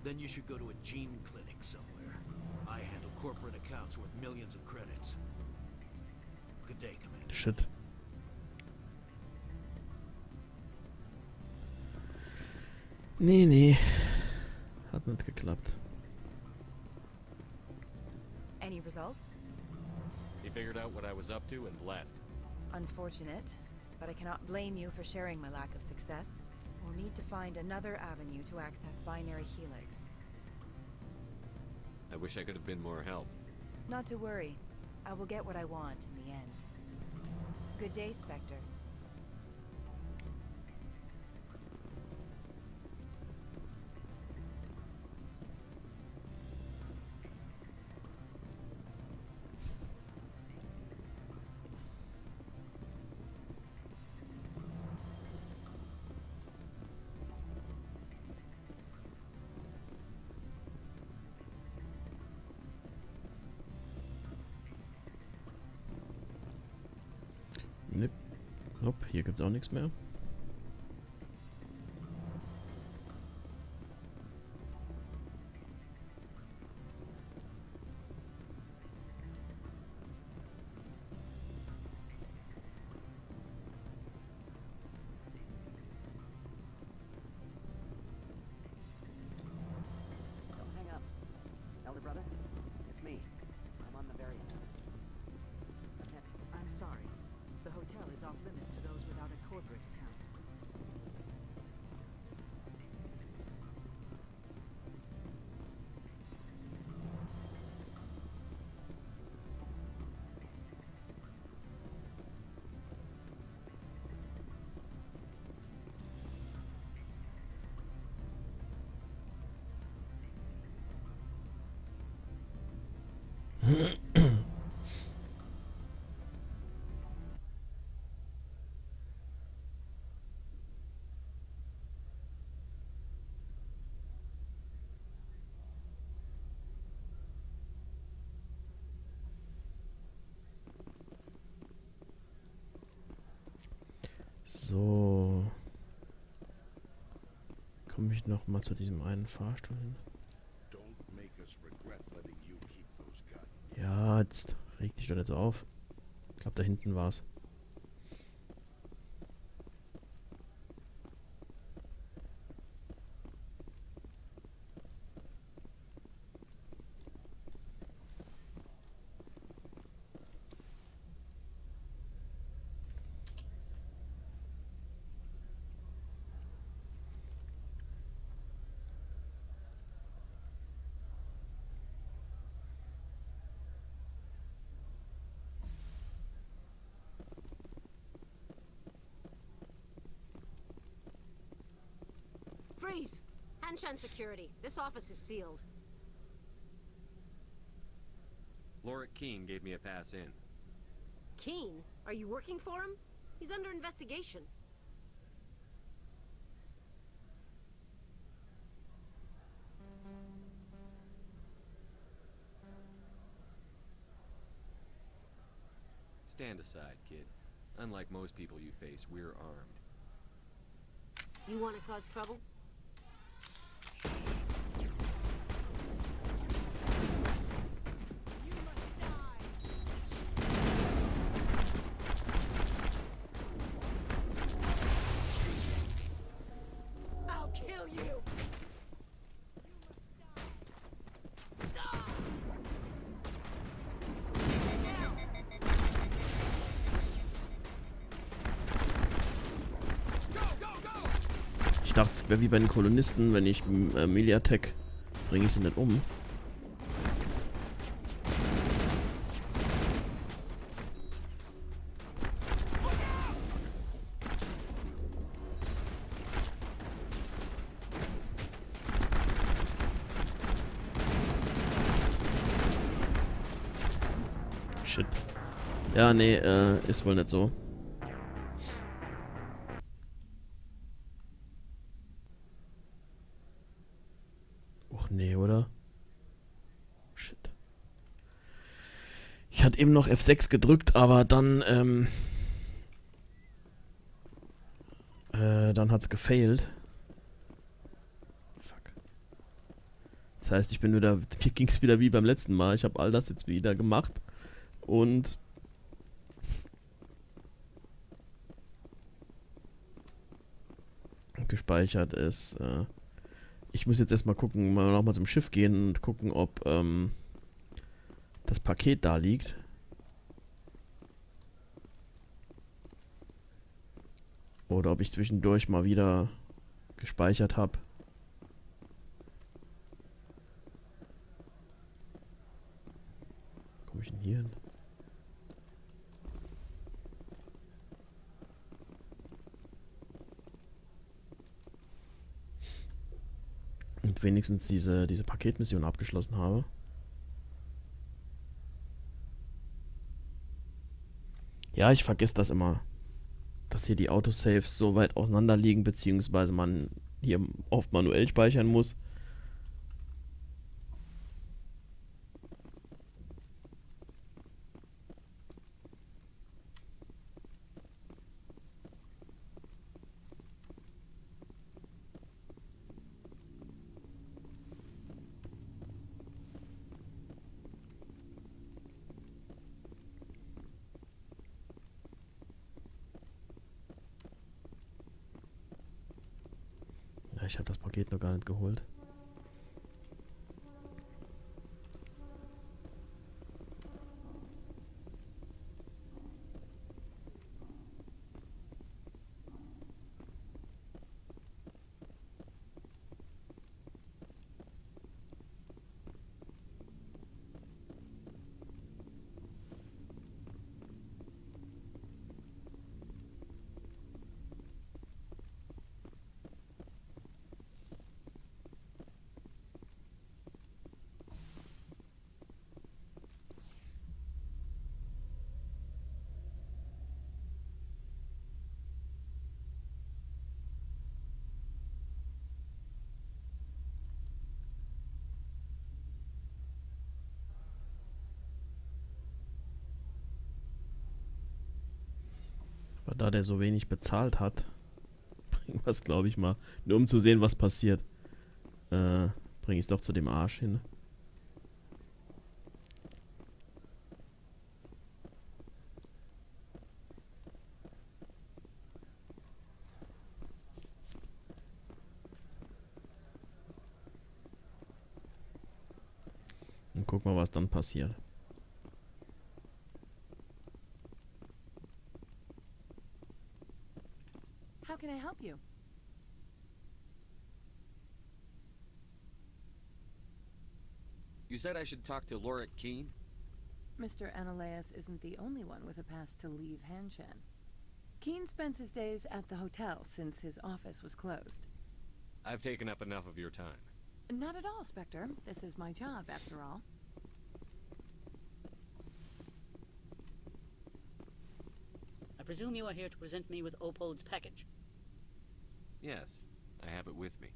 Speaker 19: Then you should go to a gene clinic somewhere. I handle corporate accounts worth millions of credits. Good day, Commander.
Speaker 1: Shit. Nee. Hat nicht geklappt.
Speaker 2: Any results?
Speaker 4: He figured out what I was up to and left.
Speaker 2: Unfortunate, but I cannot blame you for sharing my lack of success. We'll need to find another avenue to access binary helix.
Speaker 4: I wish I could have been more help.
Speaker 2: Not to worry. I will get what I want in the end. Good day, Spectre.
Speaker 1: Nope, hier gibt's auch nichts mehr.
Speaker 15: Don't hang up. Elder brother, it's me. I'm on the very end.
Speaker 17: I'm sorry. The hotel is off limits to those without a corporate account.
Speaker 1: So. Komme ich noch mal zu diesem einen Fahrstuhl hin? Ja, jetzt reg dich doch nicht so auf. Ich glaube, da hinten war's.
Speaker 18: Freeze! Hanshan security. This office is sealed.
Speaker 4: Lorik Keen gave me a pass in.
Speaker 18: Keen? Are you working for him? He's under investigation.
Speaker 4: Stand aside, kid. Unlike most people you face, we're armed.
Speaker 18: You want to cause trouble? I'll kill you!
Speaker 1: Ich dachte, es wäre wie bei den Kolonisten, wenn ich Melee Attack bringe ich sie nicht um. Shit. Ja, nee, ist wohl nicht so. Och nee, oder? Shit. Ich hatte eben noch F6 gedrückt, aber dann, dann hat's gefailt. Fuck. Das heißt, ich bin wieder, mir ging's wieder wie beim letzten Mal. Ich habe all das jetzt wieder gemacht. Und gespeichert ist, ich muss jetzt erstmal gucken, mal nochmal zum Schiff gehen und gucken, ob das Paket da liegt. Oder ob ich zwischendurch mal wieder gespeichert habe. Wo komme ich denn hier hin? Und wenigstens diese Paketmission abgeschlossen habe. Ja, ich vergesse das immer. Dass hier die Autosaves so weit auseinander liegen, beziehungsweise man hier oft manuell speichern muss. Ich habe das Paket noch gar nicht geholt. Aber da der so wenig bezahlt hat, bringen wir es, glaube ich, mal. Nur um zu sehen, was passiert. Bringe ich es doch zu dem Arsch hin. Und guck mal, was dann passiert.
Speaker 7: How can I help you?
Speaker 4: You said I should talk to Lorik Keen?
Speaker 7: Mr. Ananias isn't the only one with a pass to leave Hanshan. Keen spends his days at the hotel since his office was closed.
Speaker 4: I've taken up enough of your time.
Speaker 7: Not at all, Spectre. This is my job, after all.
Speaker 3: I presume you are here to present me with Opold's package.
Speaker 4: Yes, I have it with me.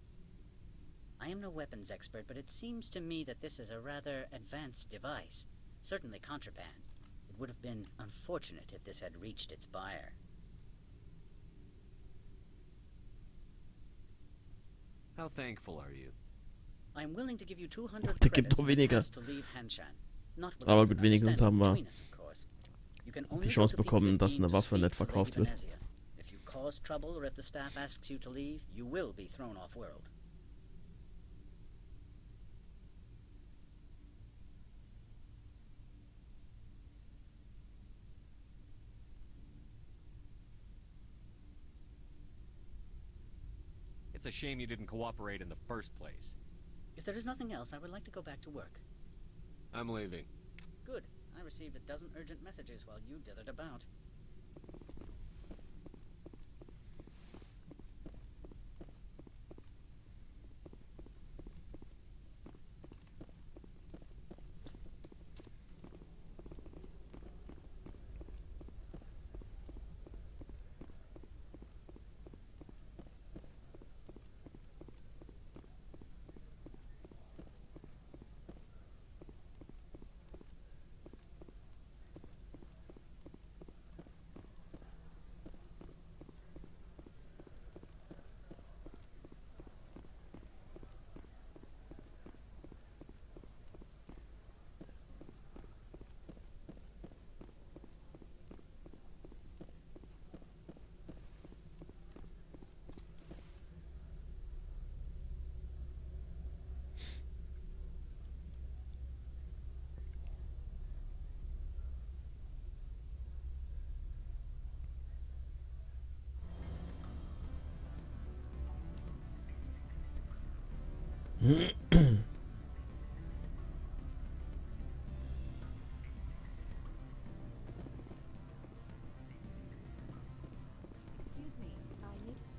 Speaker 3: I am no weapons expert, but it seems to me that this is a rather advanced device. Certainly contraband. It would have been unfortunate if this had reached its buyer.
Speaker 4: How thankful are you?
Speaker 3: I'm willing to give you 200
Speaker 1: Der gibt
Speaker 3: credits
Speaker 1: doch
Speaker 3: and a
Speaker 1: weniger.
Speaker 3: pass to leave Hanshan. Not without
Speaker 1: Aber
Speaker 3: an
Speaker 1: gut, wenigstens haben wir
Speaker 3: understanding between us, of course. You can only
Speaker 1: die
Speaker 3: go
Speaker 1: Chance
Speaker 3: to Peak
Speaker 1: bekommen, dass
Speaker 3: 15
Speaker 1: eine
Speaker 3: to
Speaker 1: Waffe
Speaker 3: speak
Speaker 1: nicht
Speaker 3: to
Speaker 1: verkauft
Speaker 3: Lady
Speaker 1: wird.
Speaker 3: Benezia. If you cause trouble or if the staff asks you to leave, you will be thrown off-world.
Speaker 4: It's a shame you didn't cooperate in the first place.
Speaker 3: If there is nothing else, I would like to go back to work.
Speaker 4: I'm leaving.
Speaker 3: Good. I received a dozen urgent messages while you dithered about.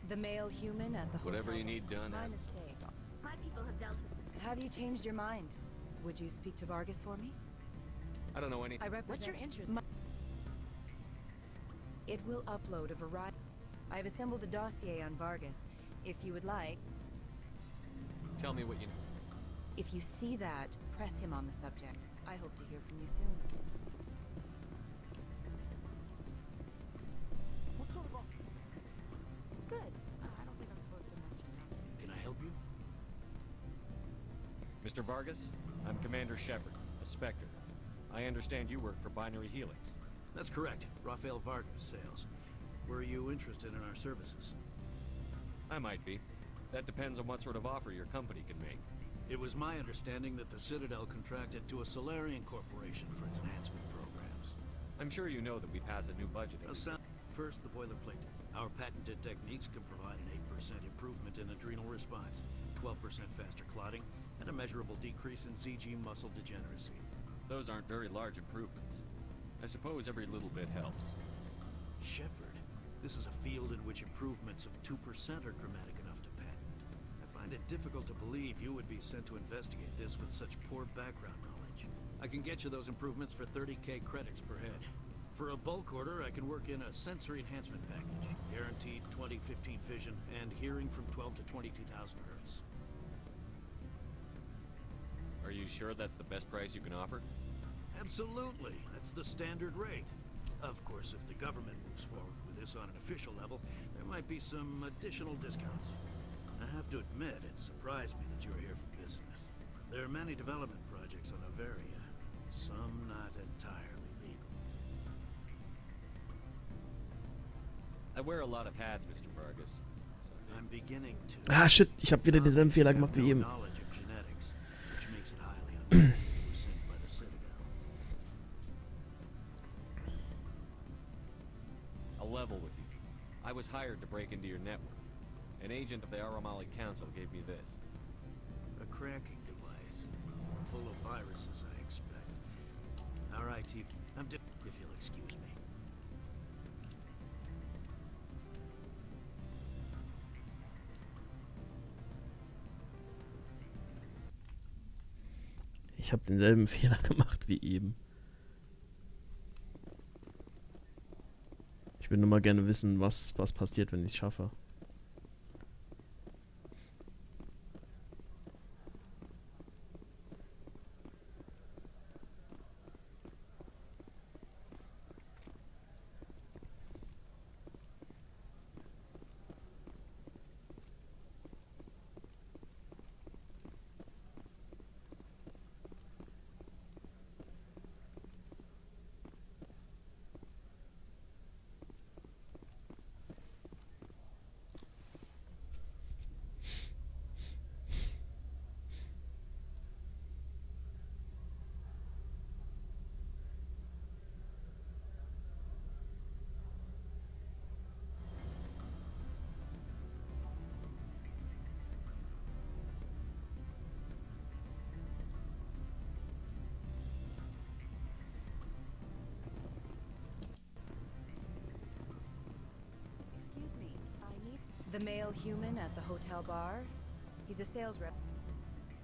Speaker 2: The male human at the hotel.
Speaker 4: Whatever you need done,
Speaker 2: My
Speaker 4: ask.
Speaker 2: mistake.
Speaker 24: My people have dealt with...
Speaker 2: Have you changed your mind? Would you speak to Vargas for me?
Speaker 4: I don't know anything.
Speaker 2: I represent...
Speaker 7: What's your interest?
Speaker 2: It will upload a variety... I've assembled a dossier on Vargas. If you would like...
Speaker 4: Tell me what you know.
Speaker 2: If you see that, press him on the subject. I hope to hear from you soon.
Speaker 17: What sort of... Good. I don't think I'm supposed to mention that.
Speaker 19: Can I help you?
Speaker 4: Mr. Vargas, I'm Commander Shepard, a Spectre. I understand you work for Binary Helix.
Speaker 19: That's correct. Rafael Vargas, sales. Were you interested in our services?
Speaker 4: I might be. That depends on what sort of offer your company can make.
Speaker 19: It was my understanding that the Citadel contracted to a Solarian corporation for its enhancement programs.
Speaker 4: I'm sure you know that we pass a new budget.
Speaker 19: First, the boilerplate. Our patented techniques can provide an 8% improvement in adrenal response, 12% faster clotting, and a measurable decrease in ZG muscle degeneracy.
Speaker 4: Those aren't very large improvements. I suppose every little bit helps.
Speaker 19: Shepard, this is a field in which improvements of 2% are dramatic enough to patent. I find it difficult to believe you would be sent to investigate this with such poor background knowledge. I can get you those improvements for 30k credits per head. For a bulk order, I can work in a sensory enhancement package, guaranteed 20/15 vision and hearing from 12 to 22,000 hertz.
Speaker 4: Are you sure that's the best price you can offer?
Speaker 19: Absolutely. That's the standard rate. Of course, if the government moves forward with this on an official level, there might be some additional discounts. I have to admit, it surprised me that you're here for business. There are many development projects on Novaria, some not entirely legal.
Speaker 4: I wear a lot of hats, Mr. Vargas.
Speaker 19: I'm beginning to...
Speaker 1: Ah, shit, ich habe wieder denselben Fehler gemacht wie eben.
Speaker 19: knowledge of genetics, which makes it highly unlikely you were sent by the Citadel.
Speaker 4: I'll level with you. I was hired to break into your network. An agent of the Aramali Council gave me this.
Speaker 19: A cracking device. Full of viruses, I expect. All right, if you'll excuse me.
Speaker 1: Ich habe denselben Fehler gemacht wie eben. Ich will nur mal gerne wissen, was passiert, wenn ich es schaffe.
Speaker 2: The male human at the hotel bar? He's a sales rep.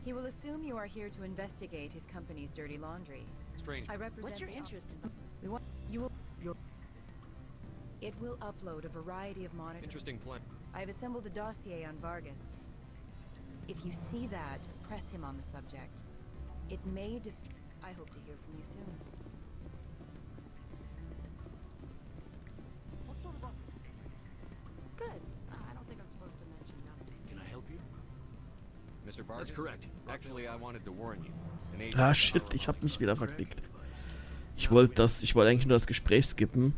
Speaker 2: He will assume you are here to investigate his company's dirty laundry.
Speaker 4: Strange.
Speaker 2: I represent.
Speaker 10: What's your interest in?
Speaker 2: We want you will. It will upload a variety of monitors.
Speaker 4: Interesting plan.
Speaker 2: I have assembled a dossier on Vargas. If you see that, press him on the subject. It may I hope to hear from you soon.
Speaker 19: What sort of
Speaker 10: Good. I don't think I'm supposed to mention nothing.
Speaker 19: Can I help you?
Speaker 4: Mr. Vargas?
Speaker 19: That's correct.
Speaker 4: Actually, I wanted to warn you. An agent
Speaker 1: Ah shit, ich hab mich wieder verklickt. Ich wollte eigentlich nur das Gespräch skippen.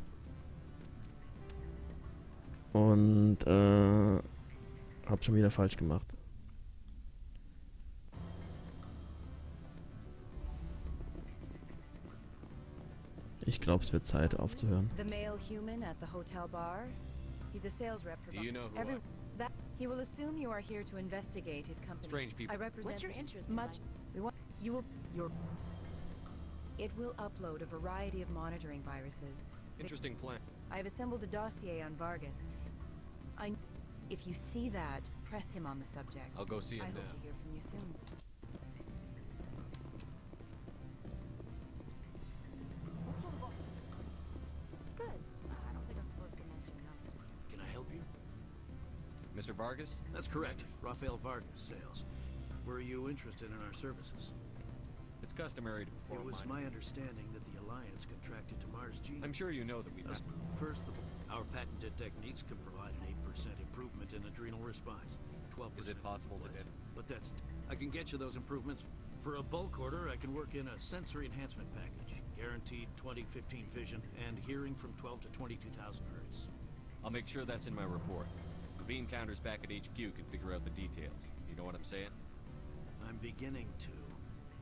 Speaker 1: Und hab schon wieder falsch gemacht. Ich glaube, es wird Zeit aufzuhören.
Speaker 2: The male human at the hotel bar? He's a sales rep for
Speaker 4: Do you know who
Speaker 2: that he will assume you are here to investigate his company.
Speaker 4: Strange people.
Speaker 2: I represent.
Speaker 10: What's your interest?
Speaker 2: We want you will your. It will upload a variety of monitoring viruses.
Speaker 4: Interesting plan.
Speaker 2: I have assembled a dossier on Vargas. If you see that, press him on the subject.
Speaker 4: I'll go see him
Speaker 2: I
Speaker 4: now.
Speaker 2: hope to hear from you soon.
Speaker 10: Good. I don't think I'm supposed to mention nothing.
Speaker 19: Can I help you?
Speaker 4: Mr. Vargas?
Speaker 19: That's correct. Rafael Vargas, sales. Were you interested in our services?
Speaker 4: It's customary to perform.
Speaker 19: It was my understanding that the Alliance contracted to Mars Gene.
Speaker 4: I'm sure you know that we.
Speaker 19: First, our patented techniques can provide an 8% improvement in adrenal response. 12%.
Speaker 4: Is it possible to get?
Speaker 19: But that's. I can get you those improvements. For a bulk order, I can work in a sensory enhancement package. Guaranteed 20/15 vision and hearing from 12 to 22,000 hertz.
Speaker 4: I'll make sure that's in my report. The beam counters back at HQ can figure out the details. You know what I'm saying?
Speaker 19: I'm beginning to.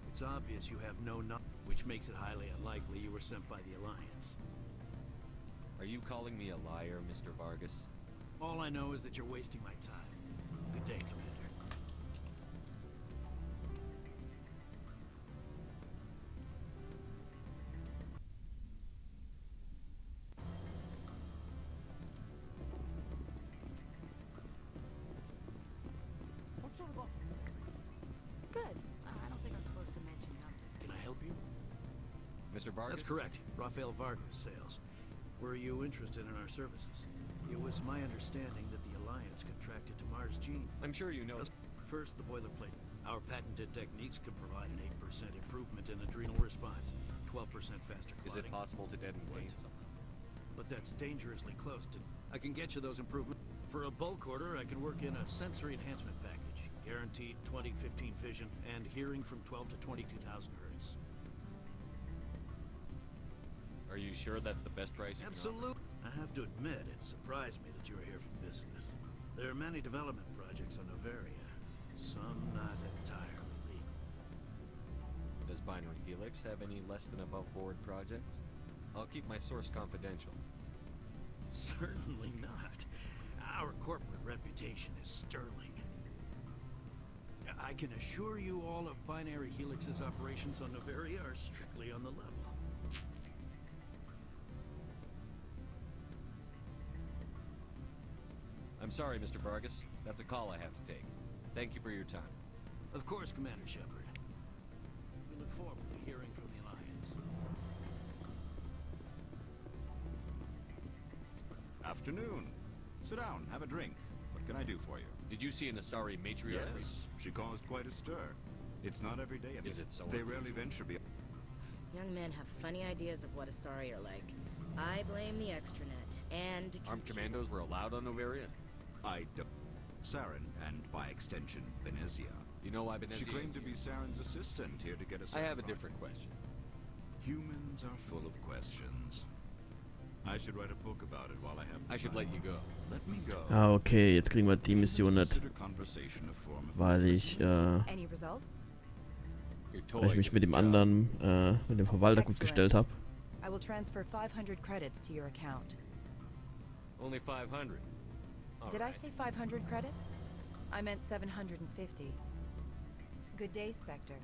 Speaker 19: It's obvious you have no knowledge, which makes it highly unlikely you were sent by the Alliance.
Speaker 4: Are you calling me a liar, Mr. Vargas?
Speaker 19: All I know is that you're wasting my time. Good day, Commander.
Speaker 10: What sort of Good. I don't think I'm supposed to mention nothing.
Speaker 19: Can I help you?
Speaker 4: Mr. Vargas?
Speaker 19: That's correct. Rafael Vargas, sales. Were you interested in our services? It was my understanding that the Alliance contracted to Mars Gene.
Speaker 4: I'm sure you know.
Speaker 19: First, the boilerplate. Our patented techniques can provide an 8% improvement in adrenal response, 12% faster clotting.
Speaker 4: Is it possible to deaden pain somehow?
Speaker 19: But that's dangerously close to. I can get you those improvements. For a bulk order, I can work in a sensory enhancement package. Guaranteed 20/15 vision and hearing from 12 to 22,000 hertz.
Speaker 4: Are you sure that's the best price?
Speaker 19: Absolutely. I have to admit, it surprised me that you are here for business. There are many development projects on Novaria, some not entirely legal.
Speaker 4: Does Binary Helix have any less than above board projects? I'll keep my source confidential.
Speaker 19: Certainly not. Our corporate reputation is sterling. I can assure you all of Binary Helix's operations on Novaria are strictly on the level.
Speaker 4: I'm sorry, Mr. Vargas. That's a call I have to take. Thank you for your time.
Speaker 19: Of course, Commander Shepard. We look forward to hearing from the Alliance.
Speaker 5: Afternoon. Sit down, have a drink. What can I do for you?
Speaker 11: Did you see an Asari matriarch?
Speaker 5: Yes, she caused quite a stir. It's not every day.
Speaker 11: Is it so?
Speaker 5: They rarely venture beyond.
Speaker 8: Young men have funny ideas of what Asari are like. I blame the extranet and...
Speaker 11: Armed commandos were allowed on Novaria?
Speaker 5: Saren, and by extension, Benezia.
Speaker 11: You know why Benezia?
Speaker 5: She claimed to be Saren's assistant, here to get us.
Speaker 11: I have a different question.
Speaker 5: Humans are full of questions. I should write a book about it while I have.
Speaker 11: I should let you go.
Speaker 5: Let me go.
Speaker 1: Ah, okay, jetzt kriegen wir die Mission nicht, weil ich mich mit dem anderen, mit dem Verwalter gut gestellt habe.
Speaker 2: I will transfer 500 credits to your account.
Speaker 11: Only 500.
Speaker 2: Did I say 500 credits? I meant 750. Good day, Spectre.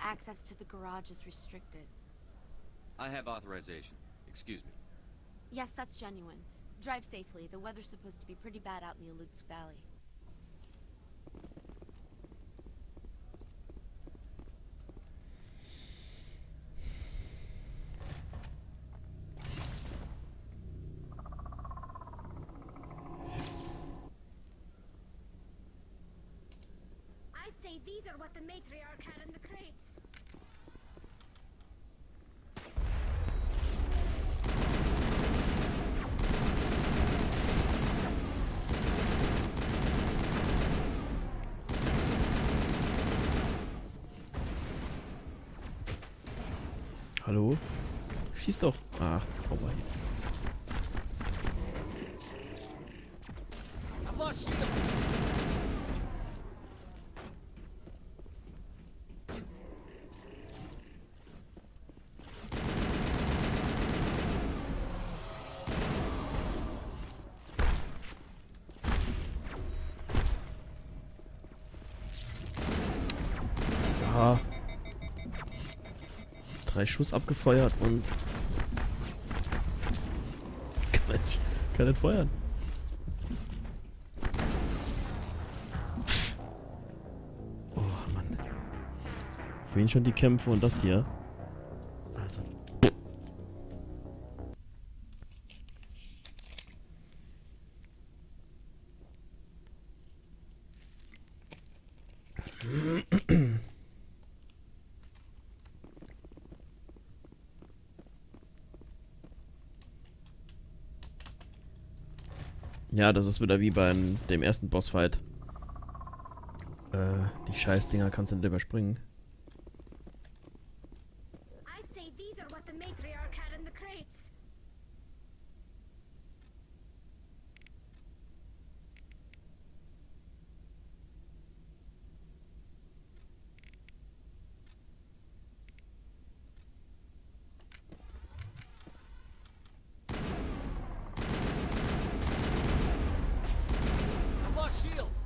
Speaker 10: Access to the garage is restricted.
Speaker 11: I have authorization. Excuse me.
Speaker 10: Yes, that's genuine. Drive safely. The weather's supposed to be pretty bad out in the Alutsk Valley.
Speaker 24: I'd say these are what the Matriarch had in the crates.
Speaker 1: Hallo? Schieß doch. Ach, Overheat.
Speaker 11: I've lost shield.
Speaker 1: Ja. 3 Schuss abgefeuert und kann nicht feuern. Oh Mann. Vorhin schon die Kämpfe und das hier. Also. Ja, das ist wieder wie beim dem ersten Bossfight. Die Scheißdinger kannst du nicht überspringen.
Speaker 24: I'd say these are what the Matriarch had in the crates.
Speaker 11: I've lost shields.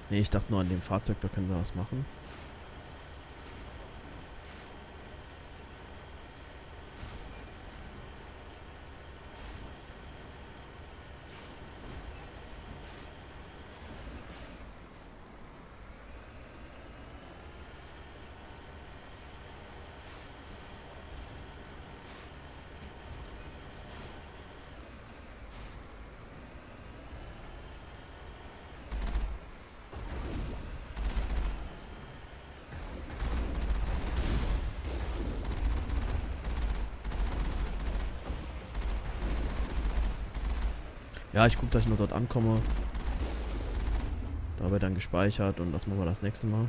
Speaker 1: Nee, ich dachte nur an dem Fahrzeug, da können wir was machen. Ja, ich gucke, dass ich mal dort ankomme. Da wird dann gespeichert und das machen wir das nächste Mal.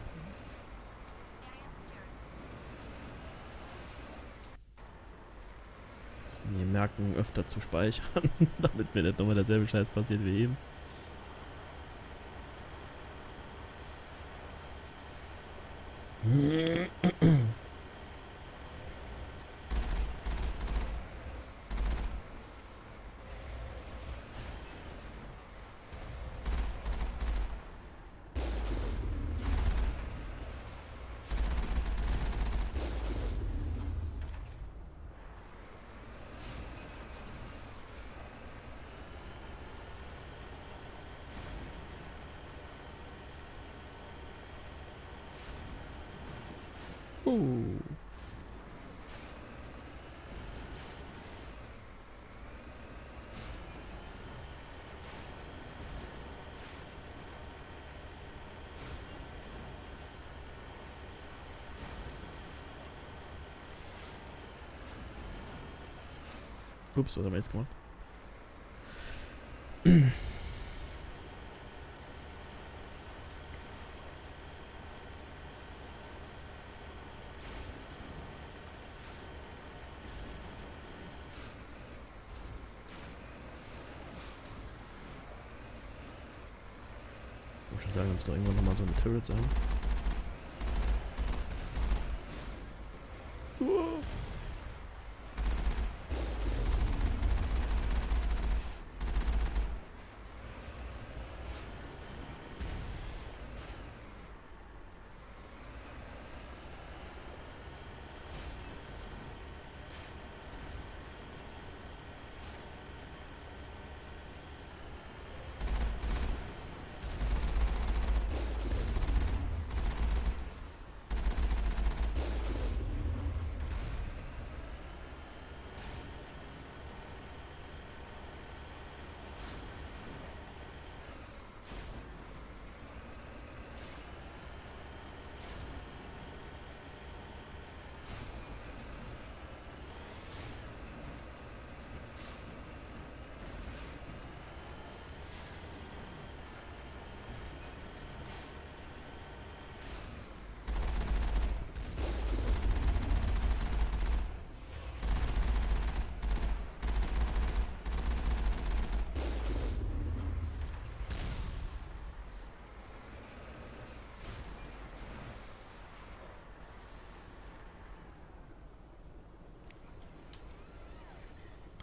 Speaker 1: Mir merken, öfter zu speichern, damit mir nicht nochmal derselbe Scheiß passiert wie eben. Ups, was haben wir jetzt gemacht? Ich muss schon sagen, da muss doch irgendwann nochmal so eine Turret sein.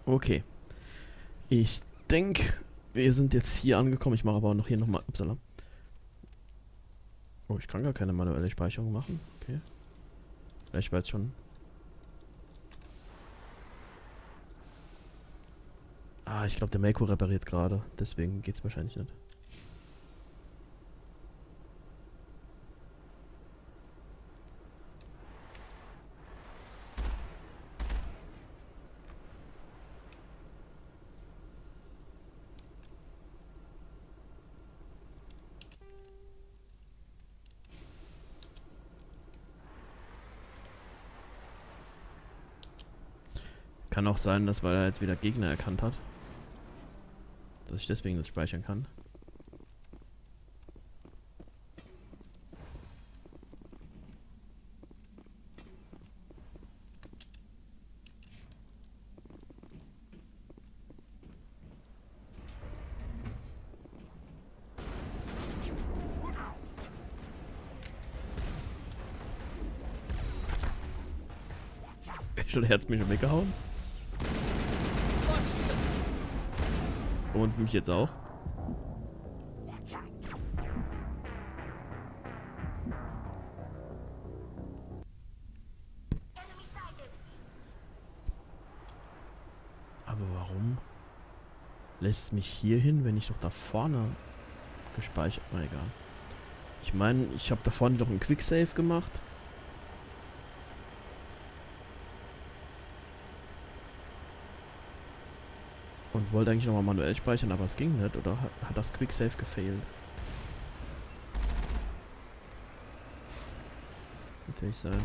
Speaker 1: Okay. Ich denke, wir sind jetzt hier angekommen. Ich mache aber noch hier nochmal... Upsala. Oh, ich kann gar keine manuelle Speicherung machen. Okay. Vielleicht war es schon... Ah, ich glaube, der Melko repariert gerade. Deswegen geht es wahrscheinlich nicht. Kann auch sein, dass weil er jetzt wieder Gegner erkannt hat, dass ich deswegen das speichern kann. Der Herz mich schon weggehauen. Und mich jetzt auch. Aber warum lässt es mich hier hin, wenn ich doch da vorne gespeichert... Na egal. Ich meine, ich habe da vorne doch einen Quicksave gemacht. Und wollte eigentlich nochmal manuell speichern, aber es ging nicht. Oder hat das Quicksave gefailt? Natürlich sein.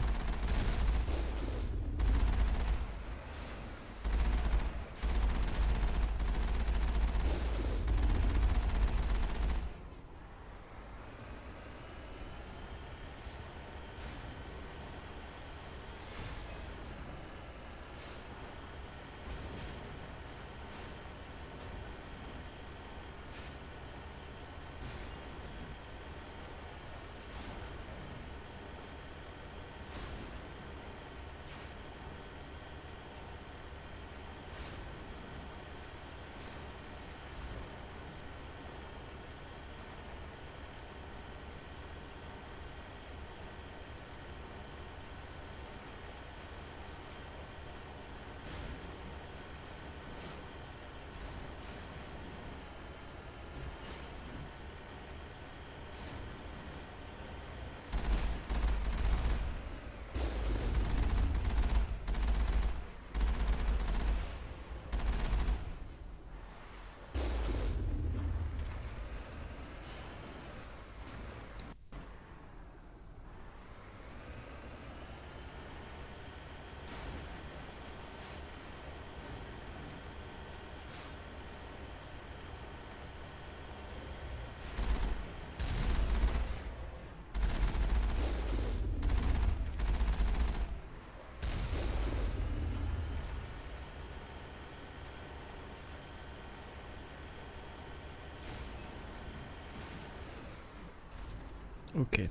Speaker 1: Okay.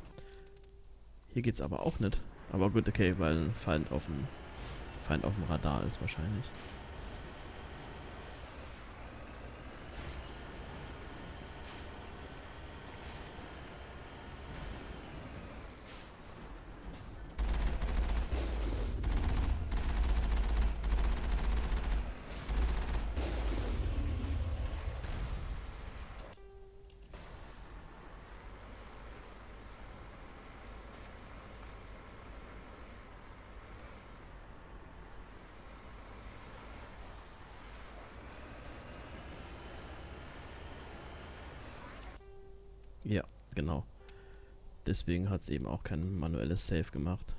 Speaker 1: Hier geht's aber auch nicht. Aber gut, okay, weil ein Feind auf dem Radar ist wahrscheinlich. Ja, genau. Deswegen hat es eben auch kein manuelles Save gemacht.